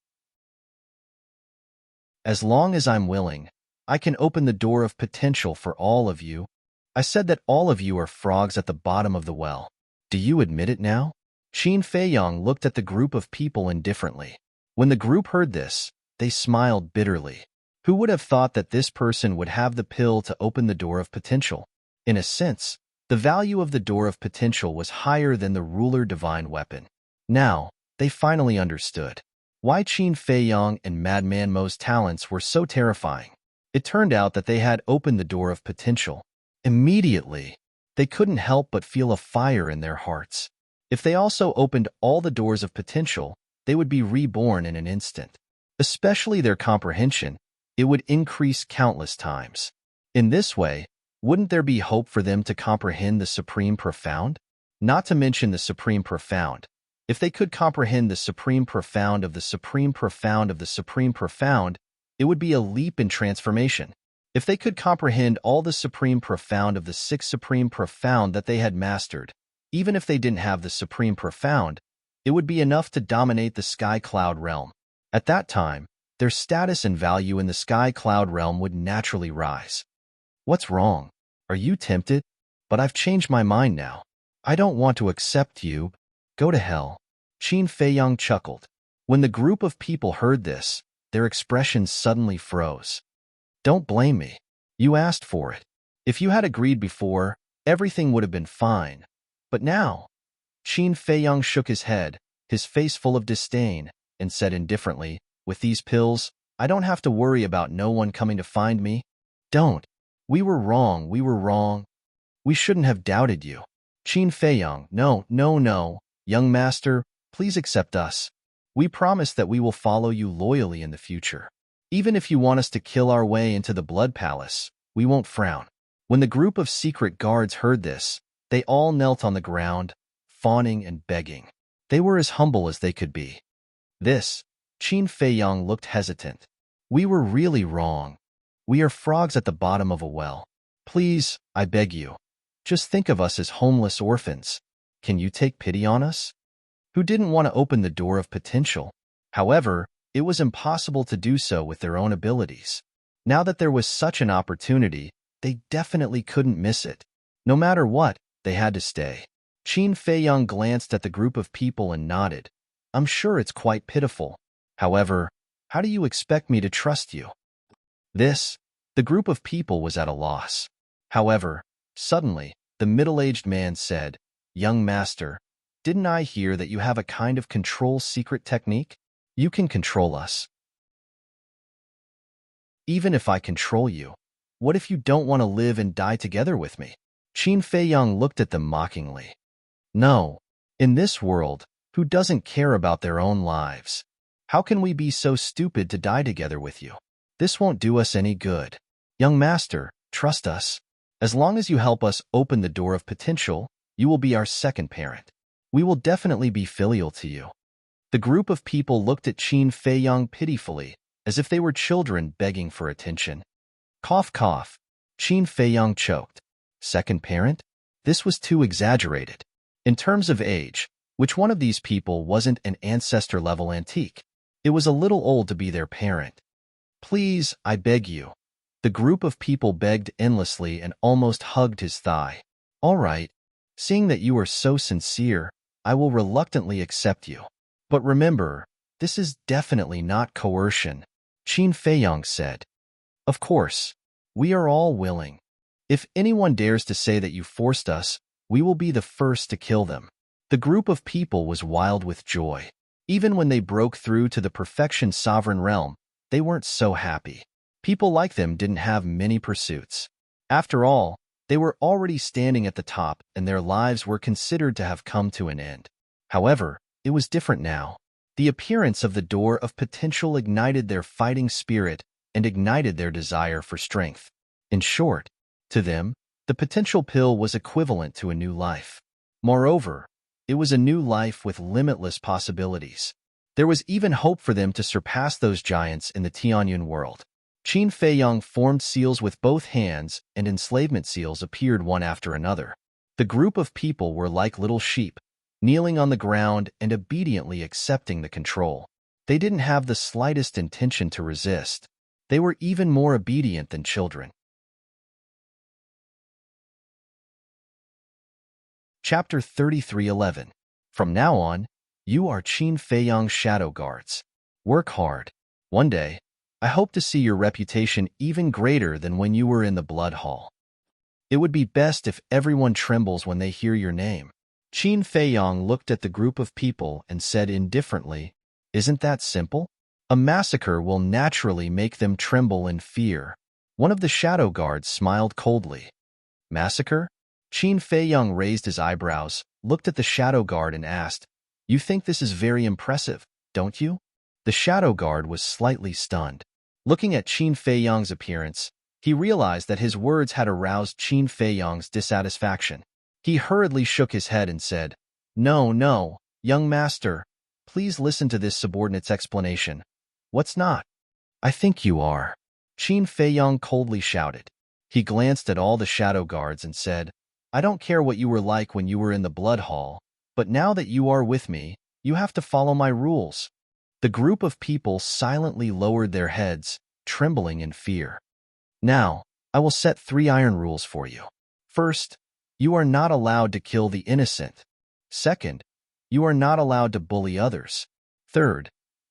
As long as I'm willing, I can open the door of potential for all of you. I said that all of you are frogs at the bottom of the well. Do you admit it now? Qin Feiyong looked at the group of people indifferently. When the group heard this, they smiled bitterly. Who would have thought that this person would have the pill to open the door of potential? In a sense, the value of the door of potential was higher than the ruler divine weapon. Now, they finally understood why Qin Feiyong and Madman Mo's talents were so terrifying. It turned out that they had opened the door of potential. Immediately, they couldn't help but feel a fire in their hearts. If they also opened all the doors of potential, they would be reborn in an instant. Especially their comprehension, it would increase countless times. In this way, wouldn't there be hope for them to comprehend the Supreme Profound? Not to mention the Supreme Profound. If they could comprehend the Supreme Profound of the Supreme Profound of the Supreme Profound, it would be a leap in transformation. If they could comprehend all the Supreme Profound of the six Supreme Profound that they had mastered, even if they didn't have the Supreme Profound, it would be enough to dominate the Sky Cloud realm. At that time, their status and value in the Sky Cloud realm would naturally rise. What's wrong? Are you tempted? But I've changed my mind now. I don't want to accept you. Go to hell. Qin Feiyong chuckled. When the group of people heard this, their expressions suddenly froze. Don't blame me. You asked for it. If you had agreed before, everything would have been fine. But now, Qin Feiyong shook his head, his face full of disdain, and said indifferently, with these pills, I don't have to worry about no one coming to find me. Don't. We were wrong. We shouldn't have doubted you. Qin Feiyong, no. Young master, please accept us. We promise that we will follow you loyally in the future. Even if you want us to kill our way into the Blood Palace, we won't frown. When the group of secret guards heard this, they all knelt on the ground, fawning and begging. They were as humble as they could be. Qin Feiyong looked hesitant. We were really wrong. We are frogs at the bottom of a well. Please, I beg you, just think of us as homeless orphans. Can you take pity on us? Who didn't want to open the door of potential? However, it was impossible to do so with their own abilities. Now that there was such an opportunity, they definitely couldn't miss it. No matter what, they had to stay. Qin Feiyong glanced at the group of people and nodded. I'm sure it's quite pitiful. However, how do you expect me to trust you? The group of people was at a loss. However, suddenly, the middle-aged man said, Young master, didn't I hear that you have a kind of control secret technique? You can control us. even if I control you. What if you don't want to live and die together with me? Qin Feiyang looked at them mockingly. No. In this world, who doesn't care about their own lives? How can we be so stupid to die together with you? This won't do us any good. Young master, trust us. As long as you help us open the door of potential, you will be our second parent. We will definitely be filial to you. The group of people looked at Qin Feiyang pitifully, as if they were children begging for attention. Cough, cough. Qin Feiyang choked. Second parent? This was too exaggerated. In terms of age, which one of these people wasn't an ancestor-level antique? It was a little old to be their parent. Please, I beg you. The group of people begged endlessly and almost hugged his thigh. All right. Seeing that you are so sincere, I will reluctantly accept you. But remember, this is definitely not coercion, Qin Feiyang said. Of course, we are all willing. If anyone dares to say that you forced us, we will be the first to kill them. The group of people was wild with joy. Even when they broke through to the perfection sovereign realm, they weren't so happy. People like them didn't have many pursuits. After all, they were already standing at the top and their lives were considered to have come to an end. However, it was different now. The appearance of the door of potential ignited their fighting spirit and ignited their desire for strength. In short, to them, the potential pill was equivalent to a new life. Moreover, it was a new life with limitless possibilities. There was even hope for them to surpass those giants in the Tianyun world. Qin Feiyang formed seals with both hands, and enslavement seals appeared one after another. The group of people were like little sheep, kneeling on the ground and obediently accepting the control. They didn't have the slightest intention to resist. They were even more obedient than children. Chapter 33:11. From now on, you are Qin Feiyang's shadow guards. Work hard. One day, I hope to see your reputation even greater than when you were in the blood hall. It would be best if everyone trembles when they hear your name. Qin Feiyang looked at the group of people and said indifferently, Isn't that simple? A massacre will naturally make them tremble in fear. One of the shadow guards smiled coldly. Massacre? Qin Feiyang raised his eyebrows, looked at the shadow guard and asked, You think this is very impressive, don't you? The shadow guard was slightly stunned. Looking at Qin Feiyang's appearance, he realized that his words had aroused Qin Feiyang's dissatisfaction. He hurriedly shook his head and said, No, no, young master, please listen to this subordinate's explanation. What's not? I think you are. Qin Feiyang coldly shouted. He glanced at all the shadow guards and said, I don't care what you were like when you were in the blood hall, but now that you are with me, you have to follow my rules. The group of people silently lowered their heads, trembling in fear. Now, I will set 3 iron rules for you. First, you are not allowed to kill the innocent. Second, you are not allowed to bully others. Third,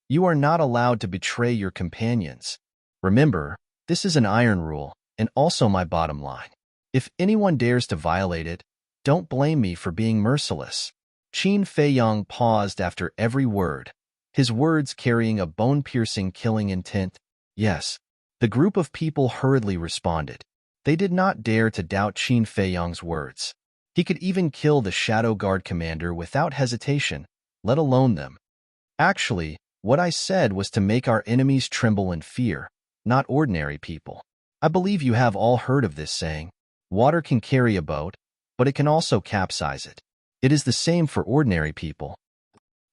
you are not allowed to betray your companions. Remember, this is an iron rule, and also my bottom line. If anyone dares to violate it, don't blame me for being merciless. Qin Feiyang paused after every word, his words carrying a bone-piercing killing intent. Yes, the group of people hurriedly responded. They did not dare to doubt Qin Feiyang's words. He could even kill the Shadow Guard commander without hesitation, let alone them. Actually, what I said was to make our enemies tremble in fear, not ordinary people. I believe you have all heard of this saying. Water can carry a boat, but it can also capsize it. It is the same for ordinary people.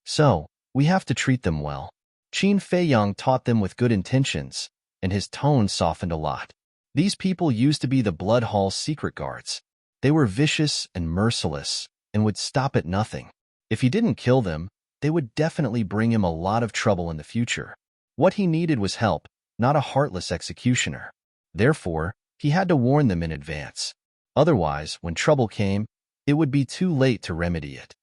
So, we have to treat them well. Qin Feiyang taught them with good intentions, and his tone softened a lot. These people used to be the Blood Hall's secret guards. They were vicious and merciless, and would stop at nothing. If he didn't kill them, they would definitely bring him a lot of trouble in the future. What he needed was help, not a heartless executioner. Therefore, he had to warn them in advance. Otherwise, when trouble came, it would be too late to remedy it.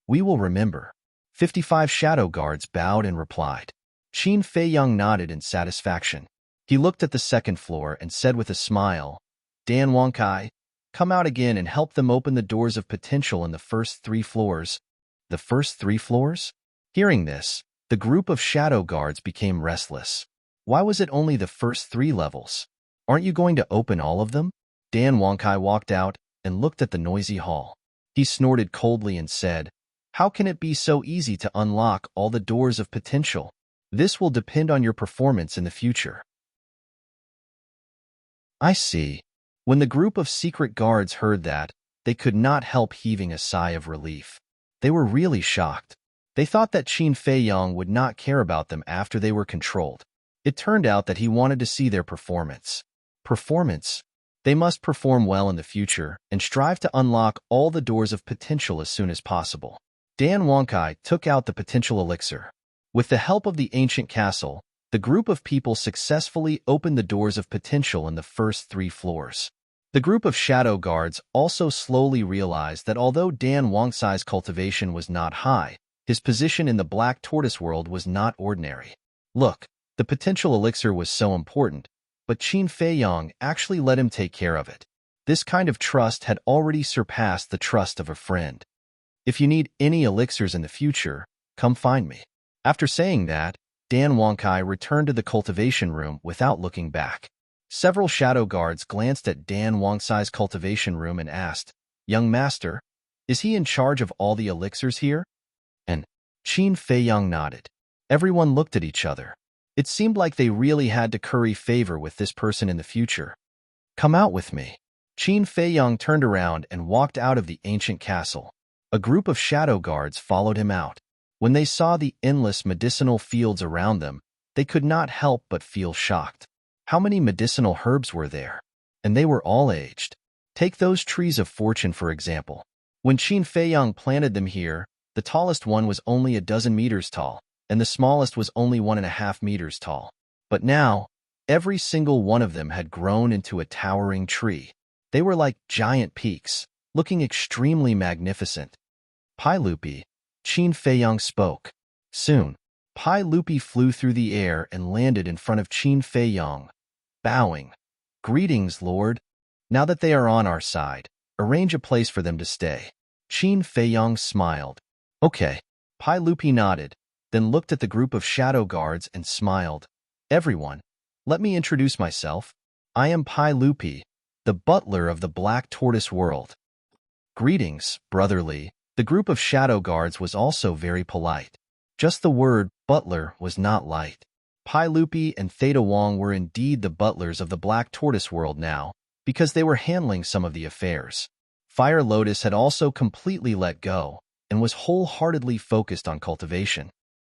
We will remember. 55 shadow guards bowed and replied. Qin Feiyang nodded in satisfaction. He looked at the second floor and said with a smile, Dan Wangkai, come out again and help them open the doors of potential in the first 3 floors. The first 3 floors? Hearing this, the group of shadow guards became restless. Why was it only the first 3 levels? Aren't you going to open all of them? Dan Wonkai walked out and looked at the noisy hall. He snorted coldly and said, "How can it be so easy to unlock all the doors of potential? This will depend on your performance in the future." I see. When the group of secret guards heard that, they could not help heaving a sigh of relief. They were really shocked. They thought that Qin Feiyong would not care about them after they were controlled. It turned out that he wanted to see their performance. Performance? They must perform well in the future and strive to unlock all the doors of potential as soon as possible. Dan Wonkai took out the potential elixir. With the help of the ancient castle, the group of people successfully opened the doors of potential in the first 3 floors. The group of shadow guards also slowly realized that although Dan Wangcai's cultivation was not high, his position in the Black Tortoise world was not ordinary. Look, the potential elixir was so important, but Qin Feiyong actually let him take care of it. This kind of trust had already surpassed the trust of a friend. If you need any elixirs in the future, come find me. After saying that, Dan Wonkai returned to the cultivation room without looking back. Several shadow guards glanced at Dan Wangcai's cultivation room and asked, "Young master, is he in charge of all the elixirs here?" And Qin Feiyong nodded. Everyone looked at each other. It seemed like they really had to curry favor with this person in the future. "Come out with me." Qin Feiyong turned around and walked out of the ancient castle. A group of shadow guards followed him out. When they saw the endless medicinal fields around them, they could not help but feel shocked. How many medicinal herbs were there? And they were all aged. Take those trees of fortune, for example. When Qin Feiyong planted them here, the tallest one was only 12 meters tall, and the smallest was only 1.5 meters tall. But now, every single one of them had grown into a towering tree. They were like giant peaks, looking extremely magnificent. "Pai Lupi," Qin Feiyong spoke. Soon, Pai Lupi flew through the air and landed in front of Qin Feiyong, bowing. "Greetings, Lord. Now that they are on our side, arrange a place for them to stay." Qin Feiyong smiled. "Okay." Pai Lupi nodded, then looked at the group of shadow guards and smiled. "Everyone, let me introduce myself. I am Pai Lupi, the butler of the Black Tortoise world." "Greetings, brotherly." The group of shadow guards was also very polite. Just the word butler was not light. Pai Lupi and Theta Wong were indeed the butlers of the Black Tortoise world now, because they were handling some of the affairs. Fire Lotus had also completely let go and was wholeheartedly focused on cultivation.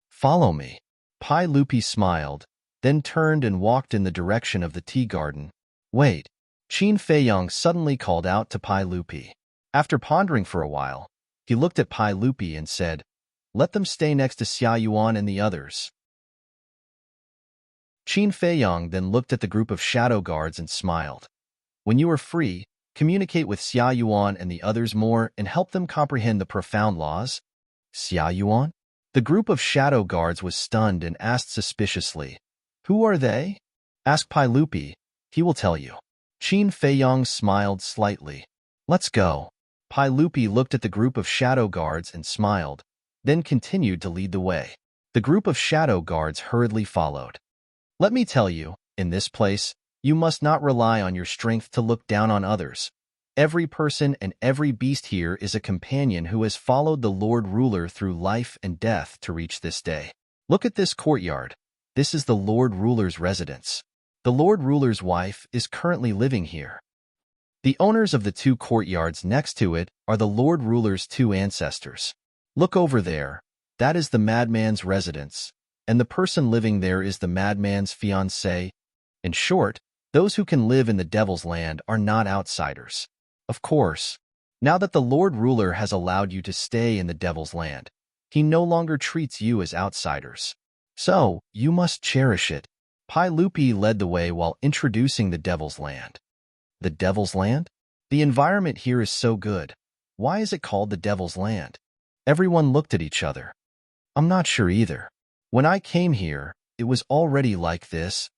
"Follow me." Pai Lupi smiled, then turned and walked in the direction of the tea garden. "Wait." Qin Feiyong suddenly called out to Pai Lupi. After pondering for a while, he looked at Pai Lupi and said, "Let them stay next to Xia Yuan and the others." Qin Feiyong then looked at the group of shadow guards and smiled. "When you are free, communicate with Xia Yuan and the others more and help them comprehend the profound laws." "Xia Yuan?" The group of shadow guards was stunned and asked suspiciously, "Who are they?" "Ask Pai Lupi. He will tell you." Qin Feiyong smiled slightly. "Let's go." Pai Lupi looked at the group of shadow guards and smiled, then continued to lead the way. The group of shadow guards hurriedly followed. "Let me tell you, in this place, you must not rely on your strength to look down on others. Every person and every beast here is a companion who has followed the Lord Ruler through life and death to reach this day. Look at this courtyard. This is the Lord Ruler's residence. The Lord Ruler's wife is currently living here. The owners of the 2 courtyards next to it are the Lord Ruler's 2 ancestors. Look over there. That is the madman's residence, and the person living there is the madman's fiancé. In short, those who can live in the Devil's Land are not outsiders. Of course, now that the Lord Ruler has allowed you to stay in the Devil's Land, he no longer treats you as outsiders. So, you must cherish it." Pai Lupi led the way while introducing the Devil's Land. "The Devil's Land? The environment here is so good. Why is it called the Devil's Land?" Everyone looked at each other. "I'm not sure either. When I came here, it was already like this.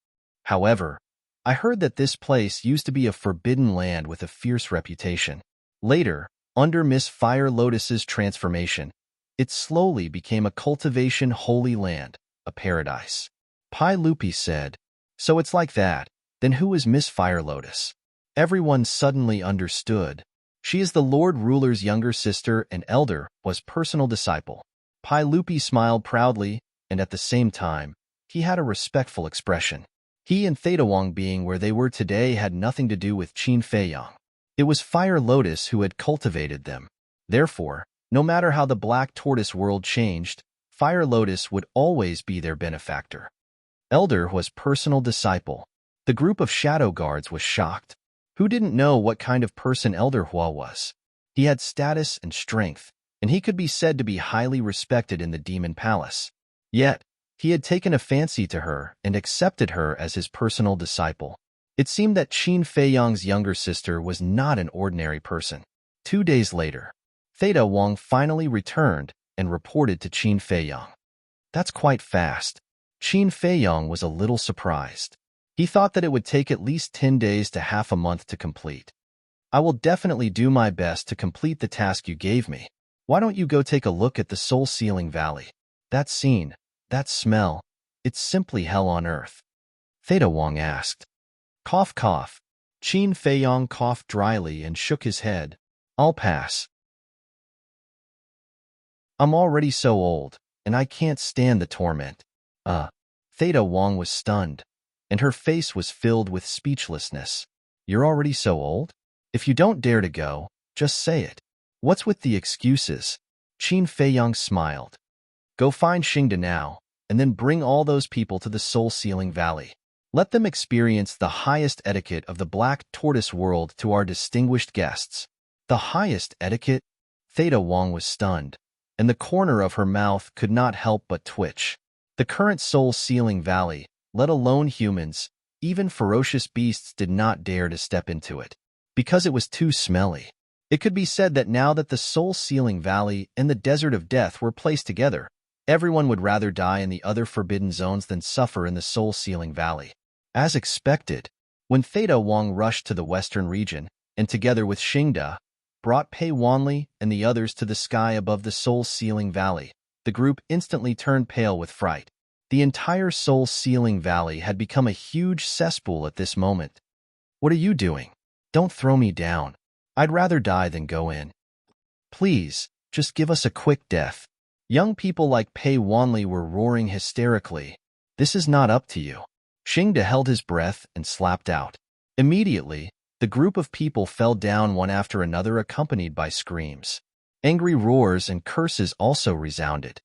However, I heard that this place used to be a forbidden land with a fierce reputation. Later, under Miss Fire Lotus's transformation, it slowly became a cultivation holy land, a paradise." Pai Lupi said, "So it's like that. Then who is Miss Fire Lotus?" Everyone suddenly understood. She is the Lord Ruler's younger sister and elder was personal disciple. Pai Lupi smiled proudly, and at the same time, he had a respectful expression. He and Theta Wang being where they were today had nothing to do with Qin Feiyang. It was Fire Lotus who had cultivated them. Therefore, no matter how the Black Tortoise world changed, Fire Lotus would always be their benefactor. Elder was personal disciple. The group of shadow guards was shocked. Who didn't know what kind of person Elder Hua was? He had status and strength, and he could be said to be highly respected in the Demon Palace. Yet, he had taken a fancy to her and accepted her as his personal disciple. It seemed that Qin Feiyang's younger sister was not an ordinary person. 2 days later, Theta Wang finally returned and reported to Qin Feiyang. That's quite fast. Qin Feiyang was a little surprised. He thought that it would take at least 10 days to half a month to complete. I will definitely do my best to complete the task you gave me. Why don't you go take a look at the Soul Sealing Valley? That scene, that smell, it's simply hell on earth. Theta Wang asked. Cough, cough. Qin Feiyang coughed dryly and shook his head. I'll pass. I'm already so old, and I can't stand the torment. Theta Wang was stunned, and her face was filled with speechlessness. You're already so old? If you don't dare to go, just say it. What's with the excuses? Qin Feiyang smiled. Go find Xingda now, and then bring all those people to the Soul Sealing Valley. Let them experience the highest etiquette of the Black Tortoise world to our distinguished guests. The highest etiquette? Theta Wang was stunned, and the corner of her mouth could not help but twitch. The current Soul Sealing Valley, let alone humans, even ferocious beasts did not dare to step into it, because it was too smelly. It could be said that now that the Soul Sealing Valley and the Desert of Death were placed together, everyone would rather die in the other forbidden zones than suffer in the Soul Sealing Valley. As expected, when Theta Wang rushed to the western region, and together with Xingda, brought Pei Wanli and the others to the sky above the Soul Sealing Valley, the group instantly turned pale with fright. The entire Soul Sealing Valley had become a huge cesspool at this moment. What are you doing? Don't throw me down. I'd rather die than go in. Please, just give us a quick death. Young people like Pei Wanli were roaring hysterically. This is not up to you. Xingda held his breath and slapped out. Immediately, the group of people fell down one after another accompanied by screams. Angry roars and curses also resounded.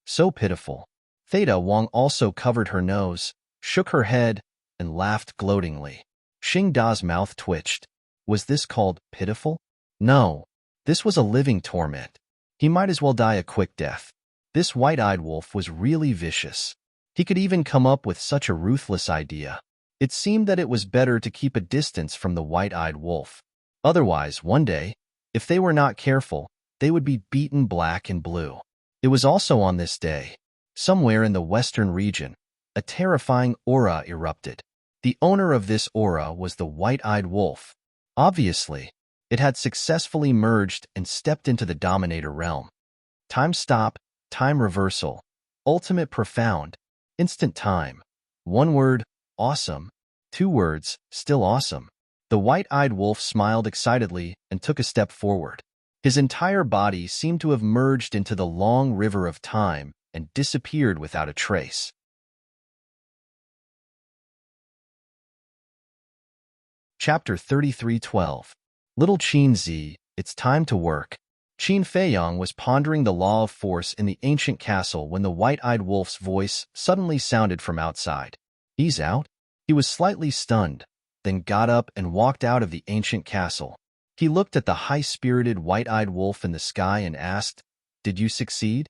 So pitiful. Theta Wang also covered her nose, shook her head, and laughed gloatingly. Xingda's mouth twitched. Was this called pitiful? No. This was a living torment. He might as well die a quick death. This white-eyed wolf was really vicious. He could even come up with such a ruthless idea. It seemed that it was better to keep a distance from the white-eyed wolf. Otherwise, one day, if they were not careful, they would be beaten black and blue. It was also on this day, somewhere in the western region, a terrifying aura erupted. The owner of this aura was the white-eyed wolf. Obviously, it had successfully merged and stepped into the Dominator realm. Time stop, time reversal, ultimate profound, instant time. 1 word, awesome. 2 words, still awesome. The white-eyed wolf smiled excitedly and took a step forward. His entire body seemed to have merged into the long river of time and disappeared without a trace. Chapter 33:12. Little Qin Zi, it's time to work. Qin Feiyang was pondering the law of force in the ancient castle when the white-eyed wolf's voice suddenly sounded from outside. He's out? He was slightly stunned, then got up and walked out of the ancient castle. He looked at the high-spirited white-eyed wolf in the sky and asked, "Did you succeed?"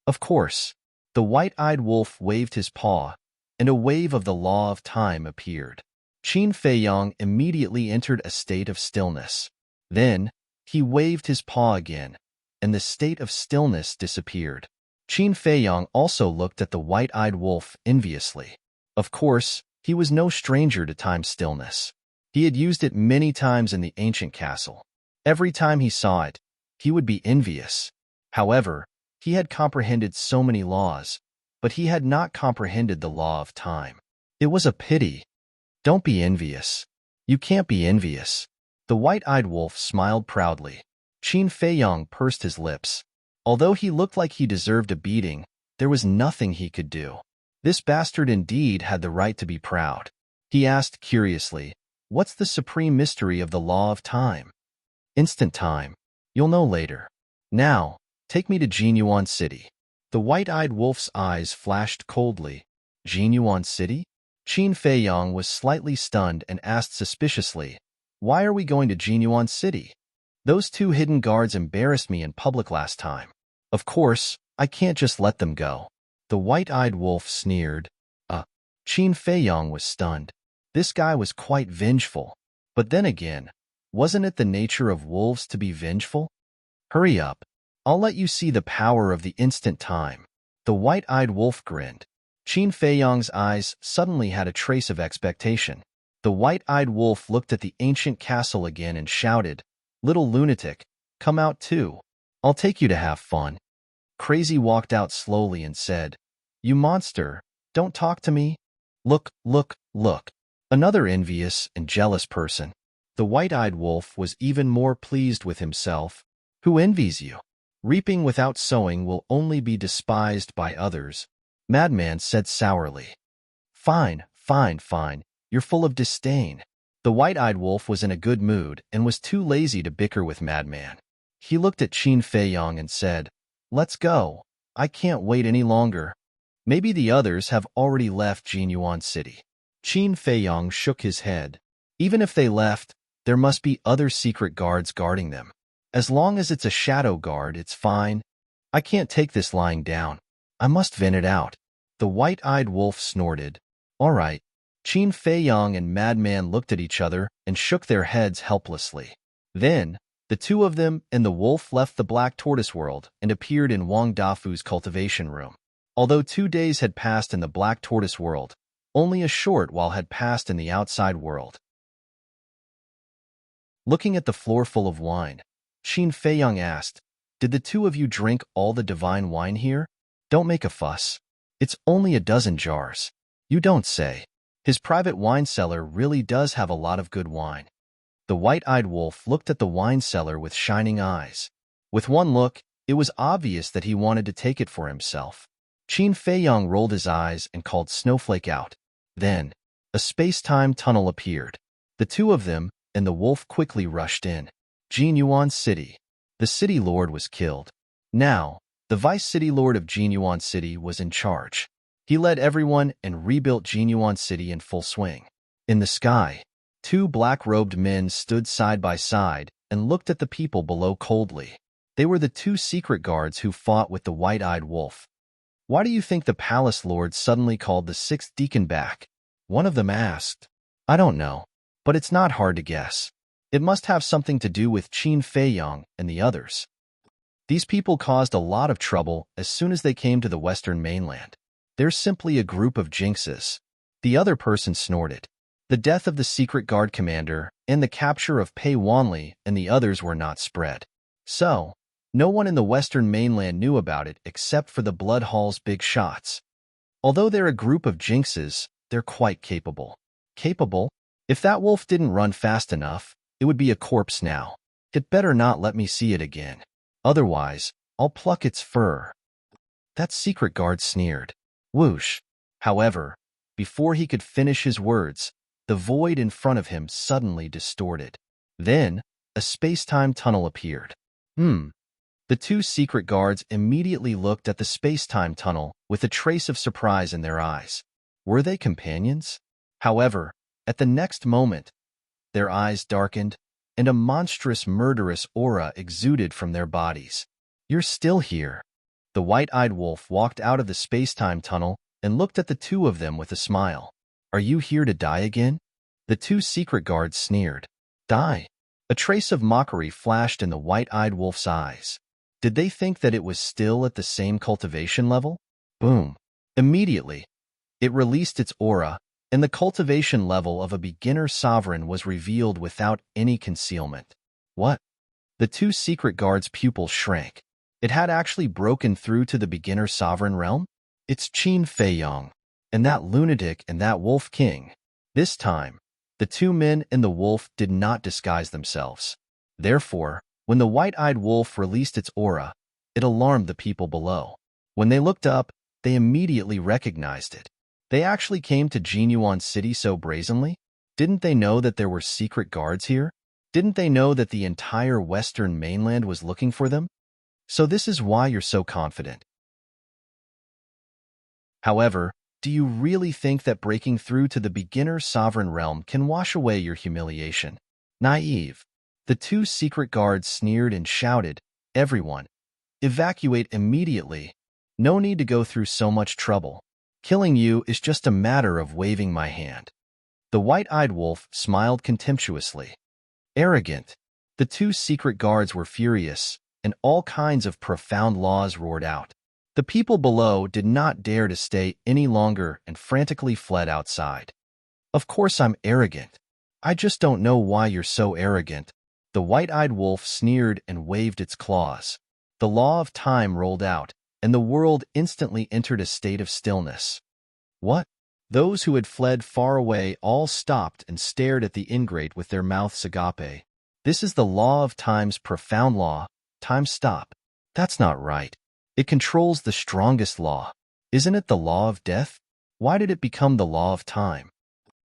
Of course. The white-eyed wolf waved his paw, and a wave of the law of time appeared. Qin Feiyang immediately entered a state of stillness. Then, he waved his paw again, and the state of stillness disappeared. Qin Feiyang also looked at the white-eyed wolf enviously. Of course, he was no stranger to time stillness. He had used it many times in the ancient castle. Every time he saw it, he would be envious. However, he had comprehended so many laws, but he had not comprehended the law of time. It was a pity. Don't be envious. You can't be envious. The white-eyed wolf smiled proudly. Qin Feiyong pursed his lips. Although he looked like he deserved a beating, there was nothing he could do. This bastard indeed had the right to be proud. He asked curiously, "What's the supreme mystery of the law of time?" "Instant time. You'll know later. Now, take me to Jinyuan City." The white-eyed wolf's eyes flashed coldly. Jinyuan City? Qin Feiyong was slightly stunned and asked suspiciously, "Why are we going to Jinyuan City? Those two hidden guards embarrassed me in public last time. Of course, I can't just let them go." The white-eyed wolf sneered. Qin Feiyong was stunned. This guy was quite vengeful. But then again, wasn't it the nature of wolves to be vengeful? "Hurry up. I'll let you see the power of the instant time." The white-eyed wolf grinned. Qin Feiyong's eyes suddenly had a trace of expectation. The white-eyed wolf looked at the ancient castle again and shouted, "Little lunatic, come out too. I'll take you to have fun." Crazy walked out slowly and said, "You monster, don't talk to me. Look, look, look." Another envious and jealous person. The white-eyed wolf was even more pleased with himself. "Who envies you? Reaping without sowing will only be despised by others," Madman said sourly. Fine, fine, fine. You're full of disdain." The white-eyed wolf was in a good mood and was too lazy to bicker with Madman. He looked at Qin Feiyong and said, "Let's go. I can't wait any longer. Maybe the others have already left Jinyuan City." Qin Feiyong shook his head. Even if they left, there must be other secret guards guarding them. As long as it's a shadow guard, it's fine. I can't take this lying down. I must vent it out. The white-eyed wolf snorted. "All right." Qin Feiyong and Madman looked at each other and shook their heads helplessly. Then, the two of them and the wolf left the Black Tortoise world and appeared in Wang Dafu's cultivation room. Although 2 days had passed in the Black Tortoise world, only a short while had passed in the outside world. Looking at the floor full of wine, Qin Feiyong asked, "Did the two of you drink all the divine wine here? Don't make a fuss. It's only a dozen jars." "You don't say." His private wine cellar really does have a lot of good wine. The white-eyed wolf looked at the wine cellar with shining eyes. With one look, it was obvious that he wanted to take it for himself. Qin Feiyong rolled his eyes and called Snowflake out. Then, a space-time tunnel appeared. The two of them and the wolf quickly rushed in. Jinyuan City. The city lord was killed. Now, the vice city lord of Jinyuan City was in charge. He led everyone and rebuilt Jinyuan City in full swing. In the sky, 2 black-robed men stood side by side and looked at the people below coldly. They were the 2 secret guards who fought with the white-eyed wolf. "Why do you think the palace lord suddenly called the 6th deacon back?" one of them asked. "I don't know, but it's not hard to guess. It must have something to do with Qin Feiyong and the others. These people caused a lot of trouble as soon as they came to the western mainland. They're simply a group of jinxes." The other person snorted. The death of the secret guard commander and the capture of Pei Wanli and the others were not spread. So, no one in the western mainland knew about it except for the Blood Hall's big shots. Although they're a group of jinxes, they're quite capable. Capable? If that wolf didn't run fast enough, it would be a corpse now. It better not let me see it again. Otherwise, I'll pluck its fur. That secret guard sneered. Whoosh. However, before he could finish his words, the void in front of him suddenly distorted. Then, a space-time tunnel appeared. The 2 secret guards immediately looked at the space-time tunnel with a trace of surprise in their eyes. Were they companions? However, at the next moment, their eyes darkened, and a monstrous murderous aura exuded from their bodies. "You're still here." The white-eyed wolf walked out of the space-time tunnel and looked at the 2 of them with a smile. "Are you here to die again?" The 2 secret guards sneered. "Die?" A trace of mockery flashed in the white-eyed wolf's eyes. Did they think that it was still at the same cultivation level? Boom. Immediately, it released its aura, and the cultivation level of a beginner sovereign was revealed without any concealment. What? The 2 secret guards' pupils shrank. It had actually broken through to the beginner sovereign realm? It's Qin Feiyong, and that lunatic and that wolf king. This time, the two men and the wolf did not disguise themselves. Therefore, when the white-eyed wolf released its aura, it alarmed the people below. When they looked up, they immediately recognized it. They actually came to Jinyuan City so brazenly? Didn't they know that there were secret guards here? Didn't they know that the entire western mainland was looking for them? So this is why you're so confident. However, do you really think that breaking through to the beginner sovereign realm can wash away your humiliation? Naive. The two secret guards sneered and shouted, "Everyone, evacuate immediately. No need to go through so much trouble. Killing you is just a matter of waving my hand." The white-eyed wolf smiled contemptuously. Arrogant. The two secret guards were furious, and all kinds of profound laws roared out. The people below did not dare to stay any longer and frantically fled outside. Of course I'm arrogant. I just don't know why you're so arrogant. The white-eyed wolf sneered and waved its claws. The law of time rolled out, and the world instantly entered a state of stillness. What? Those who had fled far away all stopped and stared at the ingrate with their mouths agape. This is the law of time's profound law. Time stop. That's not right. It controls the strongest law. Isn't it the law of death? Why did it become the law of time?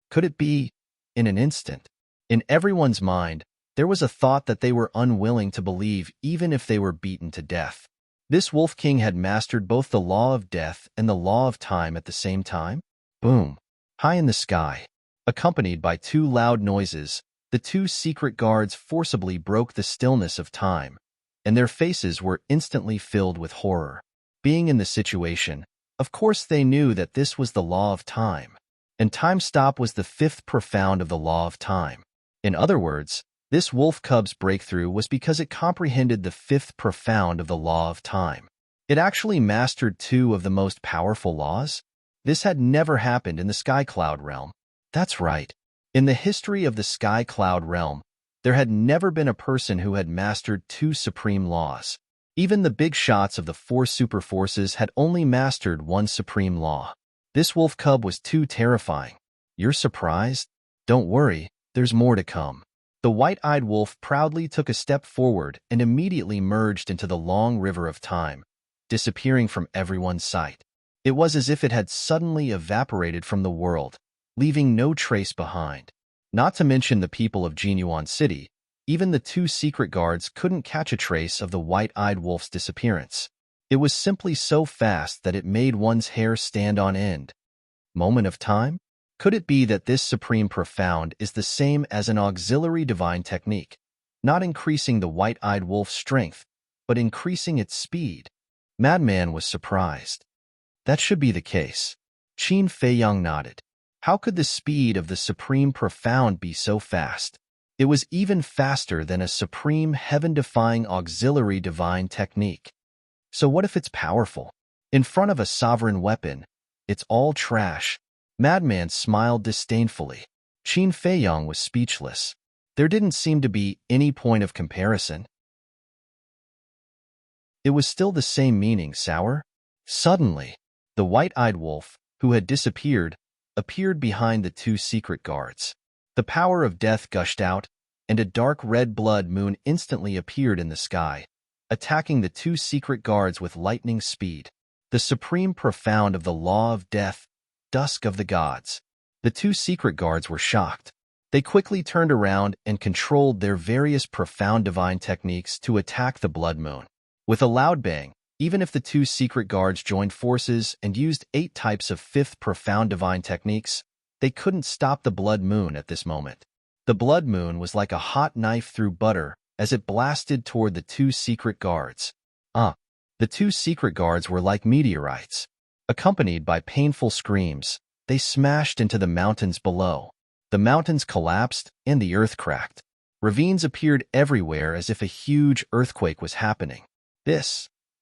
Could it be in an instant? In everyone's mind, there was a thought that they were unwilling to believe even if they were beaten to death. This Wolf King had mastered both the law of death and the law of time at the same time? Boom! High in the sky, accompanied by two loud noises, the two secret guards forcibly broke the stillness of time, and their faces were instantly filled with horror. Being in the situation, of course they knew that this was the law of time, and time stop was the fifth profound of the law of time. In other words, this wolf cub's breakthrough was because it comprehended the fifth profound of the law of time. It actually mastered two of the most powerful laws. This had never happened in the Sky Cloud realm. That's right. In the history of the Sky Cloud realm, there had never been a person who had mastered two supreme laws. Even the big shots of the four super forces had only mastered one supreme law. This wolf cub was too terrifying. You're surprised? Don't worry, there's more to come. The white-eyed wolf proudly took a step forward and immediately merged into the long river of time, disappearing from everyone's sight. It was as if it had suddenly evaporated from the world, leaving no trace behind. Not to mention the people of Jinyuan City, even the two secret guards couldn't catch a trace of the white-eyed wolf's disappearance. It was simply so fast that it made one's hair stand on end. Moment of time? Could it be that this supreme profound is the same as an auxiliary divine technique, not increasing the white-eyed wolf's strength, but increasing its speed? Madman was surprised. That should be the case. Qin Feiyong nodded. How could the speed of the supreme profound be so fast? It was even faster than a supreme heaven-defying auxiliary divine technique. So what if it's powerful? In front of a sovereign weapon, it's all trash. Madman smiled disdainfully. Qin Feiyong was speechless. There didn't seem to be any point of comparison. It was still the same meaning, sour. Suddenly, the white-eyed wolf, who had disappeared, appeared behind the two secret guards. The power of death gushed out, and a dark red blood moon instantly appeared in the sky, attacking the two secret guards with lightning speed. The supreme profound of the law of death, dusk of the gods. The two secret guards were shocked. They quickly turned around and controlled their various profound divine techniques to attack the blood moon. With a loud bang, even if the two secret guards joined forces and used 8 types of fifth profound divine techniques, they couldn't stop the blood moon at this moment. The blood moon was like a hot knife through butter as it blasted toward the two secret guards. The two secret guards were like meteorites. Accompanied by painful screams, they smashed into the mountains below. The mountains collapsed and the earth cracked. Ravines appeared everywhere as if a huge earthquake was happening.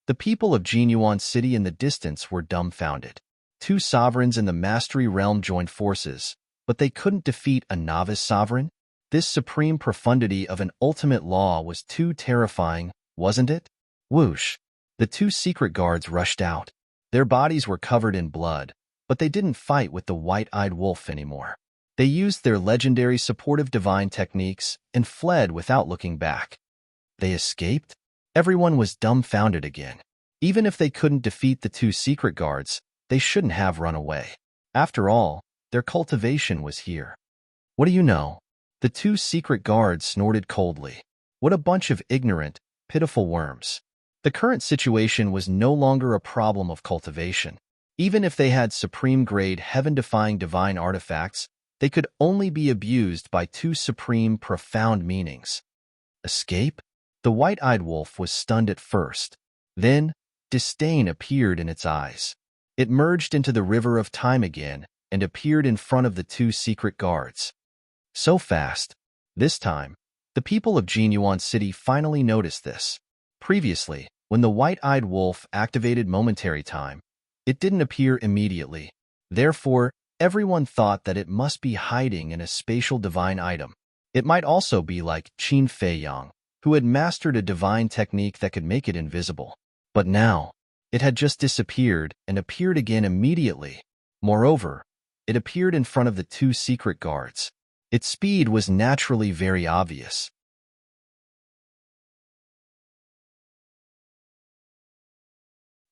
The people of Jinyuan City in the distance were dumbfounded. Two sovereigns in the mastery realm joined forces, but they couldn't defeat a novice sovereign? This supreme profundity of an ultimate law was too terrifying, wasn't it? Whoosh! The two secret guards rushed out. Their bodies were covered in blood, but they didn't fight with the white-eyed wolf anymore. They used their legendary supportive divine techniques and fled without looking back. They escaped? Everyone was dumbfounded again. Even if they couldn't defeat the two secret guards, they shouldn't have run away. After all, their cultivation was here. What do you know? The two secret guards snorted coldly. What a bunch of ignorant, pitiful worms. The current situation was no longer a problem of cultivation. Even if they had supreme-grade, heaven-defying divine artifacts, they could only be abused by two supreme, profound meanings. Escape? The white-eyed wolf was stunned at first. Then, disdain appeared in its eyes. It merged into the river of time again and appeared in front of the two secret guards. So fast. This time, the people of Jinyuan City finally noticed this. Previously, when the white-eyed wolf activated momentary time, it didn't appear immediately. Therefore, everyone thought that it must be hiding in a spatial divine item. It might also be like Qin Feiyang, who had mastered a divine technique that could make it invisible. But now, it had just disappeared and appeared again immediately. Moreover, it appeared in front of the two secret guards. Its speed was naturally very obvious.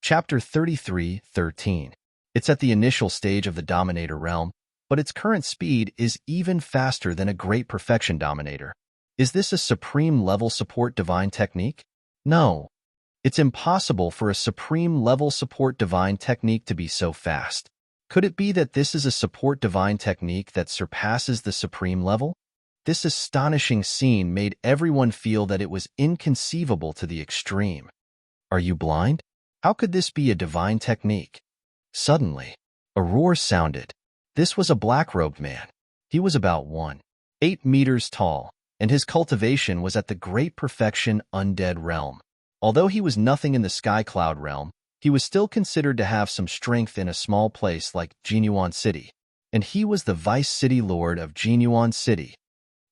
Chapter 33:13. It's at the initial stage of the Dominator realm, but its current speed is even faster than a Great Perfection Dominator. Is this a supreme-level support divine technique? No. It's impossible for a supreme-level support divine technique to be so fast. Could it be that this is a support divine technique that surpasses the supreme level? This astonishing scene made everyone feel that it was inconceivable to the extreme. Are you blind? How could this be a divine technique? Suddenly, a roar sounded. This was a black-robed man. He was about 1.8 meters tall, and his cultivation was at the Great Perfection Undead realm. Although he was nothing in the Sky Cloud realm, he was still considered to have some strength in a small place like Jinyuan City, and he was the Vice City Lord of Jinyuan City.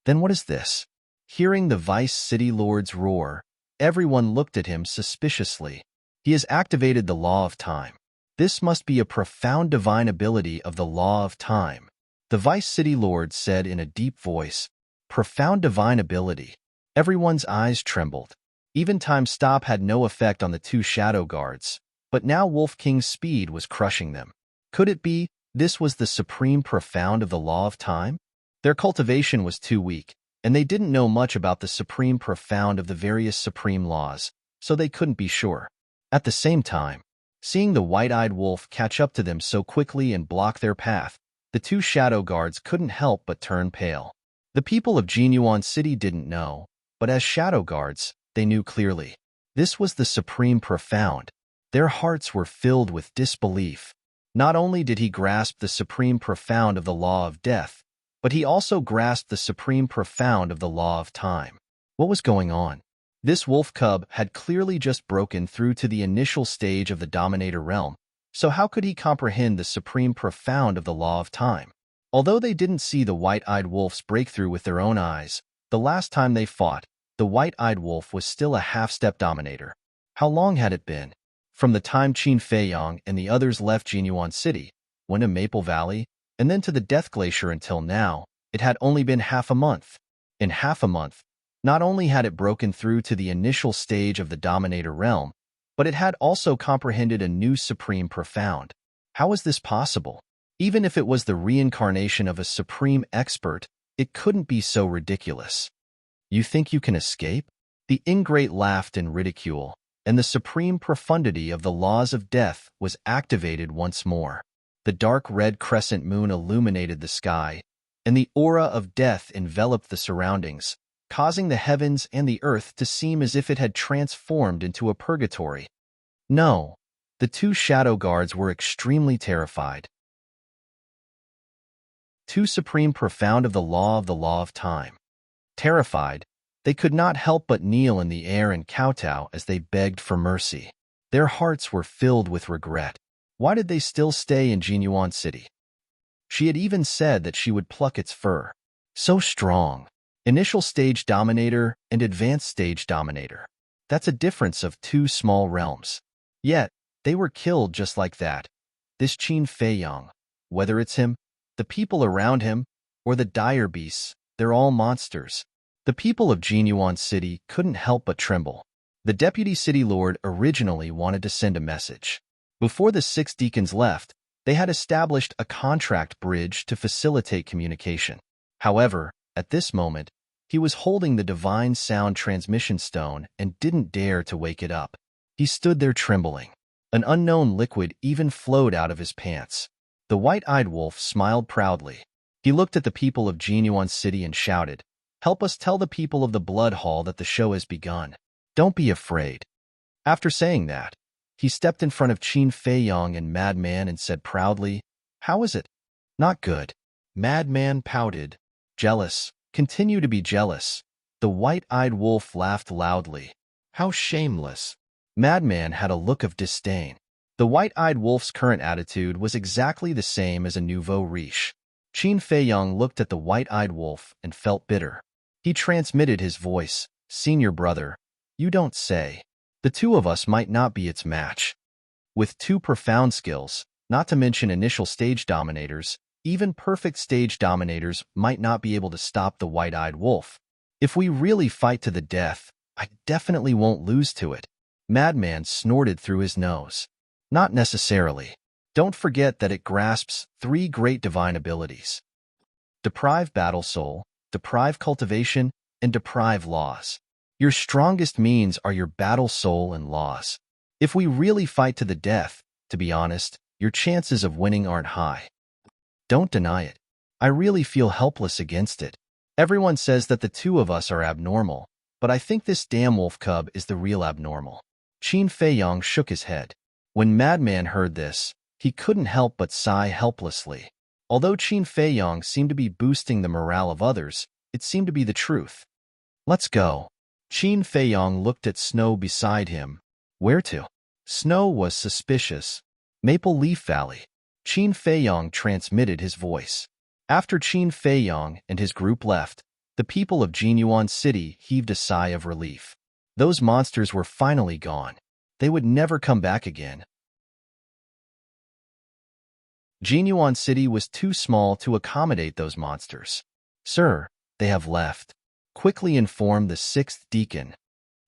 Then what is this? Hearing the Vice City Lord's roar, everyone looked at him suspiciously. He has activated the Law of Time. This must be a profound divine ability of the Law of Time. The Vice City Lord said in a deep voice, "Profound divine ability." Everyone's eyes trembled. Even time stop had no effect on the two shadow guards, but now Wolf King's speed was crushing them. Could it be this was the supreme profound of the Law of Time? Their cultivation was too weak, and they didn't know much about the supreme profound of the various supreme laws, so they couldn't be sure. At the same time, seeing the white-eyed wolf catch up to them so quickly and block their path, the two shadow guards couldn't help but turn pale. The people of Jinyuan City didn't know, but as shadow guards, they knew clearly. This was the supreme profound. Their hearts were filled with disbelief. Not only did he grasp the supreme profound of the law of death, but he also grasped the supreme profound of the law of time. What was going on? This wolf cub had clearly just broken through to the initial stage of the Dominator realm, so how could he comprehend the supreme profound of the law of time? Although they didn't see the white-eyed wolf's breakthrough with their own eyes, the last time they fought, the white-eyed wolf was still a half-step Dominator. How long had it been? From the time Qin Feiyang and the others left Jinyuan City, went to Maple Valley, and then to the Death Glacier until now, it had only been half a month. In half a month, not only had it broken through to the initial stage of the Dominator realm, but it had also comprehended a new supreme profound. How was this possible? Even if it was the reincarnation of a supreme expert, it couldn't be so ridiculous. You think you can escape? The ingrate laughed in ridicule, and the supreme profundity of the laws of death was activated once more. The dark red crescent moon illuminated the sky, and the aura of death enveloped the surroundings, causing the heavens and the earth to seem as if it had transformed into a purgatory. No, the two shadow guards were extremely terrified. Too supreme profound of the law of time. Terrified, they could not help but kneel in the air and kowtow as they begged for mercy. Their hearts were filled with regret. Why did they still stay in Jinyuan City? She had even said that she would pluck its fur. So strong. Initial stage Dominator and advanced stage Dominator. That's a difference of two small realms. Yet, They were killed just like that. This Qin Feiyang, whether it's him, the people around him, or the dire beasts, they're all monsters. The people of Jinyuan City couldn't help but tremble. The deputy city lord originally wanted to send a message. Before the 6 deacons left, they had established a contract bridge to facilitate communication. However, at this moment, he was holding the divine sound transmission stone and didn't dare to wake it up. He stood there trembling. An unknown liquid even flowed out of his pants. The white-eyed wolf smiled proudly. He looked at the people of Jinyuan City and shouted, "Help us tell the people of the Blood Hall that the show has begun. Don't be afraid." After saying that, he stepped in front of Qin Feiyang and Madman and said proudly, "How is it?" "Not good." Madman pouted. "Jealous. Continue to be jealous." The white-eyed wolf laughed loudly. "How shameless." Madman had a look of disdain. The white-eyed wolf's current attitude was exactly the same as a nouveau riche. Qin Feiyang looked at the white-eyed wolf and felt bitter. He transmitted his voice, "Senior brother, you don't say. The two of us might not be its match." With 2 profound skills, not to mention initial stage dominators, even perfect stage dominators might not be able to stop the white-eyed wolf. "If we really fight to the death, I definitely won't lose to it." Madman snorted through his nose. "Not necessarily. Don't forget that it grasps 3 great divine abilities. Deprive battle soul, deprive cultivation, and deprive laws. Your strongest means are your battle soul and laws. If we really fight to the death, to be honest, your chances of winning aren't high. Don't deny it. I really feel helpless against it. Everyone says that the 2 of us are abnormal, but I think this damn wolf cub is the real abnormal." Qin Feiyang shook his head. When Madman heard this, he couldn't help but sigh helplessly. Although Qin Feiyang seemed to be boosting the morale of others, it seemed to be the truth. "Let's go." Qin Feiyang looked at Snow beside him. "Where to?" Snow was suspicious. "Maple Leaf Valley." Qin Feiyang transmitted his voice. After Qin Feiyang and his group left, the people of Jinyuan City heaved a sigh of relief. Those monsters were finally gone. They would never come back again. Jinyuan City was too small to accommodate those monsters. "Sir, they have left," quickly informed the 6th deacon.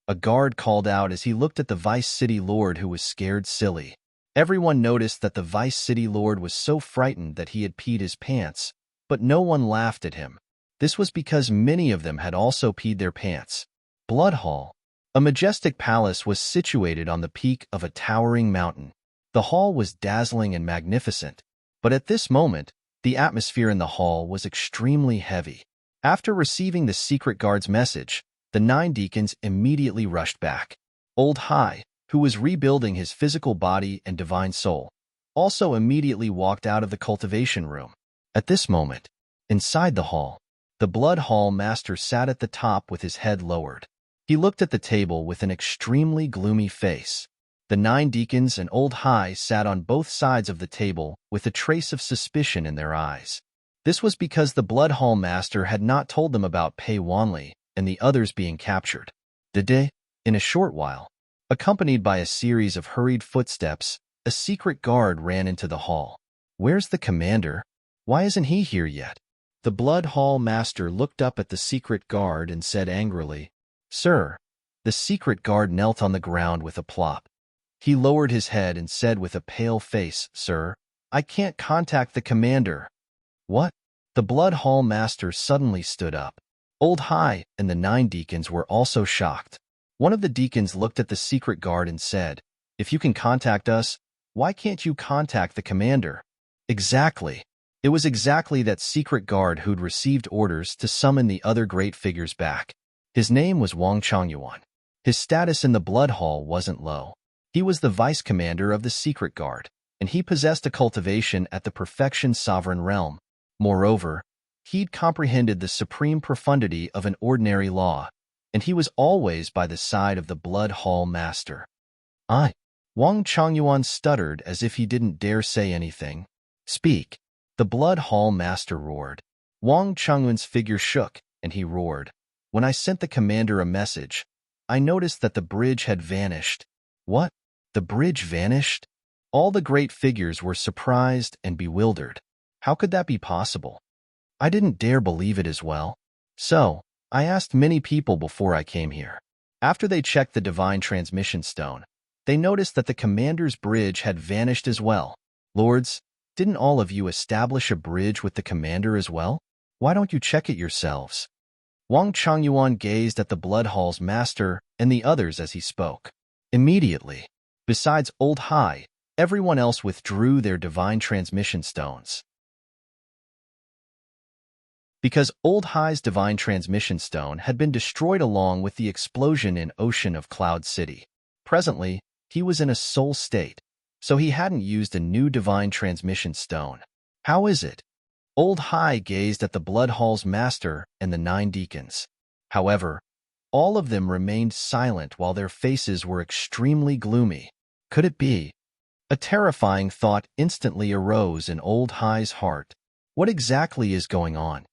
A guard called out as he looked at the vice city lord, who was scared silly. Everyone noticed that the vice city lord was so frightened that he had peed his pants, but no one laughed at him. This was because many of them had also peed their pants. Blood Hall. A majestic palace was situated on the peak of a towering mountain. The hall was dazzling and magnificent, but at this moment, the atmosphere in the hall was extremely heavy. After receiving the secret guard's message, the 9 deacons immediately rushed back. Old Hai, who was rebuilding his physical body and divine soul, also immediately walked out of the cultivation room. At this moment, inside the hall, the Blood Hall Master sat at the top with his head lowered. He looked at the table with an extremely gloomy face. The 9 deacons and Old Hai sat on both sides of the table with a trace of suspicion in their eyes. This was because the Blood Hall Master had not told them about Pei Wanli and the others being captured. In a short while, accompanied by a series of hurried footsteps, a secret guard ran into the hall. "Where's the commander? Why isn't he here yet?" The Blood Hall Master looked up at the secret guard and said angrily, "Sir." The secret guard knelt on the ground with a plop. He lowered his head and said with a pale face, "Sir, I can't contact the commander." "What?" The Blood Hall Master suddenly stood up. Old Hai and the 9 deacons were also shocked. One of the deacons looked at the secret guard and said, "If you can contact us, why can't you contact the commander?" Exactly. It was exactly that secret guard who'd received orders to summon the other great figures back. His name was Wang Changyuan. His status in the Blood Hall wasn't low. He was the vice commander of the secret guard, and he possessed a cultivation at the perfection sovereign realm. Moreover, he'd comprehended the supreme profundity of an ordinary law, and he was always by the side of the Blood Hall Master. Wang Changyuan stuttered as if he didn't dare say anything. "Speak." The Blood Hall Master roared. Wang Changyuan's figure shook, and he roared. "When I sent the commander a message, I noticed that the bridge had vanished." "What?" The bridge vanished? All the great figures were surprised and bewildered. How could that be possible? I didn't dare believe it as well. So, I asked many people before I came here. After they checked the divine transmission stone, they noticed that the commander's bridge had vanished as well. Lords, didn't all of you establish a bridge with the commander as well? Why don't you check it yourselves? Wang Changyuan gazed at the Blood Hall's master and the others as he spoke. Immediately, besides Old Hai, everyone else withdrew their divine transmission stones. Because Old Hai's divine transmission stone had been destroyed along with the explosion in Ocean of Cloud City. Presently, he was in a soul state, so he hadn't used a new divine transmission stone. How is it? Old Hai gazed at the Blood Hall's master and the 9 deacons. However, all of them remained silent while their faces were extremely gloomy. Could it be? A terrifying thought instantly arose in Old Hai's heart. What exactly is going on?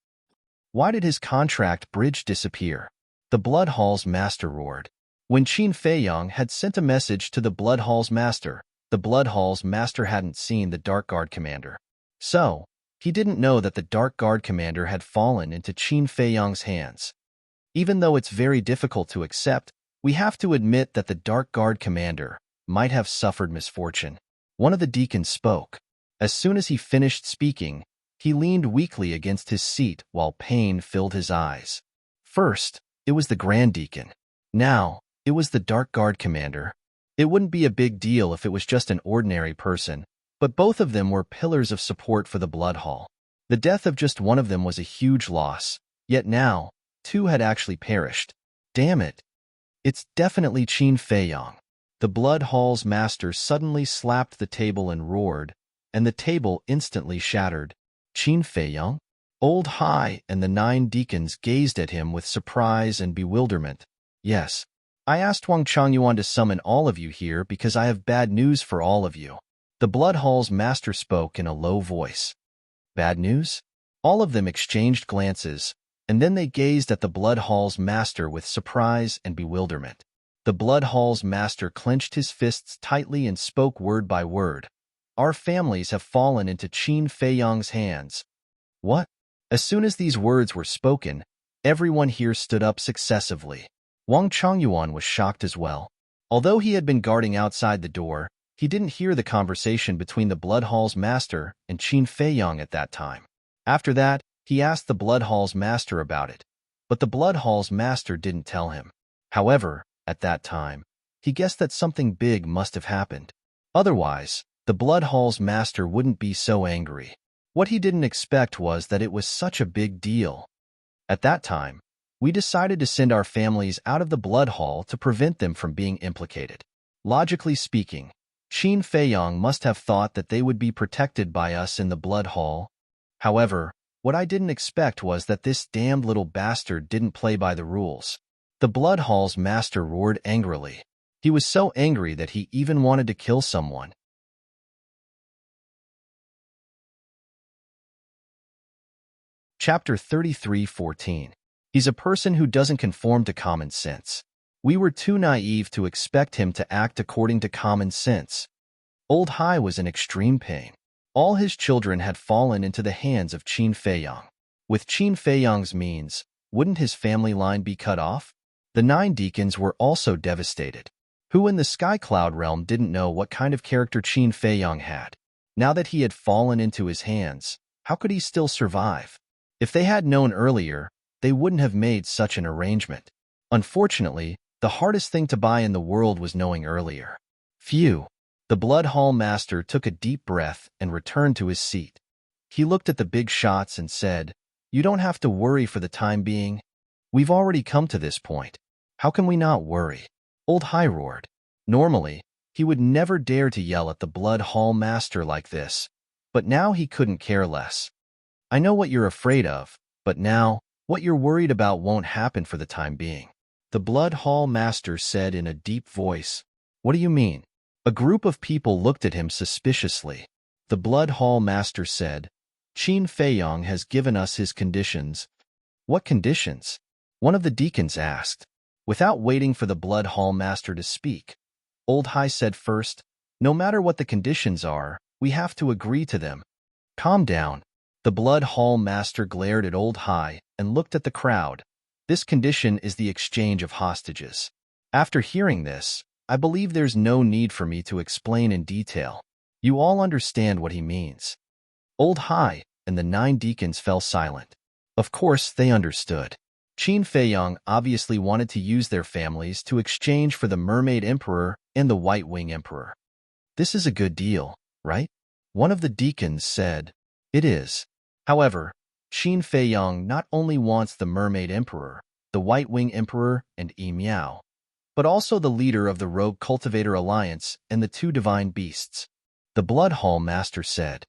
Why did his contract bridge disappear? The Blood Hall's master roared. When Qin Feiyang had sent a message to the Blood Hall's master, the Blood Hall's master hadn't seen the Dark Guard commander. So, he didn't know that the Dark Guard commander had fallen into Qin Feiyang's hands. Even though it's very difficult to accept, we have to admit that the Dark Guard commander might have suffered misfortune. One of the deacons spoke. As soon as he finished speaking, he leaned weakly against his seat while pain filled his eyes. First, it was the Grand Deacon. Now, it was the Dark Guard commander. It wouldn't be a big deal if it was just an ordinary person, but both of them were pillars of support for the Blood Hall. The death of just one of them was a huge loss, yet now, 2 had actually perished. Damn it. It's definitely Qin Feiyang. The Blood Hall's master suddenly slapped the table and roared, and the table instantly shattered. Qin Feiyang? Old Hai and the 9 deacons gazed at him with surprise and bewilderment. Yes, I asked Wang Changyuan to summon all of you here because I have bad news for all of you. The Blood Hall's master spoke in a low voice. Bad news? All of them exchanged glances, and then they gazed at the Blood Hall's master with surprise and bewilderment. The Blood Hall's master clenched his fists tightly and spoke word by word. Our families have fallen into Qin Feiyang's hands. What? As soon as these words were spoken, everyone here stood up successively. Wang Changyuan was shocked as well. Although he had been guarding outside the door, he didn't hear the conversation between the Blood Hall's master and Qin Feiyang at that time. After that, he asked the Blood Hall's master about it, but the Blood Hall's master didn't tell him. However, at that time, he guessed that something big must have happened. Otherwise, the Blood Hall's master wouldn't be so angry. What he didn't expect was that it was such a big deal. At that time, we decided to send our families out of the Blood Hall to prevent them from being implicated. Logically speaking, Qin Feiyang must have thought that they would be protected by us in the Blood Hall. However, what I didn't expect was that this damned little bastard didn't play by the rules. The Blood Hall's master roared angrily. He was so angry that he even wanted to kill someone. Chapter 33:14. He's a person who doesn't conform to common sense. We were too naive to expect him to act according to common sense. Old Hai was in extreme pain. All his children had fallen into the hands of Qin Feiyang. With Qin Feiyang's means, wouldn't his family line be cut off? The 9 deacons were also devastated. Who in the Sky Cloud realm didn't know what kind of character Qin Feiyang had? Now that he had fallen into his hands, how could he still survive? If they had known earlier, they wouldn't have made such an arrangement. Unfortunately, the hardest thing to buy in the world was knowing earlier. Phew. The Blood Hall master took a deep breath and returned to his seat. He looked at the big shots and said, "You don't have to worry for the time being. We've already come to this point. How can we not worry?" Old Hai roared. Normally, he would never dare to yell at the Blood Hall master like this, but now he couldn't care less. I know what you're afraid of, but now, what you're worried about won't happen for the time being. The Blood Hall master said in a deep voice. What do you mean? A group of people looked at him suspiciously. The Blood Hall master said, Qin Feiyang has given us his conditions. What conditions? One of the deacons asked. Without waiting for the Blood Hall master to speak, Old Hai said first. No matter what the conditions are, we have to agree to them. Calm down. The Blood Hall Master glared at Old Hai and looked at the crowd. This condition is the exchange of hostages. After hearing this, I believe there's no need for me to explain in detail. You all understand what he means. Old Hai and the 9 deacons fell silent. Of course, they understood. Qin Feiyang obviously wanted to use their families to exchange for the Mermaid Emperor and the White Wing Emperor. This is a good deal, right? One of the deacons said. It is. However, Qin Feiyang not only wants the Mermaid Emperor, the White Wing Emperor, and Yi Miao, but also the leader of the Rogue Cultivator Alliance and the 2 divine beasts. The Blood Hall Master said.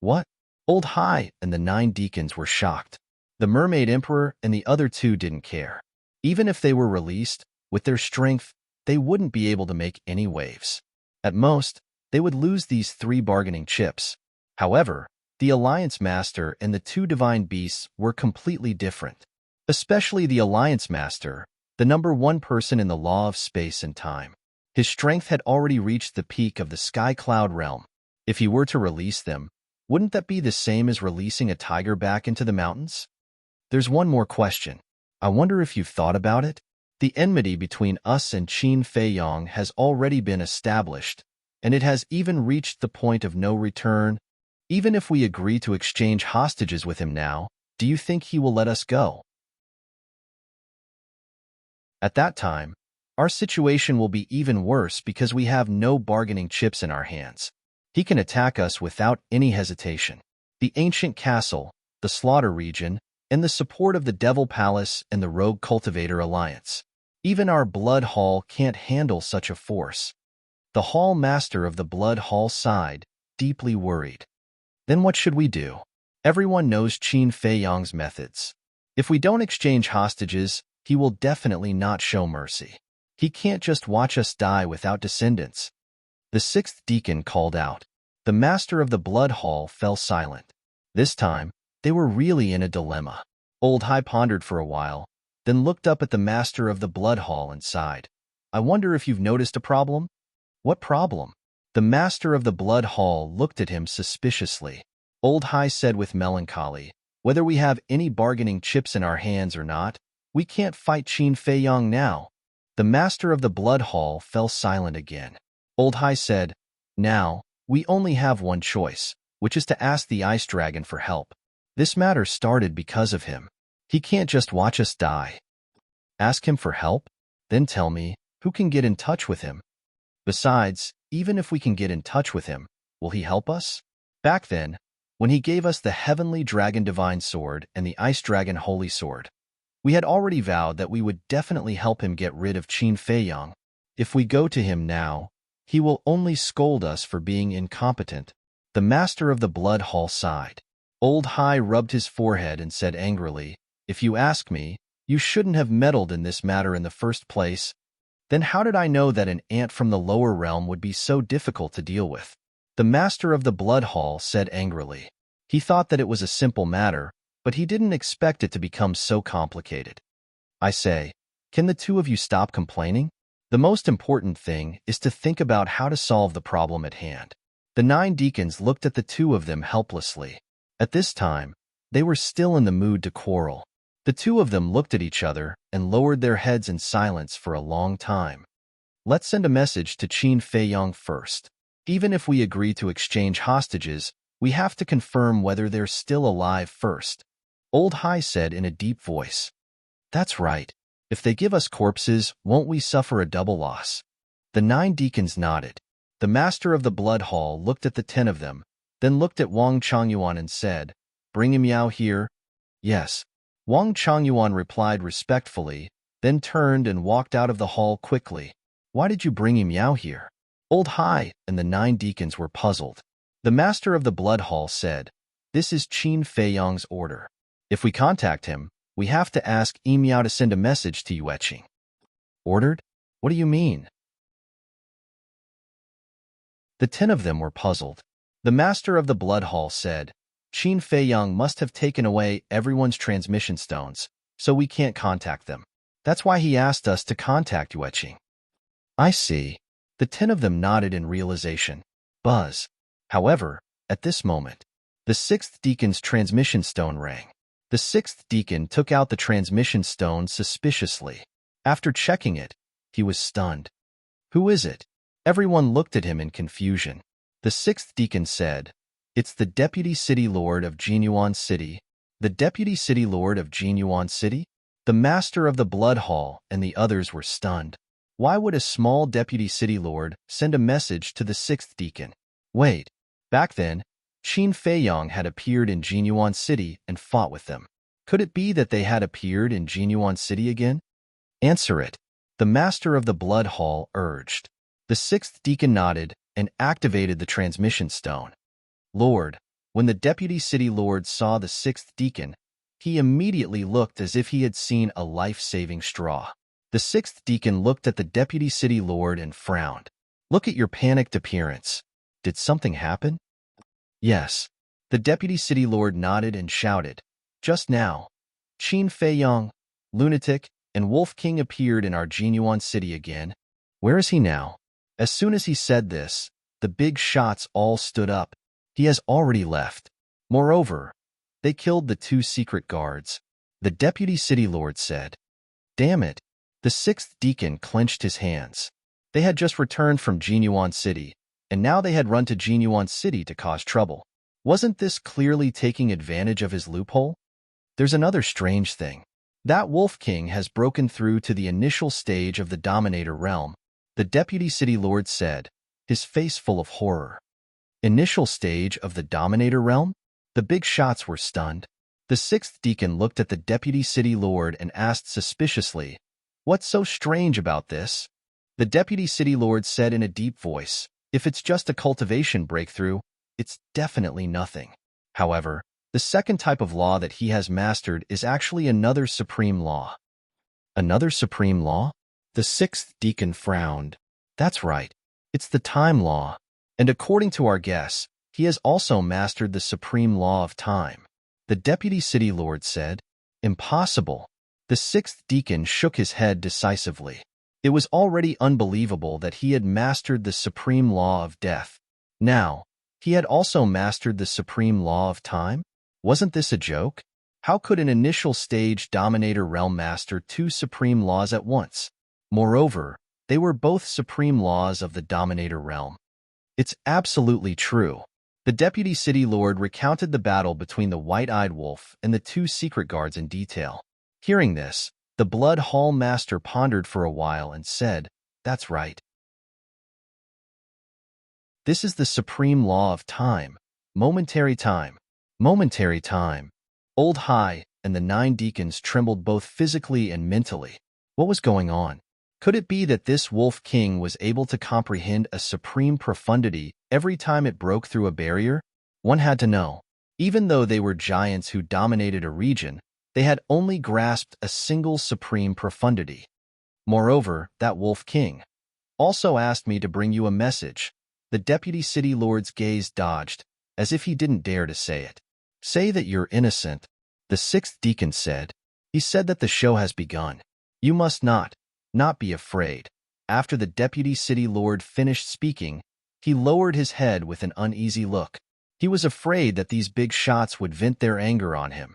What? Old Hai and the 9 deacons were shocked. The Mermaid Emperor and the other 2 didn't care. Even if they were released, with their strength, they wouldn't be able to make any waves. At most, they would lose these 3 bargaining chips. However, the Alliance Master and the 2 divine beasts were completely different. Especially the Alliance Master, the number 1 person in the law of space and time. His strength had already reached the peak of the Sky Cloud realm. If he were to release them, wouldn't that be the same as releasing a tiger back into the mountains? There's one more question. I wonder if you've thought about it? The enmity between us and Qin Feiyang has already been established, and it has even reached the point of no return. Even if we agree to exchange hostages with him now, do you think he will let us go? At that time, our situation will be even worse because we have no bargaining chips in our hands. He can attack us without any hesitation. The ancient castle, the slaughter region, and the support of the Devil Palace and the Rogue Cultivator Alliance. Even our Blood Hall can't handle such a force. The Hall Master of the Blood Hall sighed, deeply worried. Then what should we do? Everyone knows Qin Feiyang's methods. If we don't exchange hostages, he will definitely not show mercy. He can't just watch us die without descendants. The 6th deacon called out. The Master of the Blood Hall fell silent. This time, they were really in a dilemma. Old Hai pondered for a while, then looked up at the Master of the Blood Hall and sighed. I wonder if you've noticed a problem? What problem? The Master of the Blood Hall looked at him suspiciously. Old Hai said with melancholy, whether we have any bargaining chips in our hands or not, we can't fight Qin Feiyang now. The Master of the Blood Hall fell silent again. Old Hai said, now, we only have one choice, which is to ask the Ice Dragon for help. This matter started because of him. He can't just watch us die. Ask him for help? Then tell me, who can get in touch with him? Besides, even if we can get in touch with him, will he help us? Back then, when he gave us the Heavenly Dragon Divine Sword and the Ice Dragon Holy Sword, we had already vowed that we would definitely help him get rid of Qin Feiyang. If we go to him now, he will only scold us for being incompetent. The Master of the Blood Hall sighed. Old Hai rubbed his forehead and said angrily, if you ask me, you shouldn't have meddled in this matter in the first place. Then how did I know that an ant from the lower realm would be so difficult to deal with? The Master of the Blood Hall said angrily. He thought that it was a simple matter, but he didn't expect it to become so complicated. I say, can the 2 of you stop complaining? The most important thing is to think about how to solve the problem at hand. The 9 deacons looked at the 2 of them helplessly. At this time, they were still in the mood to quarrel. The 2 of them looked at each other and lowered their heads in silence for a long time. Let's send a message to Qin Feiyang first. Even if we agree to exchange hostages, we have to confirm whether they're still alive first. Old Hai said in a deep voice. That's right. If they give us corpses, won't we suffer a double loss? The 9 deacons nodded. The Master of the Blood Hall looked at the 10 of them, then looked at Wang Changyuan and said, bring him Yao here? Yes. Wang Changyuan replied respectfully, then turned and walked out of the hall quickly. Why did you bring him Yao here? Old Hai and the 9 deacons were puzzled. The Master of the Blood Hall said, this is Qin Feiyang's order. If we contact him, we have to ask Yi Miao to send a message to Yueqing. Ordered? What do you mean? The 10 of them were puzzled. The Master of the Blood Hall said, Qin Feiyang must have taken away everyone's transmission stones, so we can't contact them. That's why he asked us to contact Yueqing. I see. The 10 of them nodded in realization. Buzz. However, at this moment, the sixth deacon's transmission stone rang. The sixth deacon took out the transmission stone suspiciously. After checking it, he was stunned. Who is it? Everyone looked at him in confusion. The sixth deacon said, "It's the Deputy City Lord of Jinyuan City." The Deputy City Lord of Jinyuan City? The Master of the Blood Hall and the others were stunned. Why would a small Deputy City Lord send a message to the sixth deacon? Wait. Back then, Qin Feiyong had appeared in Jinyuan City and fought with them. Could it be that they had appeared in Jinyuan City again? Answer it. The Master of the Blood Hall urged. The sixth deacon nodded and activated the transmission stone. Lord, when the Deputy City Lord saw the sixth deacon, he immediately looked as if he had seen a life-saving straw. The sixth deacon looked at the Deputy City Lord and frowned. Look at your panicked appearance. Did something happen? Yes. The Deputy City Lord nodded and shouted. Just now, Qin Feiyong, Lunatic, and Wolf King appeared in our Jinyuan City again. Where is he now? As soon as he said this, the big shots all stood up. He has already left. Moreover, they killed the 2 secret guards. The Deputy City Lord said. Damn it. The sixth deacon clenched his hands. They had just returned from Jinyuan City, and now they had run to Jinyuan City to cause trouble. Wasn't this clearly taking advantage of his loophole? There's another strange thing. That Wolf King has broken through to the initial stage of the Dominator realm, the Deputy City Lord said, his face full of horror. Initial stage of the Dominator realm? The big shots were stunned. The sixth deacon looked at the Deputy City Lord and asked suspiciously, "What's so strange about this?" The Deputy City Lord said in a deep voice, "If it's just a cultivation breakthrough, it's definitely nothing. However, the second type of law that he has mastered is actually another supreme law." Another supreme law? The sixth deacon frowned. That's right. It's the time law. And according to our guess, he has also mastered the supreme law of time. The Deputy City Lord said. Impossible. The sixth deacon shook his head decisively. It was already unbelievable that he had mastered the supreme law of death. Now, he had also mastered the supreme law of time? Wasn't this a joke? How could an initial stage Dominator realm master 2 supreme laws at once? Moreover, they were both supreme laws of the Dominator realm. It's absolutely true. The Deputy City Lord recounted the battle between the White-Eyed Wolf and the 2 secret guards in detail. Hearing this, the Blood Hall Master pondered for a while and said, "That's right. This is the supreme law of time. Momentary time. Momentary time." Old High and the 9 deacons trembled both physically and mentally. What was going on? Could it be that this Wolf King was able to comprehend a supreme profundity every time it broke through a barrier? One had to know. Even though they were giants who dominated a region, they had only grasped a single supreme profundity. Moreover, that Wolf King also asked me to bring you a message. The Deputy City Lord's gaze dodged, as if he didn't dare to say it. Say that you're innocent, the sixth deacon said. He said that the show has begun. You must not be afraid. After the Deputy City Lord finished speaking, he lowered his head with an uneasy look. He was afraid that these big shots would vent their anger on him.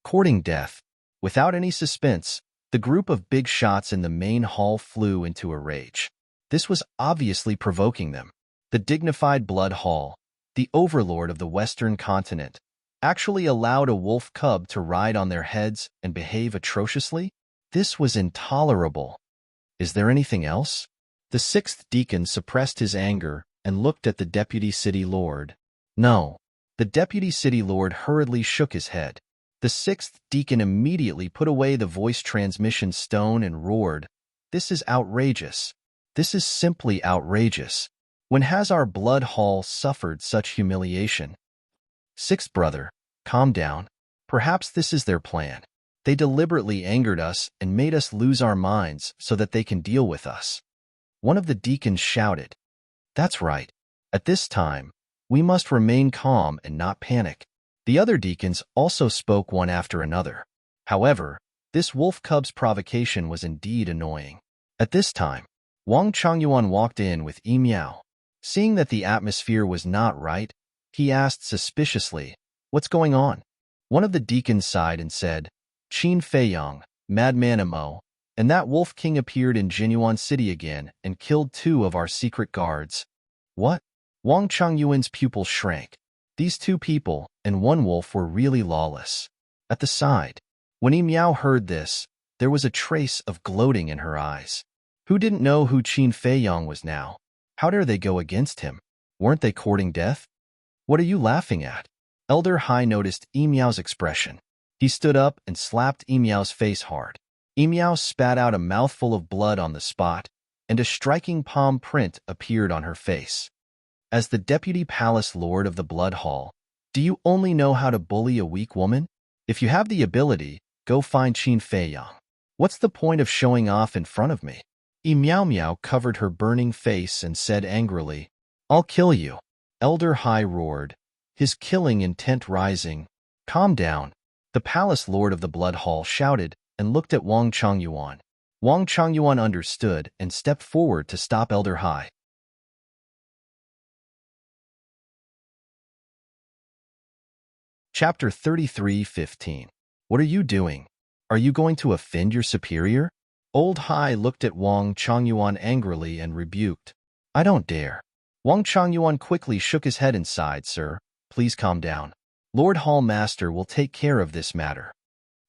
Courting death. Without any suspense, the group of big shots in the main hall flew into a rage. This was obviously provoking them. The dignified Blood Hall, the overlord of the Western continent, actually allowed a wolf cub to ride on their heads and behave atrociously? This was intolerable. Is there anything else? The sixth deacon suppressed his anger and looked at the Deputy City Lord. No. The Deputy City Lord hurriedly shook his head. The sixth deacon immediately put away the voice transmission stone and roared, "This is outrageous. This is simply outrageous. When has our Blood Hall suffered such humiliation?" Sixth brother, calm down. Perhaps this is their plan. They deliberately angered us and made us lose our minds so that they can deal with us. One of the deacons shouted. That's right. At this time, we must remain calm and not panic. The other deacons also spoke one after another. However, this wolf cub's provocation was indeed annoying. At this time, Wang Changyuan walked in with Yi Miao. Seeing that the atmosphere was not right, he asked suspiciously, "What's going on?" One of the deacons sighed and said, "Qin Feiyang, madman Mo, and that Wolf King appeared in Jinyuan City again and killed 2 of our secret guards." What? Wang Changyuan's pupils shrank. These 2 people and 1 wolf were really lawless. At the side, when Yi Miao heard this, there was a trace of gloating in her eyes. Who didn't know who Qin Feiyang was now? How dare they go against him? Weren't they courting death? What are you laughing at? Elder Hai noticed Yi Miao's expression. He stood up and slapped Yi Miao's face hard. Yi Miao spat out a mouthful of blood on the spot, and a striking palm print appeared on her face. As the deputy palace lord of the Blood Hall, do you only know how to bully a weak woman? If you have the ability, go find Qin Feiyang. What's the point of showing off in front of me? Yi Miao Miao covered her burning face and said angrily, "I'll kill you." Elder Hai roared, his killing intent rising. "Calm down." The palace lord of the Blood Hall shouted and looked at Wang Changyuan. Wang Changyuan understood and stepped forward to stop Elder Hai. Chapter 33:15. What are you doing? Are you going to offend your superior? Old Hai looked at Wang Changyuan angrily and rebuked. "I don't dare." Wang Changyuan quickly shook his head and sighed, "Sir, please calm down. Lord Hall Master will take care of this matter."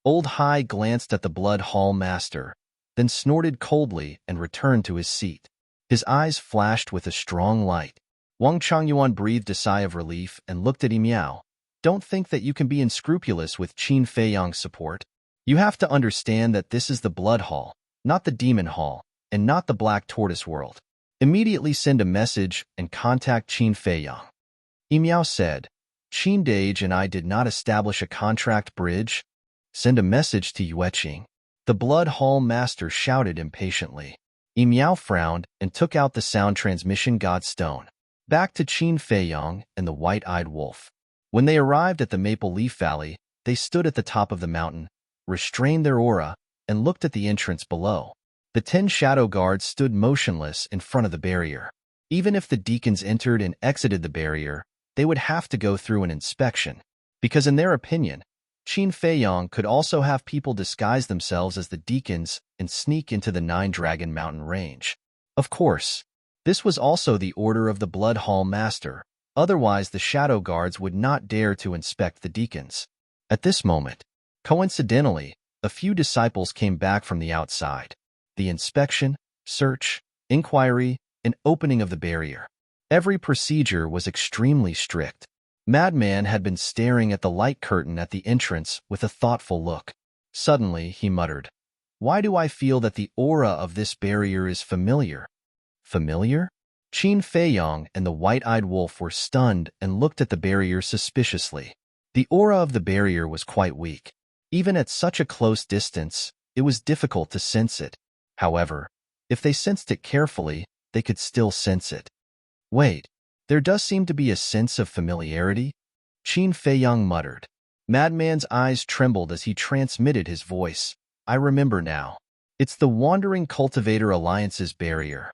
Old Hai glanced at the Blood Hall Master, then snorted coldly and returned to his seat. His eyes flashed with a strong light. Wang Changyuan breathed a sigh of relief and looked at Yi Miao. "Don't think that you can be unscrupulous with Qin Feiyang's support. You have to understand that this is the Blood Hall, not the Demon Hall, and not the Black Tortoise World. Immediately send a message and contact Qin Feiyang." Yi Miao said, "Qin Dage and I did not establish a contract bridge. Send a message to Yueqing." The Blood Hall Master shouted impatiently. Yi Miao frowned and took out the sound transmission godstone. Back to Qin Feiyang and the white-eyed wolf. When they arrived at the Maple Leaf Valley, they stood at the top of the mountain, restrained their aura, and looked at the entrance below. The 10 shadow guards stood motionless in front of the barrier. Even if the deacons entered and exited the barrier, they would have to go through an inspection, because in their opinion, Qin Feiyang could also have people disguise themselves as the deacons and sneak into the 9-Dragon Mountain range. Of course, this was also the order of the Blood Hall Master, otherwise the shadow guards would not dare to inspect the deacons. At this moment, coincidentally, a few disciples came back from the outside. The inspection, search, inquiry, and opening of the barrier. Every procedure was extremely strict. Madman had been staring at the light curtain at the entrance with a thoughtful look. Suddenly, he muttered, "Why do I feel that the aura of this barrier is familiar?" Familiar? Qin Feiyang and the white-eyed wolf were stunned and looked at the barrier suspiciously. The aura of the barrier was quite weak. Even at such a close distance, it was difficult to sense it. However, if they sensed it carefully, they could still sense it. "Wait, there does seem to be a sense of familiarity," Qin Feiyang muttered. Madman's eyes trembled as he transmitted his voice. "I remember now. It's the Wandering Cultivator Alliance's barrier."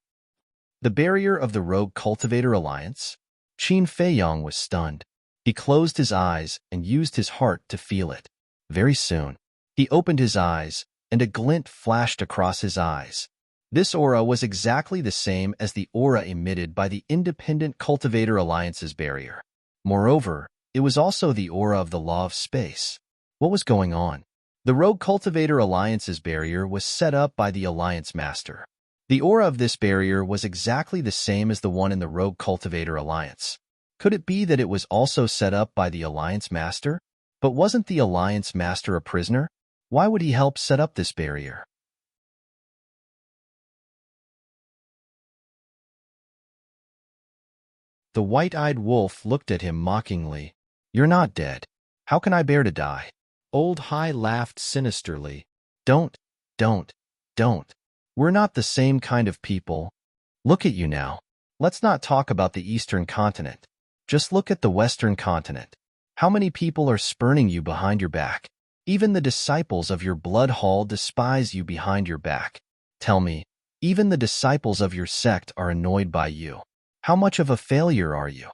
The barrier of the Rogue Cultivator Alliance? Qin Feiyang was stunned. He closed his eyes and used his heart to feel it. Very soon, he opened his eyes, and a glint flashed across his eyes. This aura was exactly the same as the aura emitted by the Independent Cultivator Alliance's barrier. Moreover, it was also the aura of the Law of Space. What was going on? The Rogue Cultivator Alliance's barrier was set up by the Alliance Master. The aura of this barrier was exactly the same as the one in the Rogue Cultivator Alliance. Could it be that it was also set up by the Alliance Master? But wasn't the Alliance Master a prisoner? Why would he help set up this barrier? The white-eyed wolf looked at him mockingly. "You're not dead. How can I bear to die?" Old Hai laughed sinisterly. Don't. We're not the same kind of people. Look at you now. Let's not talk about the Eastern continent. Just look at the Western continent. How many people are spurning you behind your back? Even the disciples of your Blood Hall despise you behind your back. Tell me, Even the disciples of your sect are annoyed by you. How much of a failure are you?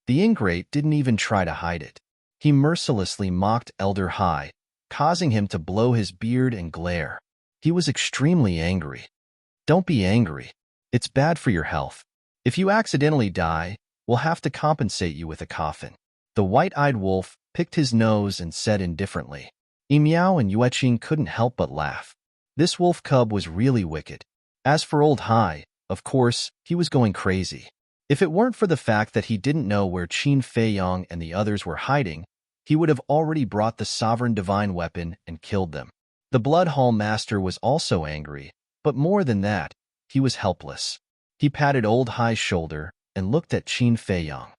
The ingrate didn't even try to hide it. He mercilessly mocked Elder Hai, causing him to blow his beard and glare. He was extremely angry. Don't be angry. It's bad for your health. If you accidentally die, we'll have to compensate you with a coffin. The white-eyed wolf picked his nose and said indifferently. Miao and Yueqing couldn't help but laugh. This wolf cub was really wicked. As for old Hai, of course, he was going crazy. If it weren't for the fact that he didn't know where Qin Feiyang and the others were hiding, he would have already brought the sovereign divine weapon and killed them. The Blood Hall Master was also angry, but more than that, he was helpless. He patted old Hai's shoulder and looked at Qin Feiyang.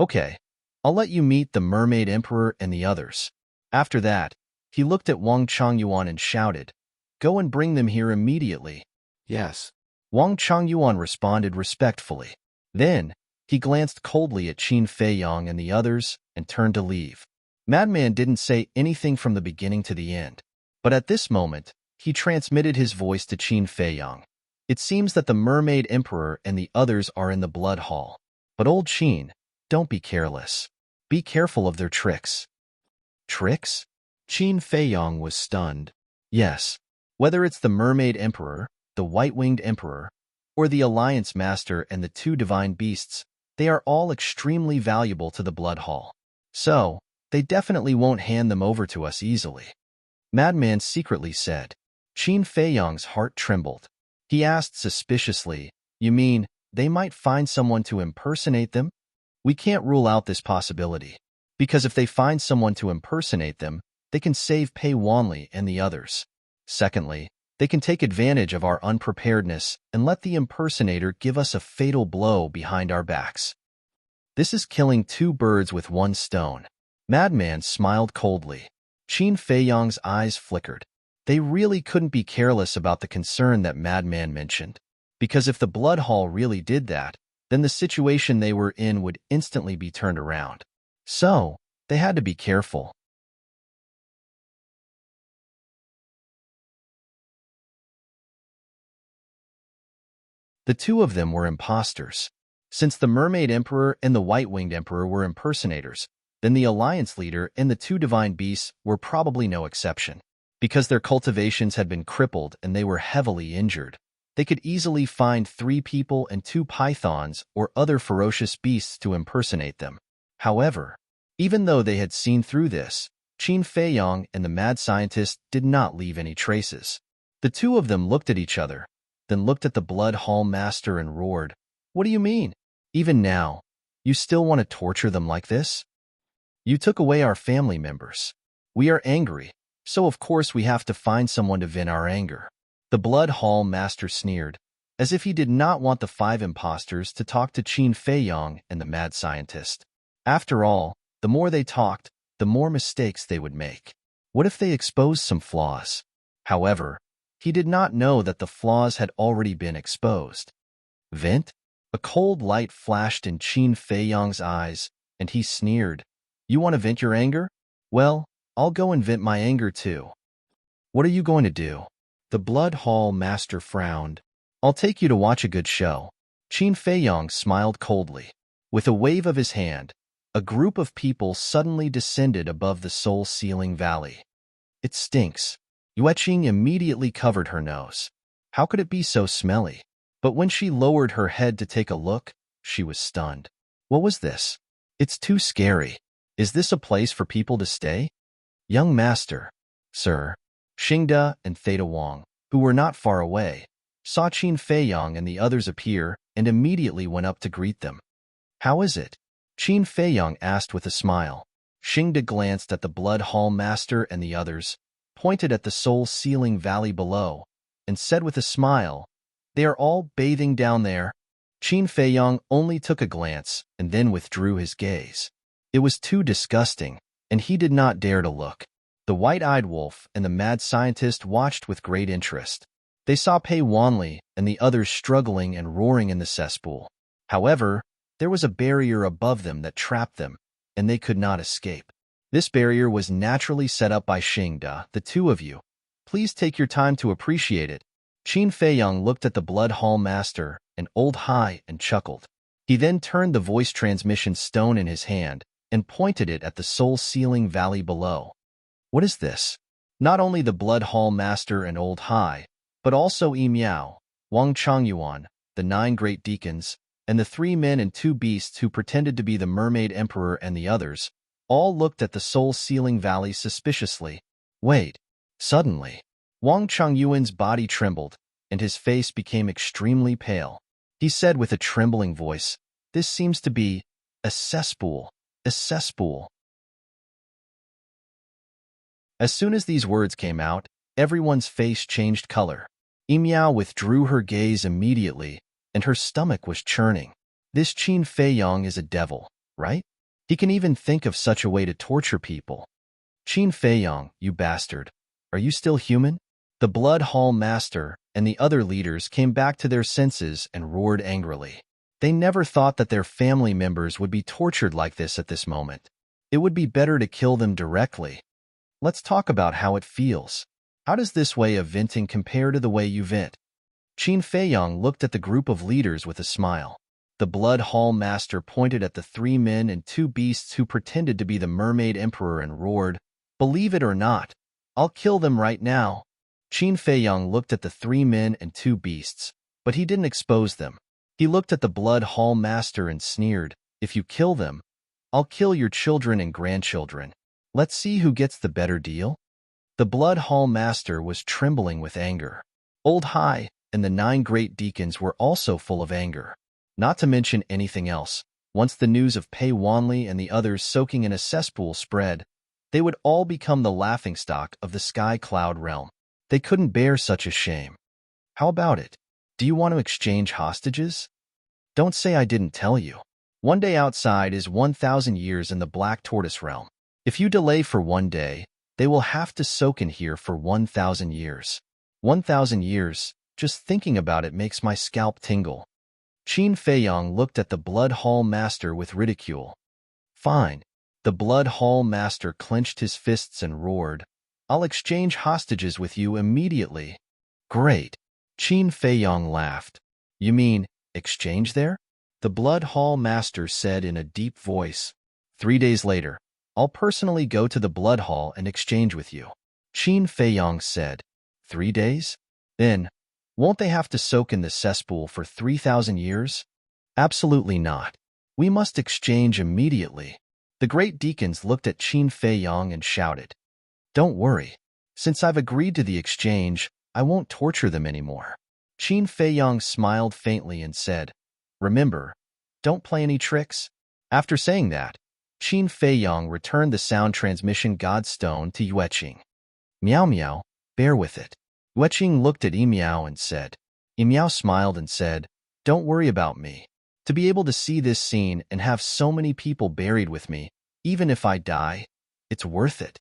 Okay, I'll let you meet the Mermaid Emperor and the others. After that, he looked at Wang Changyuan and shouted, Go and bring them here immediately. Yes. Wang Changyuan responded respectfully. Then, he glanced coldly at Qin Feiyang and the others and turned to leave. Madman didn't say anything from the beginning to the end, but at this moment, he transmitted his voice to Qin Feiyang. It seems that the Mermaid Emperor and the others are in the Blood Hall. But old Qin, don't be careless. Be careful of their tricks. Tricks? Qin Feiyang was stunned. Yes. Whether it's the Mermaid Emperor, the White-Winged Emperor, or the Alliance Master and the two divine beasts, they are all extremely valuable to the Blood Hall. So, they definitely won't hand them over to us easily. Madman secretly said. Qin Feiyang's heart trembled. He asked suspiciously, You mean, they might find someone to impersonate them? We can't rule out this possibility, because if they find someone to impersonate them, they can save Pei Wanli and the others. Secondly, they can take advantage of our unpreparedness and let the impersonator give us a fatal blow behind our backs. This is killing two birds with one stone. Madman smiled coldly. Qin Feiyang's eyes flickered. They really couldn't be careless about the concern that Madman mentioned, because if the Blood Hall really did that, then the situation they were in would instantly be turned around. So, they had to be careful. The two of them were imposters. Since the Mermaid Emperor and the White-Winged Emperor were impersonators, then the Alliance Leader and the two divine beasts were probably no exception. Because their cultivations had been crippled and they were heavily injured, they could easily find 3 people and 2 pythons or other ferocious beasts to impersonate them. However, even though they had seen through this, Qin Feiyang and the mad scientist did not leave any traces. The two of them looked at each other, then looked at the Blood Hall Master and roared, What do you mean? Even now, you still want to torture them like this? You took away our family members. We are angry, so of course we have to find someone to vent our anger. The Blood Hall Master sneered, as if he did not want the 5 imposters to talk to Qin Feiyang and the mad scientist. After all, the more they talked, the more mistakes they would make. What if they exposed some flaws? However, he did not know that the flaws had already been exposed. Vent? A cold light flashed in Qin Feiyang's eyes, and he sneered. You want to vent your anger? Well, I'll go and vent my anger too. What are you going to do? The Blood Hall Master frowned. I'll take you to watch a good show. Qin Feiyang smiled coldly. With a wave of his hand, a group of people suddenly descended above the soul-sealing valley. It stinks. Yueqing immediately covered her nose. How could it be so smelly? But when she lowered her head to take a look, she was stunned. What was this? It's too scary. Is this a place for people to stay? Young Master, Sir, Xingde and Theta Wang, who were not far away, saw Qin Feiyang and the others appear and immediately went up to greet them. How is it? Qin Feiyang asked with a smile. Xingde glanced at the Blood Hall Master and the others, pointed at the soul-sealing valley below, and said with a smile, They are all bathing down there. Qin Feiyang only took a glance and then withdrew his gaze. It was too disgusting, and he did not dare to look. The white-eyed wolf and the mad scientist watched with great interest. They saw Pei Wanli and the others struggling and roaring in the cesspool. However, there was a barrier above them that trapped them, and they could not escape. This barrier was naturally set up by Xingde. The two of you. Please take your time to appreciate it. Qin Feiyang looked at the Blood Hall Master, an old Hai, and chuckled. He then turned the voice transmission stone in his hand and pointed it at the soul-sealing valley below. What is this? Not only the Blood Hall Master and old Hai, but also Yi Miao, Wang Changyuan, the 9 great deacons, and the 3 men and 2 beasts who pretended to be the Mermaid Emperor and the others, all looked at the soul-sealing valley suspiciously. Wait. Suddenly, Wang Changyuan's body trembled, and his face became extremely pale. He said with a trembling voice, "This seems to be a cesspool, a cesspool." As soon as these words came out, everyone's face changed color. Yi Miao withdrew her gaze immediately, and her stomach was churning. This Qin Feiyang is a devil, right? He can even think of such a way to torture people. Qin Feiyang, you bastard. Are you still human? The Blood Hall Master and the other leaders came back to their senses and roared angrily. They never thought that their family members would be tortured like this at this moment. It would be better to kill them directly. Let's talk about how it feels. How does this way of venting compare to the way you vent? Qin Feiyang looked at the group of leaders with a smile. The Blood Hall Master pointed at the 3 men and 2 beasts who pretended to be the Mermaid Emperor and roared, "Believe it or not, I'll kill them right now." Qin Feiyang looked at the 3 men and 2 beasts, but he didn't expose them. He looked at the Blood Hall Master and sneered, "If you kill them, I'll kill your children and grandchildren. Let's see who gets the better deal." The Blood Hall Master was trembling with anger. Old Hai and the 9 great deacons were also full of anger. Not to mention anything else, once the news of Pei Wanli and the others soaking in a cesspool spread, they would all become the laughingstock of the Sky Cloud realm. They couldn't bear such a shame. How about it? Do you want to exchange hostages? Don't say I didn't tell you. One day outside is 1,000 years in the Black Tortoise realm. If you delay for 1 day, they will have to soak in here for 1,000 years. 1,000 years, just thinking about it makes my scalp tingle. Qin Feiyang looked at the Blood Hall Master with ridicule. Fine. The Blood Hall Master clenched his fists and roared, "I'll exchange hostages with you immediately." Great. Qin Feiyang laughed. You mean, exchange there? The Blood Hall Master said in a deep voice. 3 days later, I'll personally go to the Blood Hall and exchange with you. Qin Feiyang said. 3 days? Then, won't they have to soak in the cesspool for 3,000 years? Absolutely not. We must exchange immediately. The great deacons looked at Qin Feiyang and shouted. Don't worry. Since I've agreed to the exchange, I won't torture them anymore. Qin Feiyang smiled faintly and said, Remember, don't play any tricks. After saying that, Qin Feiyang returned the sound transmission godstone to Yueqing. Meow meow, bear with it. Yueqing looked at Miao and said. Miao smiled and said, Don't worry about me. To be able to see this scene and have so many people buried with me, even if I die, it's worth it.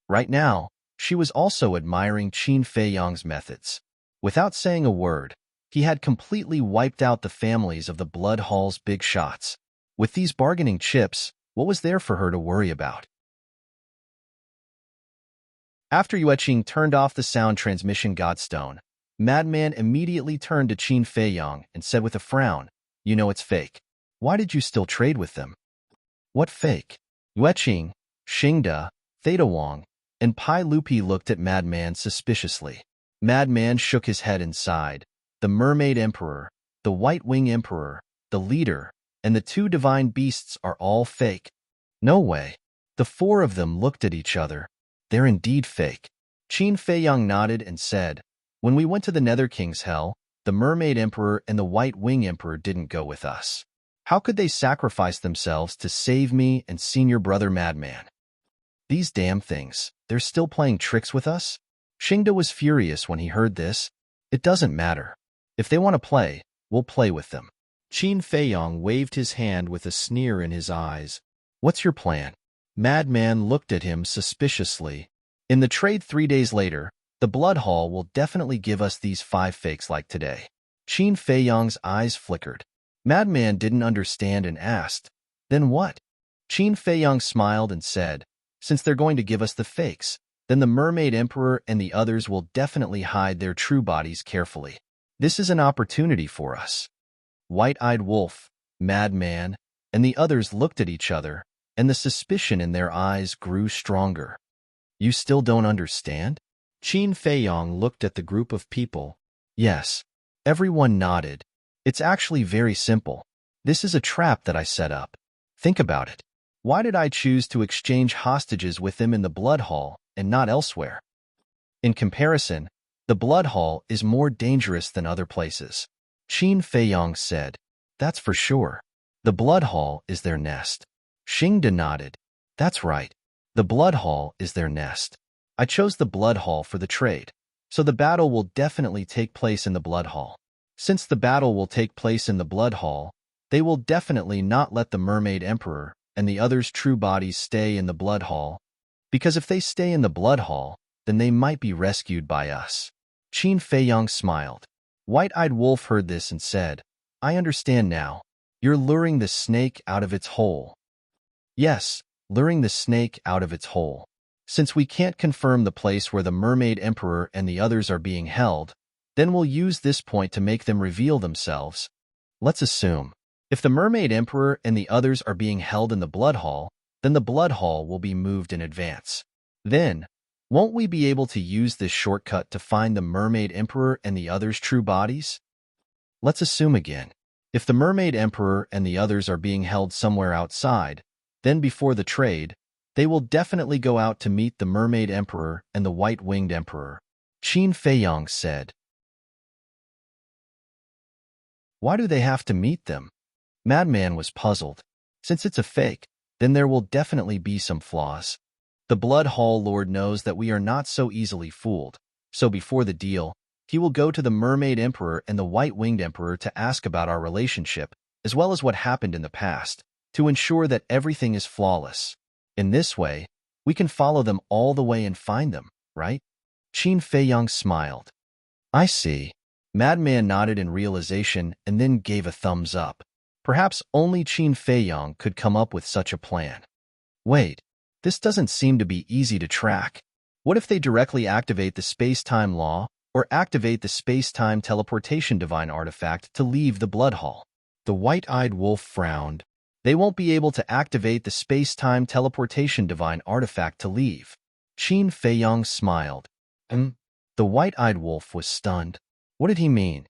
Right now, she was also admiring Qin Feiyang's methods. Without saying a word, he had completely wiped out the families of the Blood Hall's big shots. With these bargaining chips, what was there for her to worry about? After Yueqing turned off the sound transmission godstone, Madman immediately turned to Qin Feiyang and said with a frown, You know it's fake. Why did you still trade with them? What fake? Yueqing, Xingda, Theta Wang, and Pai Lupi looked at Madman suspiciously. Madman shook his head and sighed. The Mermaid Emperor, the White Wing Emperor, the Leader, and the 2 divine beasts are all fake. No way. The 4 of them looked at each other. They're indeed fake. Qin Feiyang nodded and said, When we went to the Nether King's Hell, the Mermaid Emperor and the White Wing Emperor didn't go with us. How could they sacrifice themselves to save me and senior brother Madman? These damn things, they're still playing tricks with us? Xingda was furious when he heard this. It doesn't matter. If they want to play, we'll play with them. Qin Feiyang waved his hand with a sneer in his eyes. What's your plan? Madman looked at him suspiciously. In the trade 3 days later, the Blood Hall will definitely give us these 5 fakes like today. Qin Feiyang's eyes flickered. Madman didn't understand and asked, Then what? Qin Feiyang smiled and said, Since they're going to give us the fakes, then the Mermaid Emperor and the others will definitely hide their true bodies carefully. This is an opportunity for us. White-Eyed Wolf, Madman, and the others looked at each other, and the suspicion in their eyes grew stronger. You still don't understand? Qin Feiyong looked at the group of people. Yes. Everyone nodded. It's actually very simple. This is a trap that I set up. Think about it. Why did I choose to exchange hostages with them in the Blood Hall and not elsewhere? In comparison, the Blood Hall is more dangerous than other places. Qin Feiyong said, That's for sure. The Blood Hall is their nest. Xingda nodded. That's right. The Blood Hall is their nest. I chose the Blood Hall for the trade, so the battle will definitely take place in the Blood Hall. Since the battle will take place in the Blood Hall, they will definitely not let the Mermaid Emperor and the others' true bodies stay in the Blood Hall, because if they stay in the Blood Hall, then they might be rescued by us. Qin Feiyong smiled. White-Eyed Wolf heard this and said, I understand now. You're luring the snake out of its hole. Yes, luring the snake out of its hole. Since we can't confirm the place where the Mermaid Emperor and the others are being held, then we'll use this point to make them reveal themselves. Let's assume, if the Mermaid Emperor and the others are being held in the Blood Hall, then the Blood Hall will be moved in advance. Then, won't we be able to use this shortcut to find the Mermaid Emperor and the others' true bodies? Let's assume again. If the Mermaid Emperor and the others are being held somewhere outside, then before the trade, they will definitely go out to meet the Mermaid Emperor and the White-Winged Emperor. Qin Feiyong said. Why do they have to meet them? Madman was puzzled. Since it's a fake, then there will definitely be some flaws. The Blood Hall Lord knows that we are not so easily fooled, so before the deal, he will go to the Mermaid Emperor and the White-Winged Emperor to ask about our relationship, as well as what happened in the past, to ensure that everything is flawless. In this way, we can follow them all the way and find them, right? Qin Feiyong smiled. I see. Madman nodded in realization and then gave a thumbs up. Perhaps only Qin Feiyong could come up with such a plan. Wait, this doesn't seem to be easy to track. What if they directly activate the space-time law or activate the space-time teleportation divine artifact to leave the Blood Hall? The White-Eyed Wolf frowned. They won't be able to activate the space-time teleportation divine artifact to leave. Qin Feiyong smiled. The White-Eyed Wolf was stunned. What did he mean?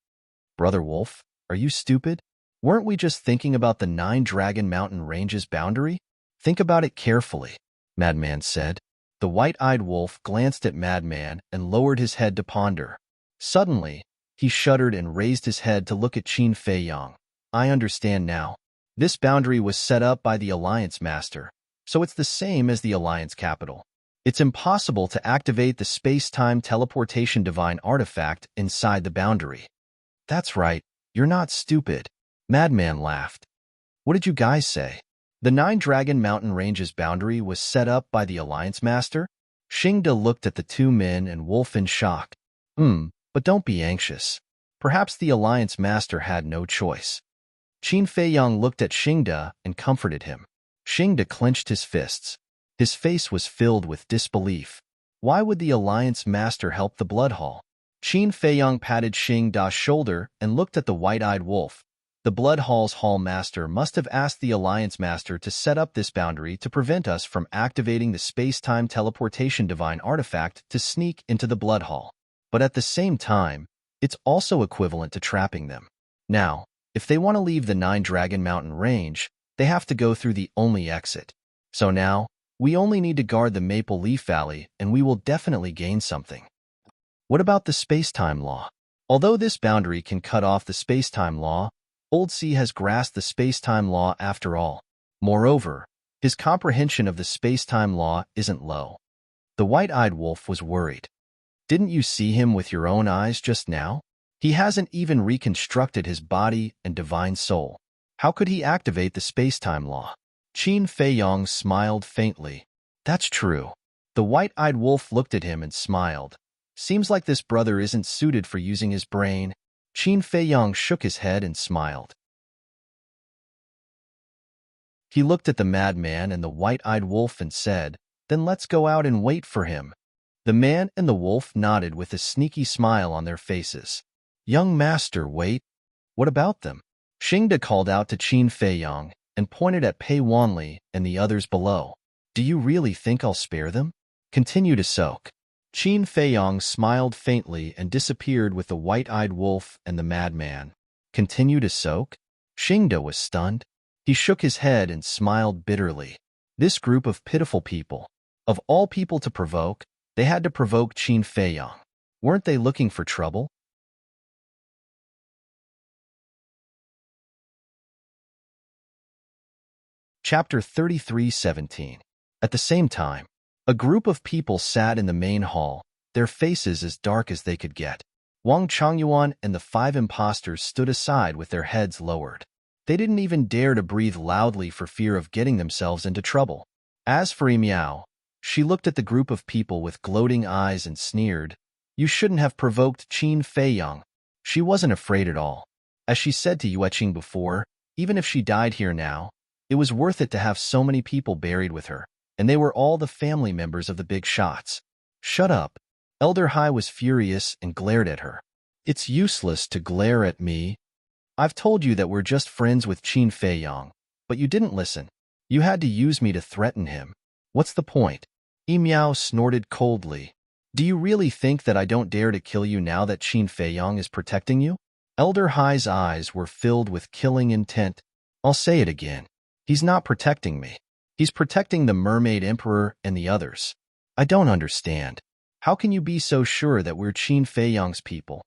Brother Wolf, are you stupid? Weren't we just thinking about the 9 Dragon Mountain Ranges boundary? Think about it carefully, Madman said. The White-Eyed Wolf glanced at Madman and lowered his head to ponder. Suddenly, he shuddered and raised his head to look at Qin Feiyong. I understand now. This boundary was set up by the Alliance Master, so it's the same as the Alliance capital. It's impossible to activate the space-time teleportation divine artifact inside the boundary. That's right, you're not stupid. Madman laughed. What did you guys say? The 9 Dragon Mountain Ranges boundary was set up by the Alliance Master? Xingda looked at the two men and Wolf in shock. But don't be anxious. Perhaps the Alliance Master had no choice. Qin Feiyong looked at Xingda and comforted him. Xingda clenched his fists. His face was filled with disbelief. Why would the Alliance Master help the Blood Hall? Qin Feiyong patted Xingda's shoulder and looked at the White-Eyed Wolf. The Blood Hall's Hall Master must have asked the Alliance Master to set up this boundary to prevent us from activating the space-time teleportation divine artifact to sneak into the Blood Hall. But at the same time, it's also equivalent to trapping them. Now, if they want to leave the 9 Dragon Mountain Range, they have to go through the only exit. So now, we only need to guard the Maple Leaf Valley and we will definitely gain something. What about the space-time law? Although this boundary can cut off the space-time law, Old Sea has grasped the space-time law after all. Moreover, his comprehension of the space-time law isn't low. The White-Eyed Wolf was worried. Didn't you see him with your own eyes just now? He hasn't even reconstructed his body and divine soul. How could he activate the space-time law? Qin Feiyong smiled faintly. That's true. The White-Eyed Wolf looked at him and smiled. Seems like this brother isn't suited for using his brain. Qin Feiyong shook his head and smiled. He looked at the Madman and the White-Eyed Wolf and said, Then let's go out and wait for him. The man and the wolf nodded with a sneaky smile on their faces. Young master, wait. What about them? Xingda called out to Qin Feiyang and pointed at Pei Wanli and the others below. Do you really think I'll spare them? Continue to soak. Qin Feiyang smiled faintly and disappeared with the white-eyed wolf and the madman. Continue to soak? Xingda was stunned. He shook his head and smiled bitterly. This group of pitiful people. Of all people to provoke, they had to provoke Qin Feiyang. Weren't they looking for trouble? Chapter 33:17. At the same time, a group of people sat in the main hall, their faces as dark as they could get. Wang Changyuan and the 5 impostors stood aside with their heads lowered. They didn't even dare to breathe loudly for fear of getting themselves into trouble. As for Miao, she looked at the group of people with gloating eyes and sneered. You shouldn't have provoked Qin Feiyang. She wasn't afraid at all. As she said to Yueqing before, even if she died here now, it was worth it to have so many people buried with her, and they were all the family members of the big shots. Shut up. Elder Hai was furious and glared at her. It's useless to glare at me. I've told you that we're just friends with Qin Feiyang, but you didn't listen. You had to use me to threaten him. What's the point? Miao snorted coldly. Do you really think that I don't dare to kill you now that Qin Feiyang is protecting you? Elder Hai's eyes were filled with killing intent. I'll say it again. He's not protecting me. He's protecting the Mermaid Emperor and the others. I don't understand. How can you be so sure that we're Qin Feiyang's people?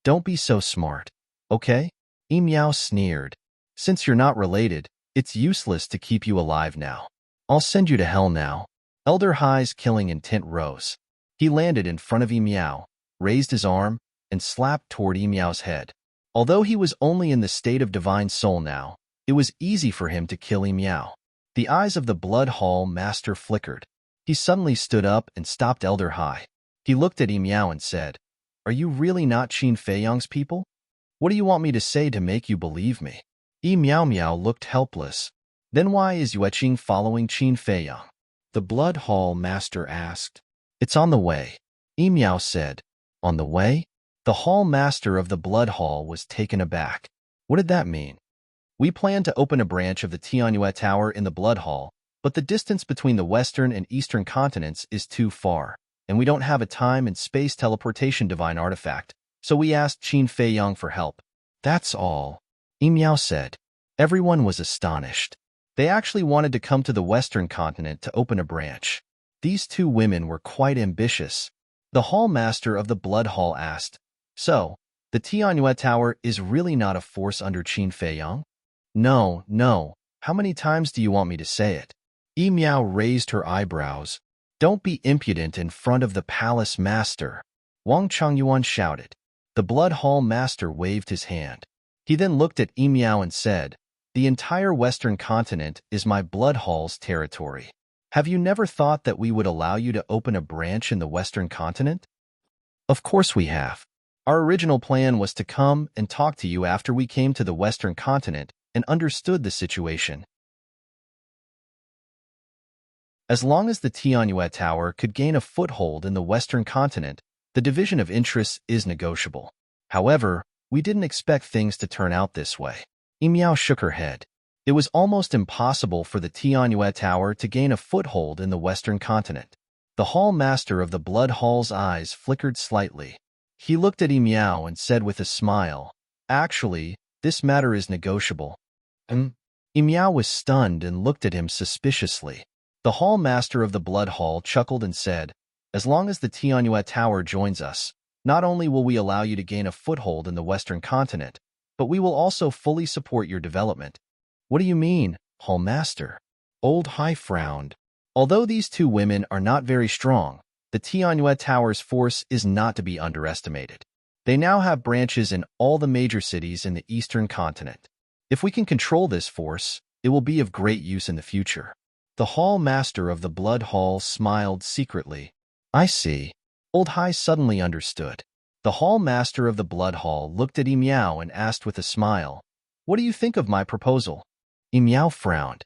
Don't be so smart, okay? Miao sneered. Since you're not related, it's useless to keep you alive now. I'll send you to hell now. Elder Hai's killing intent rose. He landed in front of Miao, raised his arm, and slapped toward Miao's head. Although he was only in the state of divine soul now, it was easy for him to kill Miao. The eyes of the Blood Hall master flickered. He suddenly stood up and stopped Elder Hai. He looked at Miao and said, Are you really not Qin Feiyang's people? What do you want me to say to make you believe me? Miao looked helpless. Then why is Yueqing following Qin Feiyang? The Blood Hall master asked. It's on the way. Miao said. On the way? The hall master of the Blood Hall was taken aback. What did that mean? We plan to open a branch of the Tianyue Tower in the Blood Hall, but the distance between the western and eastern continents is too far, and we don't have a time and space teleportation divine artifact, so we asked Qin Feiyang for help. That's all. Miao said. Everyone was astonished. They actually wanted to come to the western continent to open a branch. These 2 women were quite ambitious. The hall master of the Blood Hall asked, So, the Tianyue Tower is really not a force under Qin Feiyang? No. How many times do you want me to say it? Miao raised her eyebrows. Don't be impudent in front of the palace master. Wang Changyuan shouted. The Blood Hall master waved his hand. He then looked at Miao and said, The entire western continent is my Blood Hall's territory. Have you never thought that we would allow you to open a branch in the western continent? Of course we have. Our original plan was to come and talk to you after we came to the western continent and understood the situation. As long as the Tianyue Tower could gain a foothold in the western continent, the division of interests is negotiable. However, we didn't expect things to turn out this way. Miao shook her head. It was almost impossible for the Tianyue Tower to gain a foothold in the western continent. The hall master of the Blood Hall's eyes flickered slightly. He looked at Miao and said with a smile, Actually, this matter is negotiable. Miao was stunned and looked at him suspiciously. The hall master of the Blood Hall chuckled and said, As long as the Tianyue Tower joins us, not only will we allow you to gain a foothold in the western continent, but we will also fully support your development. What do you mean, hall master? Old Hai frowned. Although these 2 women are not very strong, the Tianyue Tower's force is not to be underestimated. They now have branches in all the major cities in the eastern continent. If we can control this force, it will be of great use in the future. The hall master of the Blood Hall smiled secretly. I see. Old Hai suddenly understood. The hall master of the Blood Hall looked at Miao and asked with a smile, What do you think of my proposal? Miao frowned.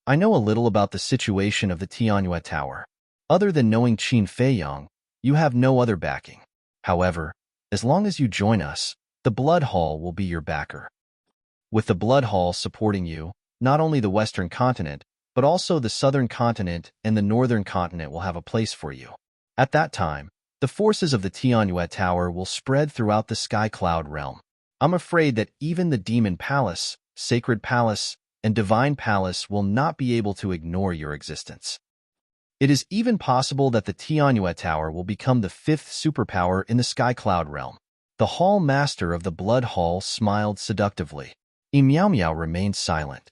I know a little about the situation of the Tianyue Tower. Other than knowing Qin Feiyang, You have no other backing. However, as long as you join us, the Blood Hall will be your backer. With the Blood Hall supporting you, not only the Western continent, but also the Southern continent and the Northern continent will have a place for you. At that time, the forces of the Tianyue Tower will spread throughout the Sky Cloud realm. I'm afraid that even the Demon Palace, Sacred Palace, and Divine Palace will not be able to ignore your existence. It is even possible that the Tianyue Tower will become the fifth superpower in the Sky Cloud realm. The Hall Master of the Blood Hall smiled seductively. Meow Meow remained silent.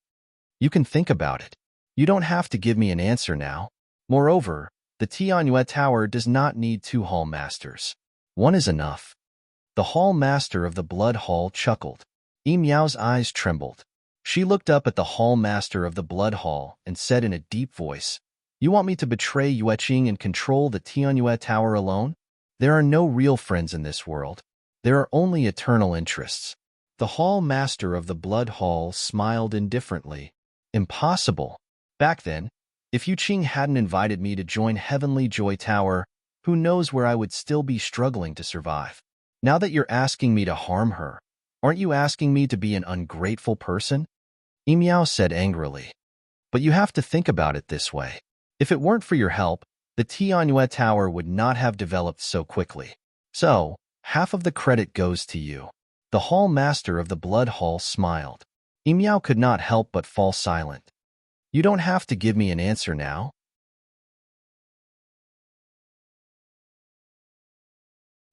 You can think about it. You don't have to give me an answer now. Moreover, the Tianyue Tower does not need two Hall Masters. One is enough. The Hall Master of the Blood Hall chuckled. Meow's eyes trembled. She looked up at the Hall Master of the Blood Hall and said in a deep voice, "You want me to betray Yueqing and control the Tianyue Tower alone? There are no real friends in this world. There are only eternal interests." The Hall Master of the Blood Hall smiled indifferently. Impossible. Back then, if Yueqing hadn't invited me to join Heavenly Joy Tower, who knows where I would still be struggling to survive. Now that you're asking me to harm her, aren't you asking me to be an ungrateful person? Meow said angrily. But you have to think about it this way. If it weren't for your help, the Tianyue Tower would not have developed so quickly. So, half of the credit goes to you. The Hall Master of the Blood Hall smiled. Meow could not help but fall silent. You don't have to give me an answer now.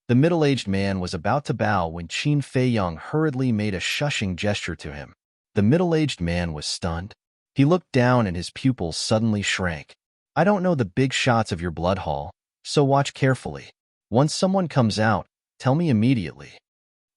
The middle-aged man was about to bow when Qin Feiyong hurriedly made a shushing gesture to him. The middle-aged man was stunned. He looked down and his pupils suddenly shrank. I don't know the big shots of your blood hall, so watch carefully. Once someone comes out, tell me immediately.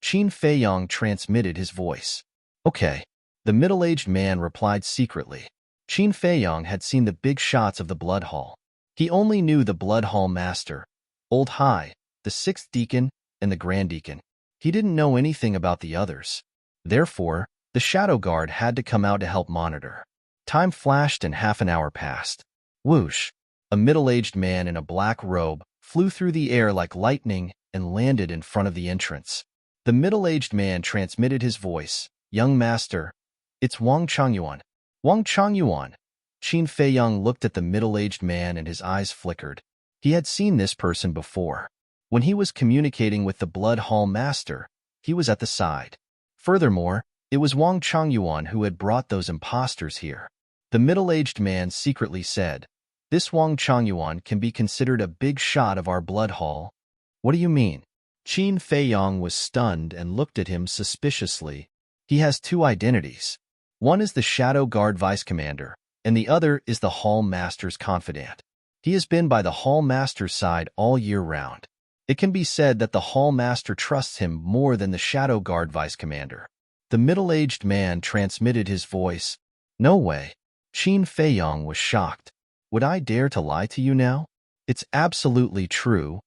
Qin Feiyong transmitted his voice. Okay. The middle-aged man replied secretly. Qin Feiyong had seen the big shots of the blood hall. He only knew the blood hall master, Old Hai, the sixth deacon, and the grand deacon. He didn't know anything about the others. Therefore, the shadow guard had to come out to help monitor. Time flashed and half an hour passed. Whoosh! A middle-aged man in a black robe flew through the air like lightning and landed in front of the entrance. The middle-aged man transmitted his voice. Young master, it's Wang Changyuan. Wang Changyuan. Qin Feiyong looked at the middle-aged man and his eyes flickered. He had seen this person before. When he was communicating with the Blood Hall Master, he was at the side. Furthermore, it was Wang Changyuan who had brought those imposters here. The middle-aged man secretly said, "This Wang Changyuan can be considered a big shot of our Blood Hall." What do you mean? Qin Feiyong was stunned and looked at him suspiciously. He has two identities. One is the Shadow Guard Vice Commander, and the other is the Hall Master's confidant. He has been by the Hall Master's side all year round. It can be said that the Hall Master trusts him more than the Shadow Guard Vice Commander. The middle-aged man transmitted his voice. No way. Qin Feiyong was shocked. Would I dare to lie to you now? It's absolutely true.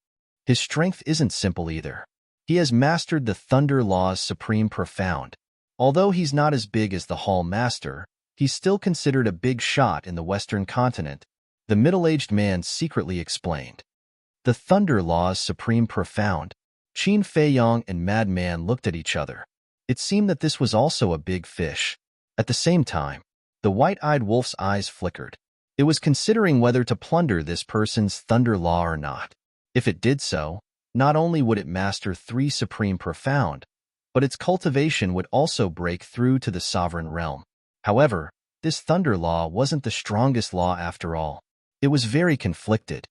His strength isn't simple either. He has mastered the Thunder Law's Supreme Profound. Although he's not as big as the Hall Master, he's still considered a big shot in the Western continent. The middle-aged man secretly explained. The Thunder Law's Supreme Profound. Qin Feiyong and Madman looked at each other. It seemed that this was also a big fish. At the same time, the white-eyed wolf's eyes flickered. It was considering whether to plunder this person's Thunder Law or not. If it did so, not only would it master 3 Supreme Profound, but its cultivation would also break through to the sovereign realm. However, this Thunder Law wasn't the strongest law after all. It was very conflicted.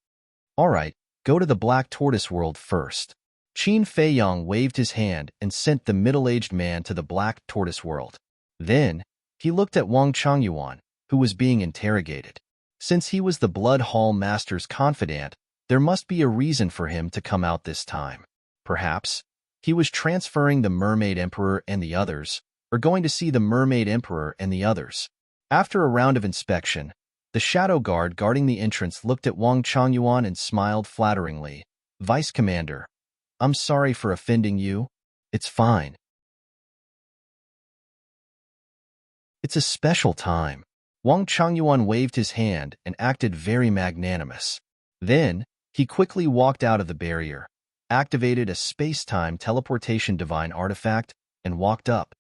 All right, go to the Black Tortoise world first. Qin Feiyong waved his hand and sent the middle-aged man to the Black Tortoise world. Then, he looked at Wang Changyuan, who was being interrogated. Since he was the Blood Hall Master's confidant, there must be a reason for him to come out this time. Perhaps, he was transferring the Mermaid Emperor and the others, or going to see the Mermaid Emperor and the others. After a round of inspection, the shadow guard guarding the entrance looked at Wang Changyuan and smiled flatteringly. Vice Commander, I'm sorry for offending you. It's fine. It's a special time. Wang Changyuan waved his hand and acted very magnanimous. Then, He quickly walked out of the barrier, activated a space-time teleportation divine artifact, and walked up.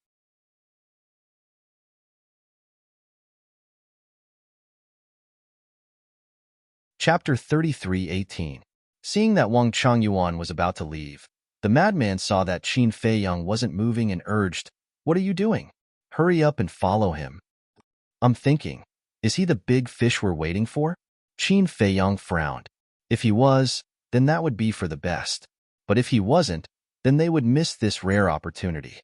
Chapter 33:18. Seeing that Wang Changyuan was about to leave, the madman saw that Qin Feiyang wasn't moving and urged, "What are you doing? Hurry up and follow him." I'm thinking, is he the big fish we're waiting for? Qin Feiyang frowned. If he was, then that would be for the best. But if he wasn't, then they would miss this rare opportunity.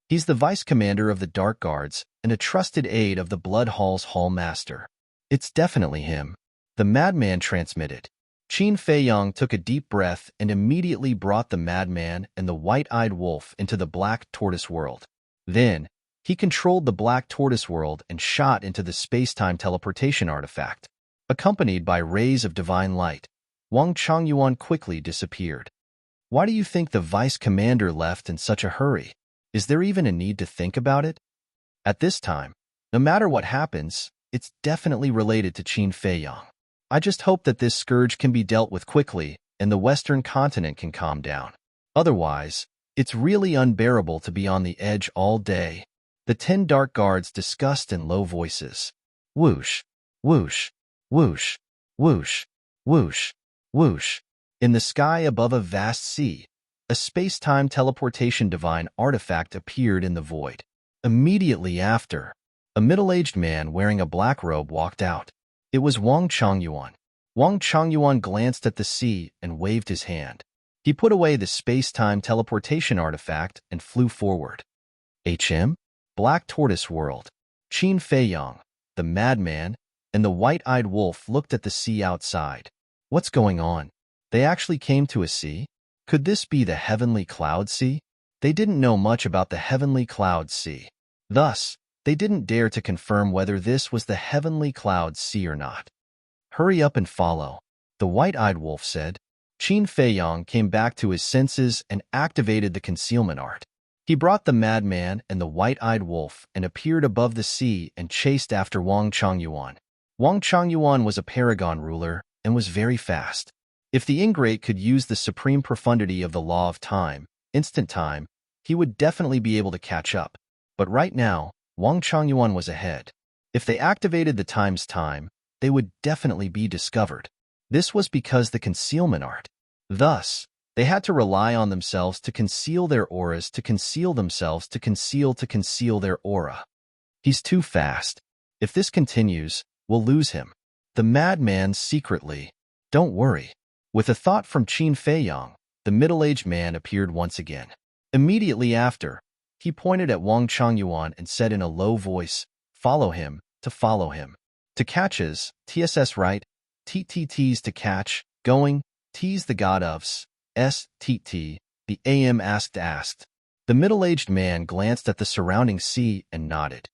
He's the vice commander of the Dark Guards and a trusted aide of the Blood Hall's Hall Master. It's definitely him. The madman transmitted. Qin Feiyang took a deep breath and immediately brought the madman and the white-eyed wolf into the Black Tortoise world. Then, he controlled the Black Tortoise world and shot into the space-time teleportation artifact. Accompanied by rays of divine light, Wang Changyuan quickly disappeared. Why do you think the vice commander left in such a hurry? Is there even a need to think about it? At this time, no matter what happens, it's definitely related to Qin Feiyang. I just hope that this scourge can be dealt with quickly and the Western continent can calm down. Otherwise, it's really unbearable to be on the edge all day. The 10 dark guards discussed in low voices. Whoosh, whoosh, whoosh, whoosh, whoosh, whoosh. In the sky above a vast sea, a space-time teleportation divine artifact appeared in the void. Immediately after, a middle-aged man wearing a black robe walked out. It was Wang Changyuan. Wang Changyuan glanced at the sea and waved his hand. He put away the space-time teleportation artifact and flew forward. Black Tortoise World. Qin Feiyang, the madman, and the white-eyed wolf looked at the sea outside. What's going on? They actually came to a sea? Could this be the Heavenly Cloud Sea? They didn't know much about the Heavenly Cloud Sea. Thus, they didn't dare to confirm whether this was the Heavenly Cloud Sea or not. Hurry up and follow, the white-eyed wolf said. Qin Feiyang came back to his senses and activated the concealment art. He brought the madman and the white-eyed wolf and appeared above the sea and chased after Wang Changyuan. Wang Changyuan was a paragon ruler and was very fast. If the ingrate could use the supreme profundity of the law of time, instant time, he would definitely be able to catch up. But right now, Wang Changyuan was ahead. If they activated the time's time, they would definitely be discovered. This was because the concealment art. Thus, they had to rely on themselves to conceal their auras, to conceal themselves, to conceal their aura. He's too fast. If this continues, we'll lose him. The madman secretly. Don't worry. With a thought from Qin Feiyang, the middle-aged man appeared once again. Immediately after, he pointed at Wang Changyuan and said in a low voice, "Follow him, to follow him. To catches, TSS right, TTTs to catch, going, T's the god ofs, STT, the AM asked. The middle-aged man glanced at the surrounding sea and nodded.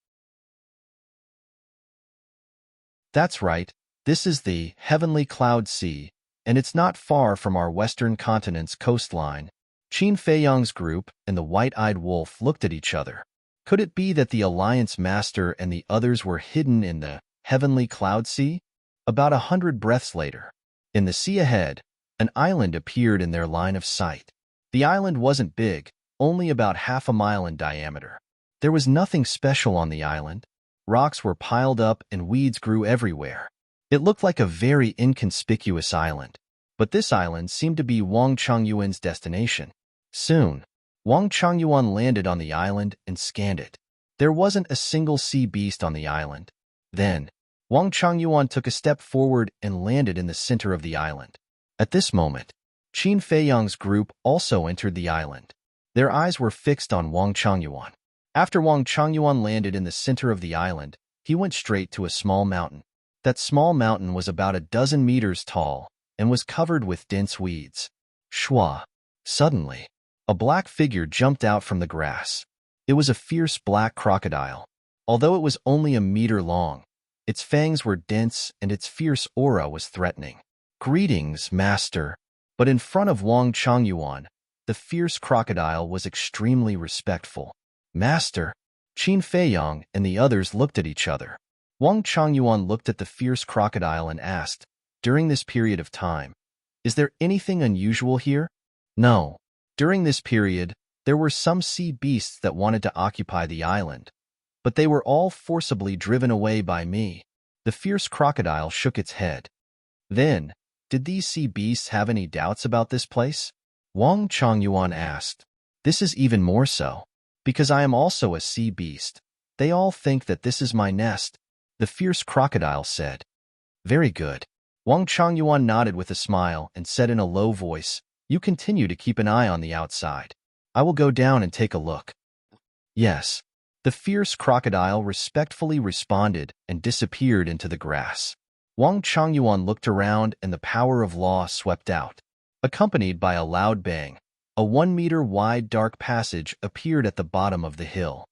That's right, this is the Heavenly Cloud Sea, and it's not far from our western continent's coastline. Qin Feiyang's group and the white-eyed wolf looked at each other. Could it be that the Alliance Master and the others were hidden in the Heavenly Cloud Sea? About 100 breaths later, in the sea ahead, an island appeared in their line of sight. The island wasn't big, only about half a mile in diameter. There was nothing special on the island. Rocks were piled up and weeds grew everywhere. It looked like a very inconspicuous island, but this island seemed to be Wang Changyuan's destination. Soon, Wang Changyuan landed on the island and scanned it. There wasn't a single sea beast on the island. Then, Wang Changyuan took a step forward and landed in the center of the island. At this moment, Qin Feiyang's group also entered the island. Their eyes were fixed on Wang Changyuan. After Wang Changyuan landed in the center of the island, he went straight to a small mountain. That small mountain was about a dozen meters tall and was covered with dense weeds. Shwa! Suddenly, a black figure jumped out from the grass. It was a fierce black crocodile. Although it was only a meter long, its fangs were dense and its fierce aura was threatening. "Greetings, Master." But in front of Wang Changyuan, the fierce crocodile was extremely respectful. "Master." Qin Feiyang and the others looked at each other. Wang Changyuan looked at the fierce crocodile and asked, "During this period of time, Is there anything unusual here? No. During this period, there were some sea beasts that wanted to occupy the island, but they were all forcibly driven away by me. The fierce crocodile shook its head. Then, did these sea beasts have any doubts about this place? Wang Chongyuan asked. This is even more so, because I am also a sea beast. They all think that this is my nest, the fierce crocodile said. Very good. Wang Chongyuan nodded with a smile and said in a low voice, You continue to keep an eye on the outside. I will go down and take a look. Yes. The fierce crocodile respectfully responded and disappeared into the grass. Wang Chongyuan looked around and the power of law swept out. Accompanied by a loud bang, a 1-meter-wide dark passage appeared at the bottom of the hill.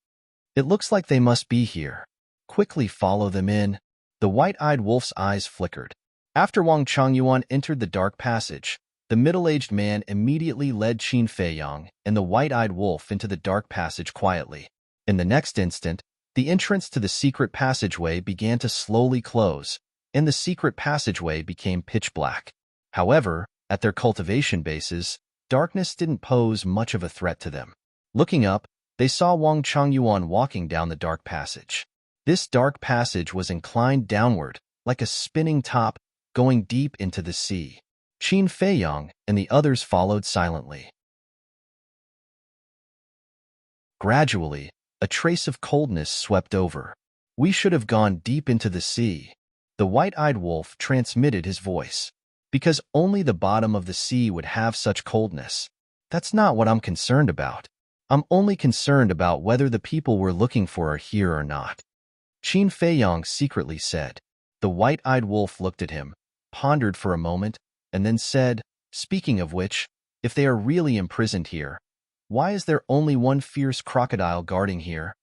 It looks like they must be here. Quickly follow them in. The white-eyed wolf's eyes flickered. After Wang Chongyuan entered the dark passage, the middle-aged man immediately led Qin Feiyang and the white-eyed wolf into the dark passage quietly. In the next instant, the entrance to the secret passageway began to slowly close, and the secret passageway became pitch black. However, at their cultivation bases, darkness didn't pose much of a threat to them. Looking up, they saw Wang Chongyuan walking down the dark passage. This dark passage was inclined downward, like a spinning top, going deep into the sea. Qin Feiyang and the others followed silently. Gradually, a trace of coldness swept over. We should have gone deep into the sea. The white-eyed wolf transmitted his voice. Because only the bottom of the sea would have such coldness. That's not what I'm concerned about. I'm only concerned about whether the people we're looking for are here or not. Qin Feiyang secretly said. The white-eyed wolf looked at him, pondered for a moment, and then said, Speaking of which, if they are really imprisoned here, why is there only one fierce crocodile guarding here?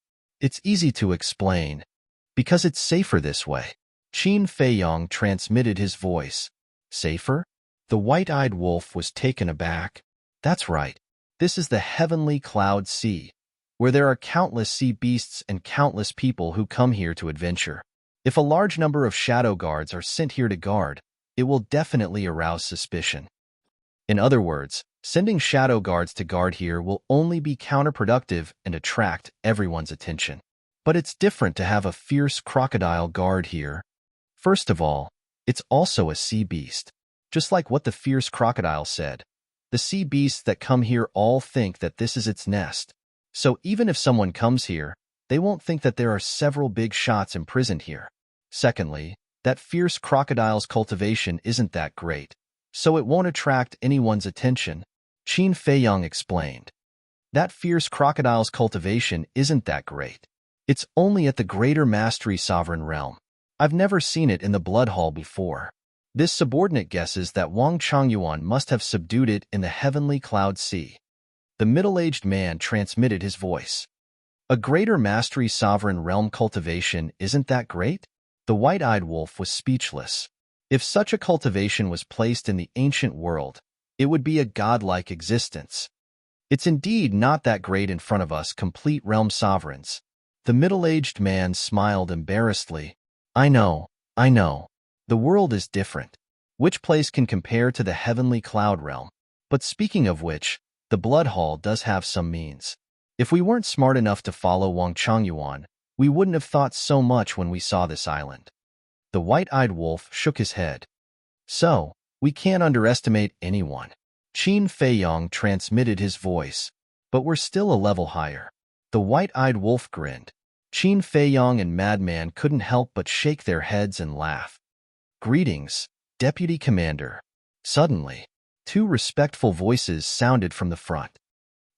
It's easy to explain. Because it's safer this way. Qin Feiyang transmitted his voice. Safer? The white-eyed wolf was taken aback. That's right. This is the heavenly cloud sea, where there are countless sea beasts and countless people who come here to adventure. If a large number of shadow guards are sent here to guard, it will definitely arouse suspicion. In other words, sending shadow guards to guard here will only be counterproductive and attract everyone's attention. But it's different to have a fierce crocodile guard here. First of all, it's also a sea beast. Just like what the fierce crocodile said, the sea beasts that come here all think that this is its nest. So even if someone comes here, they won't think that there are several big shots imprisoned here. Secondly, that fierce crocodile's cultivation isn't that great, so it won't attract anyone's attention. Qin Feiyang explained. That fierce crocodile's cultivation isn't that great. It's only at the Greater Mastery Sovereign Realm. I've never seen it in the Blood Hall before. This subordinate guesses that Wang Chongyuan must have subdued it in the heavenly cloud sea. The middle-aged man transmitted his voice. A Greater Mastery Sovereign Realm cultivation isn't that great? The white-eyed wolf was speechless. If such a cultivation was placed in the ancient world, it would be a godlike existence. It's indeed not that great in front of us complete realm sovereigns. The middle-aged man smiled embarrassedly. I know. The world is different. Which place can compare to the heavenly cloud realm? But speaking of which, the Blood Hall does have some means. If we weren't smart enough to follow Wang Chongyuan, we wouldn't have thought so much when we saw this island. The white-eyed wolf shook his head. So, we can't underestimate anyone. Qin Feiyang transmitted his voice. But we're still a level higher. The white-eyed wolf grinned. Qin Feiyang and Madman couldn't help but shake their heads and laugh. Greetings, Deputy Commander. Suddenly, two respectful voices sounded from the front.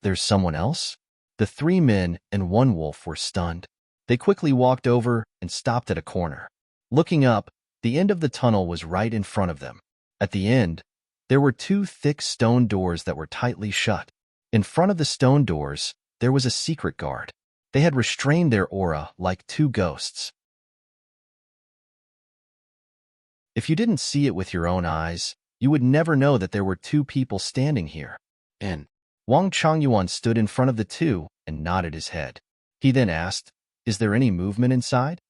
There's someone else? The 3 men and 1 wolf were stunned. They quickly walked over and stopped at a corner. Looking up, the end of the tunnel was right in front of them. At the end, there were 2 thick stone doors that were tightly shut. In front of the stone doors, there was a secret guard. They had restrained their aura like 2 ghosts. If you didn't see it with your own eyes, you would never know that there were 2 people standing here. And Wang Chongyuan stood in front of the 2 and nodded his head. He then asked, Is there any movement inside?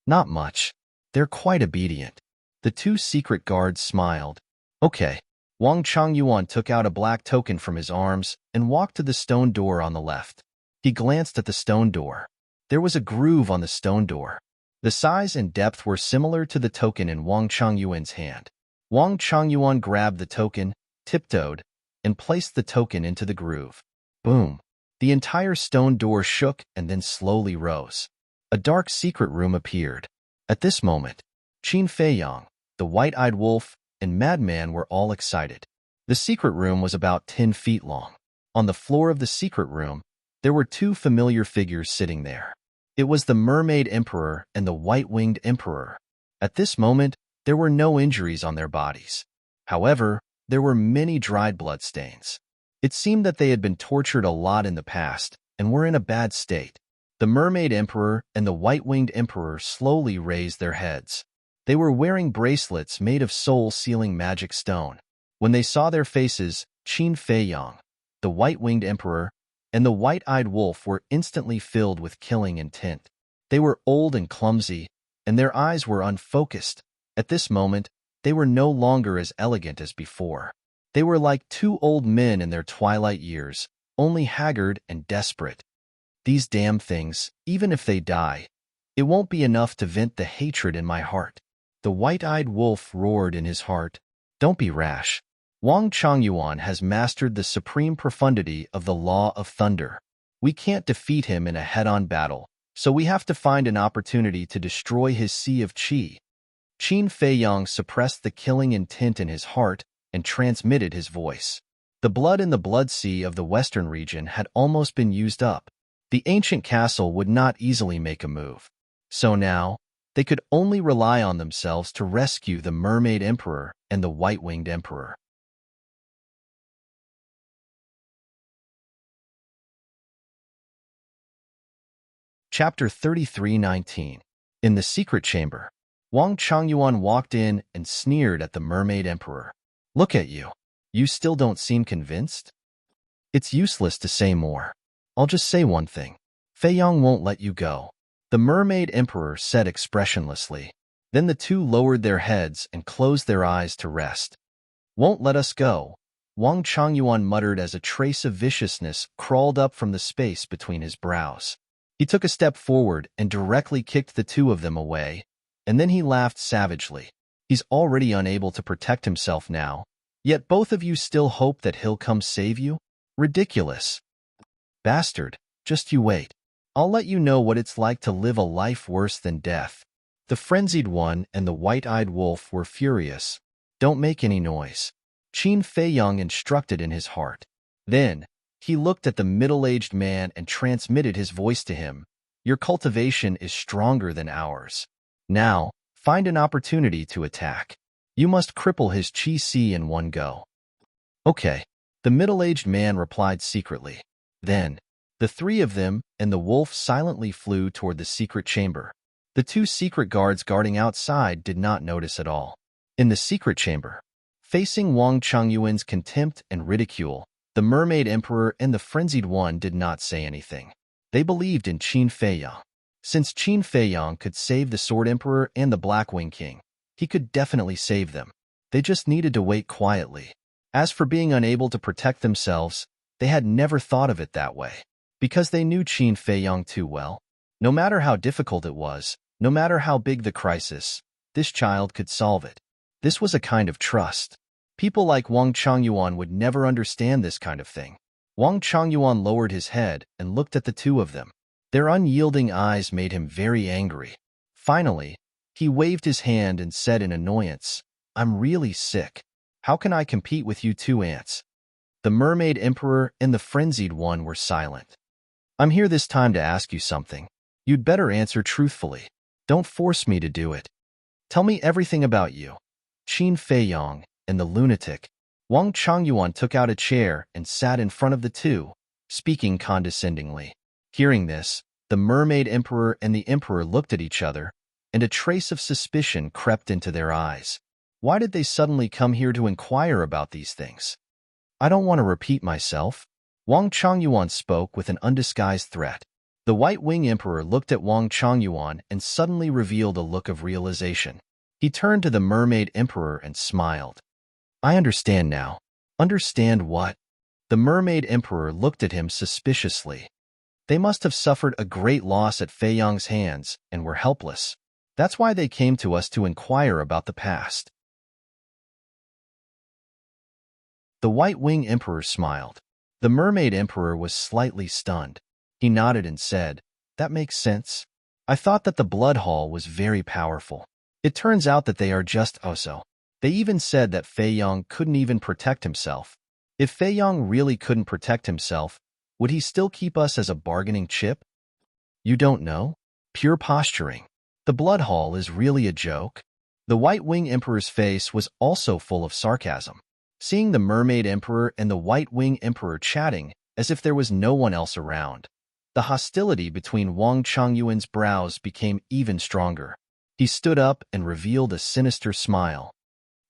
Not much. They're quite obedient. The 2 secret guards smiled. Okay, Wang Changyuan took out a black token from his arms and walked to the stone door on the left. He glanced at the stone door. There was a groove on the stone door. The size and depth were similar to the token in Wang Changyuan's hand. Wang Changyuan grabbed the token, tiptoed, and placed the token into the groove. Boom! The entire stone door shook and then slowly rose. A dark secret room appeared. At this moment, Qin Feiyang, the white-eyed wolf, and Madman were all excited. The secret room was about 10 feet long. On the floor of the secret room, there were two familiar figures sitting there. It was the Mermaid Emperor and the White-Winged Emperor. At this moment, there were no injuries on their bodies. However, there were many dried bloodstains. It seemed that they had been tortured a lot in the past and were in a bad state. The Mermaid Emperor and the White-Winged Emperor slowly raised their heads. They were wearing bracelets made of soul-sealing magic stone. When they saw their faces, Qin Feiyang, the White-Winged Emperor, and the White-Eyed Wolf were instantly filled with killing intent. They were old and clumsy, and their eyes were unfocused. At this moment, they were no longer as elegant as before. They were like two old men in their twilight years, only haggard and desperate. These damn things, even if they die, it won't be enough to vent the hatred in my heart. The white-eyed wolf roared in his heart. Don't be rash. Wang Changyuan has mastered the supreme profundity of the law of thunder. We can't defeat him in a head-on battle, so we have to find an opportunity to destroy his sea of qi. Qin Feiyang suppressed the killing intent in his heart and transmitted his voice. The blood in the blood sea of the western region had almost been used up. The ancient castle would not easily make a move. So now, they could only rely on themselves to rescue the Mermaid Emperor and the White-Winged Emperor. Chapter 33:19. In the secret chamber, Wang Changyuan walked in and sneered at the Mermaid Emperor. Look at you. You still don't seem convinced? It's useless to say more. I'll just say one thing. Feiyang won't let you go. The Mermaid Emperor said expressionlessly. Then the two lowered their heads and closed their eyes to rest. Won't let us go, Wang Changyuan muttered as a trace of viciousness crawled up from the space between his brows. He took a step forward and directly kicked the two of them away, and then he laughed savagely. He's already unable to protect himself now, yet both of you still hope that he'll come save you? Ridiculous. Bastard, just you wait. I'll let you know what it's like to live a life worse than death. The frenzied one and the white-eyed wolf were furious. Don't make any noise, Qin Feiyang instructed in his heart. Then, he looked at the middle-aged man and transmitted his voice to him. Your cultivation is stronger than ours. Now, find an opportunity to attack. You must cripple his qi si in one go. Okay, the middle-aged man replied secretly. Then, the three of them and the wolf silently flew toward the secret chamber. The two secret guards guarding outside did not notice at all. In the secret chamber, facing Wang Changyuan's contempt and ridicule, the Mermaid Emperor and the frenzied one did not say anything. They believed in Qin Feiyang. Since Qin Feiyang could save the Sword Emperor and the Blackwing King, he could definitely save them. They just needed to wait quietly. As for being unable to protect themselves, they had never thought of it that way. Because they knew Qin Feiyang too well. No matter how difficult it was, no matter how big the crisis, this child could solve it. This was a kind of trust. People like Wang Changyuan would never understand this kind of thing. Wang Changyuan lowered his head and looked at the two of them. Their unyielding eyes made him very angry. Finally, he waved his hand and said in annoyance, I'm really sick. How can I compete with you two ants? The Mermaid Emperor and the frenzied one were silent. I'm here this time to ask you something. You'd better answer truthfully. Don't force me to do it. Tell me everything about you. Qin Feiyang and the lunatic. Wang Changyuan took out a chair and sat in front of the two, speaking condescendingly. Hearing this, the Mermaid Emperor and the Emperor looked at each other, and a trace of suspicion crept into their eyes. Why did they suddenly come here to inquire about these things? I don't want to repeat myself. Wang Changyuan spoke with an undisguised threat. The White-Wing Emperor looked at Wang Changyuan and suddenly revealed a look of realization. He turned to the Mermaid Emperor and smiled. I understand now. Understand what? The Mermaid Emperor looked at him suspiciously. They must have suffered a great loss at Fei Yong's hands and were helpless. That's why they came to us to inquire about the past. The White Wing Emperor smiled. The Mermaid Emperor was slightly stunned. He nodded and said, "That makes sense. I thought that the Blood Hall was very powerful. It turns out that they are just so. They even said that Fei Yong couldn't even protect himself. If Fei Yong really couldn't protect himself, would he still keep us as a bargaining chip? You don't know? Pure posturing. The Blood Hall is really a joke." The White Wing Emperor's face was also full of sarcasm. Seeing the Mermaid Emperor and the White Wing Emperor chatting as if there was no one else around, the hostility between Wang Changyuan's brows became even stronger. He stood up and revealed a sinister smile.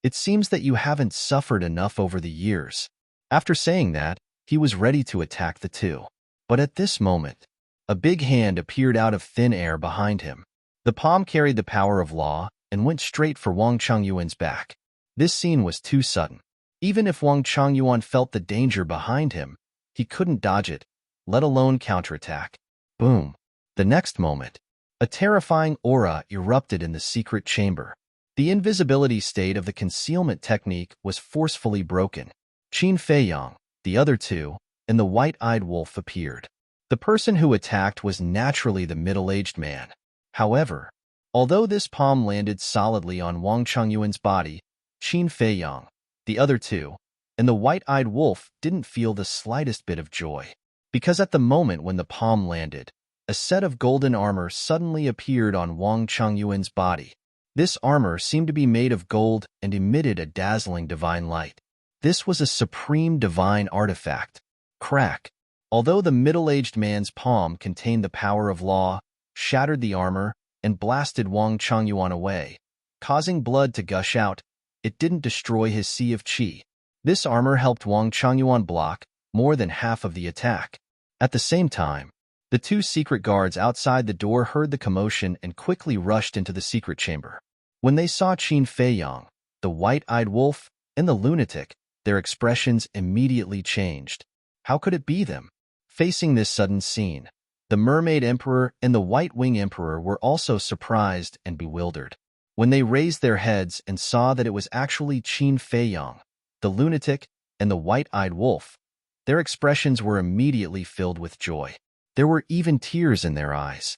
"It seems that you haven't suffered enough over the years." After saying that, he was ready to attack the two. But at this moment, a big hand appeared out of thin air behind him. The palm carried the power of law and went straight for Wang Changyuan's back. This scene was too sudden. Even if Wang Changyuan felt the danger behind him, he couldn't dodge it, let alone counterattack. Boom. The next moment, a terrifying aura erupted in the secret chamber. The invisibility state of the concealment technique was forcefully broken. Qin Fei Yong, the other two, and the white-eyed wolf appeared. The person who attacked was naturally the middle-aged man. However, although this palm landed solidly on Wang Changyuan's body, Qin Fei Yong, the other two, and the white-eyed wolf didn't feel the slightest bit of joy. Because at the moment when the palm landed, a set of golden armor suddenly appeared on Wang Changyuan's body. This armor seemed to be made of gold and emitted a dazzling divine light. This was a supreme divine artifact. Crack. Although the middle-aged man's palm contained the power of law, shattered the armor, and blasted Wang Changyuan away, causing blood to gush out, it didn't destroy his sea of qi. This armor helped Wang Changyuan block more than half of the attack. At the same time, the two secret guards outside the door heard the commotion and quickly rushed into the secret chamber. When they saw Qin Fei Yong, the white-eyed wolf, and the lunatic, their expressions immediately changed. How could it be them? Facing this sudden scene, the Mermaid Emperor and the White Wing Emperor were also surprised and bewildered. When they raised their heads and saw that it was actually Qin Fei Yong, the lunatic, and the white-eyed wolf, their expressions were immediately filled with joy. There were even tears in their eyes.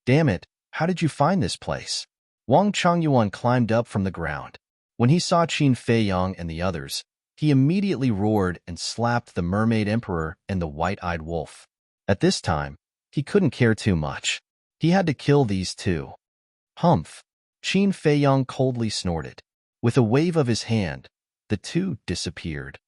"Damn it, how did you find this place?" Wang Changyuan climbed up from the ground. When he saw Qin Fei Yong and the others, he immediately roared and slapped the Mermaid Emperor and the white-eyed wolf. At this time, he couldn't care too much. He had to kill these two. Humph! Qin Fei Yong coldly snorted. With a wave of his hand, the two disappeared.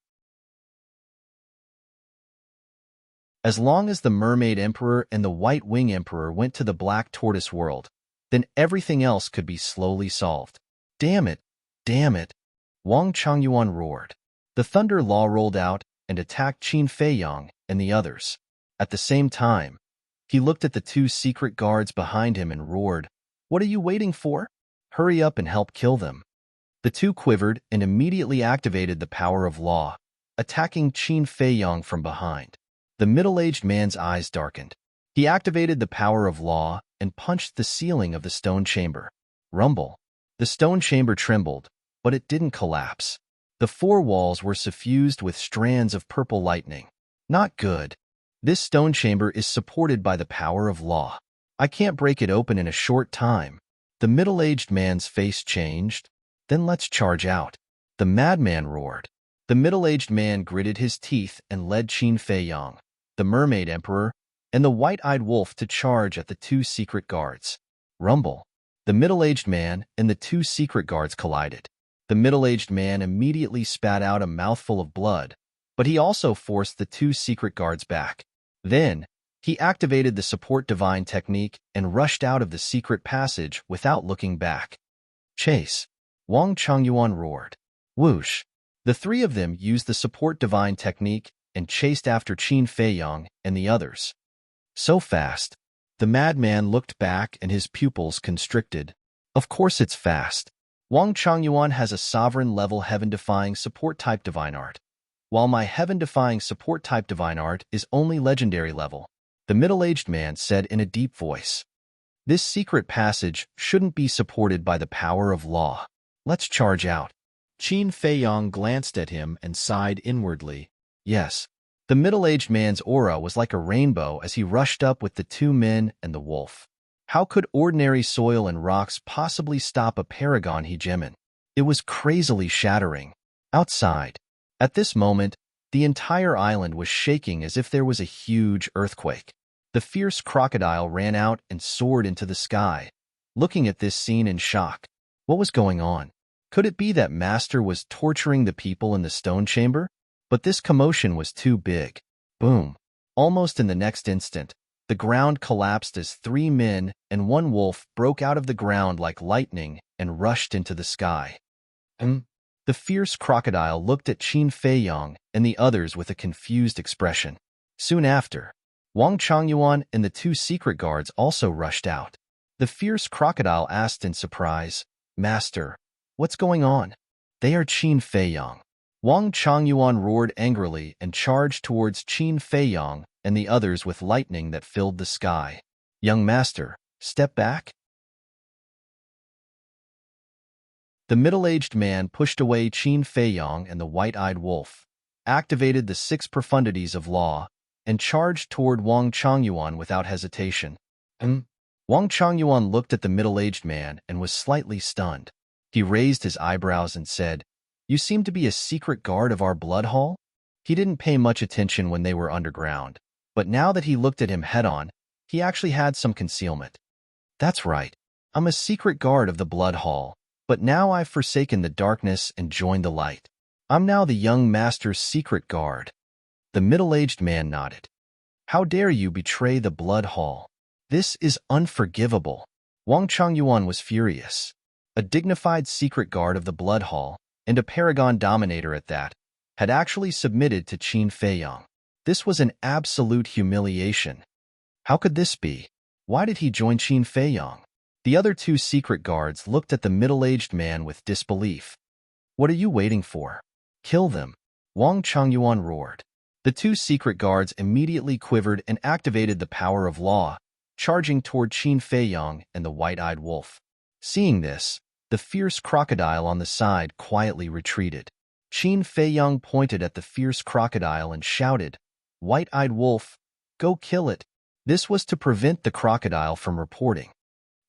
As long as the Mermaid Emperor and the White Wing Emperor went to the Black Tortoise world, then everything else could be slowly solved. Damn it! Damn it! Wang Changyuan roared. The Thunder Law rolled out and attacked Qin Fei Yong and the others. At the same time, he looked at the two secret guards behind him and roared, "What are you waiting for? Hurry up and help kill them." The two quivered and immediately activated the power of law, attacking Qin Fei Yong from behind. The middle-aged man's eyes darkened. He activated the power of law and punched the ceiling of the stone chamber. Rumble. The stone chamber trembled, but it didn't collapse. The four walls were suffused with strands of purple lightning. Not good. This stone chamber is supported by the power of law. I can't break it open in a short time. The middle-aged man's face changed. Then let's charge out. The madman roared. The middle-aged man gritted his teeth and led Qin Fei Yong, the Mermaid Emperor, and the white-eyed wolf to charge at the two secret guards. Rumble. The middle-aged man and the two secret guards collided. The middle-aged man immediately spat out a mouthful of blood, but he also forced the two secret guards back. Then, he activated the support divine technique and rushed out of the secret passage without looking back. Chase. Wang Changyuan roared. Whoosh. The three of them used the support divine technique and chased after Qin Fei Yong and the others. So fast. The madman looked back and his pupils constricted. Of course it's fast. Wang Changyuan has a sovereign-level heaven-defying support-type divine art, while my heaven-defying support-type divine art is only legendary level, the middle-aged man said in a deep voice. This secret passage shouldn't be supported by the power of law. Let's charge out. Qin Feiyong glanced at him and sighed inwardly. Yes, the middle-aged man's aura was like a rainbow as he rushed up with the two men and the wolf. How could ordinary soil and rocks possibly stop a paragon hegemon? It was crazily shattering. Outside, at this moment, the entire island was shaking as if there was a huge earthquake. The fierce crocodile ran out and soared into the sky, looking at this scene in shock. What was going on? Could it be that Master was torturing the people in the stone chamber? But this commotion was too big. Boom. Almost in the next instant, the ground collapsed as three men and one wolf broke out of the ground like lightning and rushed into the sky. The fierce crocodile looked at Qin Feiyong and the others with a confused expression. Soon after, Wang Changyuan and the two secret guards also rushed out. The fierce crocodile asked in surprise, Master, what's going on? They are Qin Feiyong. Wang Changyuan roared angrily and charged towards Qin Feiyong and the others with lightning that filled the sky. Young master, step back. The middle-aged man pushed away Qin Feiyong and the white-eyed wolf, activated the 6 profundities of law, and charged toward Wang Changyuan without hesitation. Wang Changyuan looked at the middle-aged man and was slightly stunned. He raised his eyebrows and said, You seem to be a secret guard of our blood hall? He didn't pay much attention when they were underground, but now that he looked at him head-on, he actually had some concealment. That's right. I'm a secret guard of the blood hall, but now I've forsaken the darkness and joined the light. I'm now the young master's secret guard. The middle-aged man nodded. How dare you betray the blood hall? This is unforgivable. Wang Changyuan was furious. A dignified secret guard of the blood hall, and a paragon dominator at that, had actually submitted to Qin Feiyong. This was an absolute humiliation. How could this be? Why did he join Qin Feiyong? The other two secret guards looked at the middle-aged man with disbelief. What are you waiting for? Kill them, Wang Changyuan roared. The two secret guards immediately quivered and activated the power of law, charging toward Qin Feiyong and the white-eyed wolf. Seeing this, the fierce crocodile on the side quietly retreated. Qin Feiyong pointed at the fierce crocodile and shouted, White-eyed wolf, go kill it. This was to prevent the crocodile from reporting.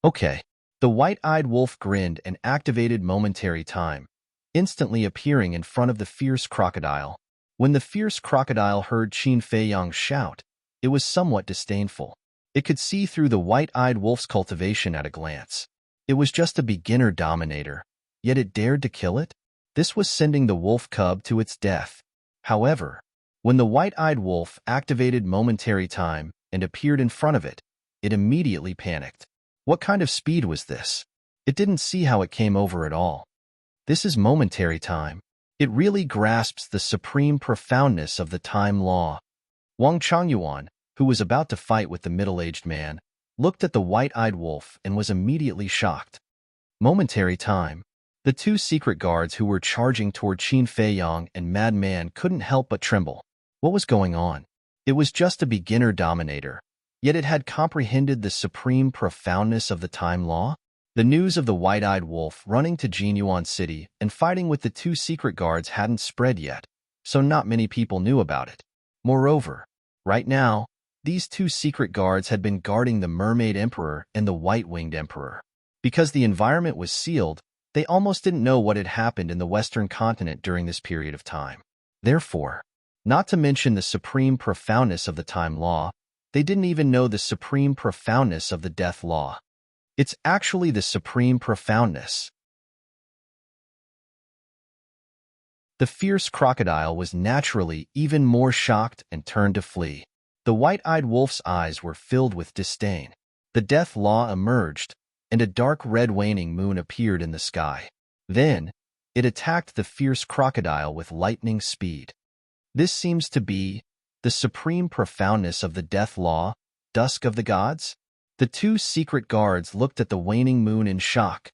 Okay. The white-eyed wolf grinned and activated momentary time, instantly appearing in front of the fierce crocodile. When the fierce crocodile heard Qin Feiyong shout, it was somewhat disdainful. It could see through the white-eyed wolf's cultivation at a glance. It was just a beginner dominator, yet it dared to kill it? This was sending the wolf cub to its death. However, when the white-eyed wolf activated momentary time and appeared in front of it, it immediately panicked. What kind of speed was this? It didn't see how it came over at all. This is momentary time. It really grasps the supreme profoundness of the time law. Wang Changyuan, who was about to fight with the middle-aged man, looked at the white-eyed wolf and was immediately shocked. Momentary time. The two secret guards who were charging toward Qin Feiyong and Madman couldn't help but tremble. What was going on? It was just a beginner dominator, yet it had comprehended the supreme profoundness of the time law. The news of the white-eyed wolf running to Jinyuan City and fighting with the two secret guards hadn't spread yet, so not many people knew about it. Moreover, right now, these two secret guards had been guarding the Mermaid Emperor and the White-Winged Emperor. Because the environment was sealed, they almost didn't know what had happened in the Western continent during this period of time. Therefore, not to mention the supreme profoundness of the time law, they didn't even know the supreme profoundness of the death law. It's actually the supreme profoundness. The fierce crocodile was naturally even more shocked and turned to flee. The white-eyed wolf's eyes were filled with disdain. The death law emerged, and a dark red waning moon appeared in the sky. Then, it attacked the fierce crocodile with lightning speed. This seems to be the supreme profoundness of the death law, dusk of the gods? The two secret guards looked at the waning moon in shock,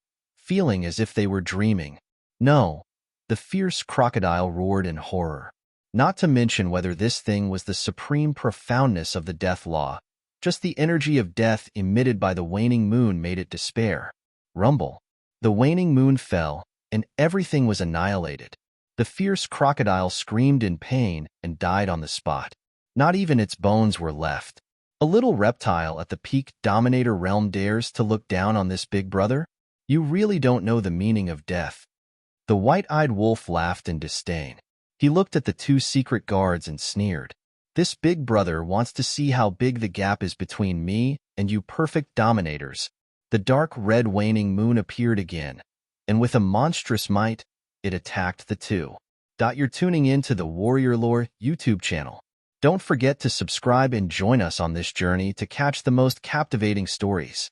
feeling as if they were dreaming. No, the fierce crocodile roared in horror. Not to mention whether this thing was the supreme profoundness of the death law. Just the energy of death emitted by the waning moon made it despair. Rumble. The waning moon fell, and everything was annihilated. The fierce crocodile screamed in pain and died on the spot. Not even its bones were left. A little reptile at the peak Dominator realm dares to look down on this big brother? You really don't know the meaning of death. The white-eyed wolf laughed in disdain. He looked at the two secret guards and sneered. This big brother wants to see how big the gap is between me and you perfect dominators. The dark red waning moon appeared again, and with a monstrous might, it attacked the two. You're tuning in to the Warrior Lore YouTube channel. Don't forget to subscribe and join us on this journey to catch the most captivating stories.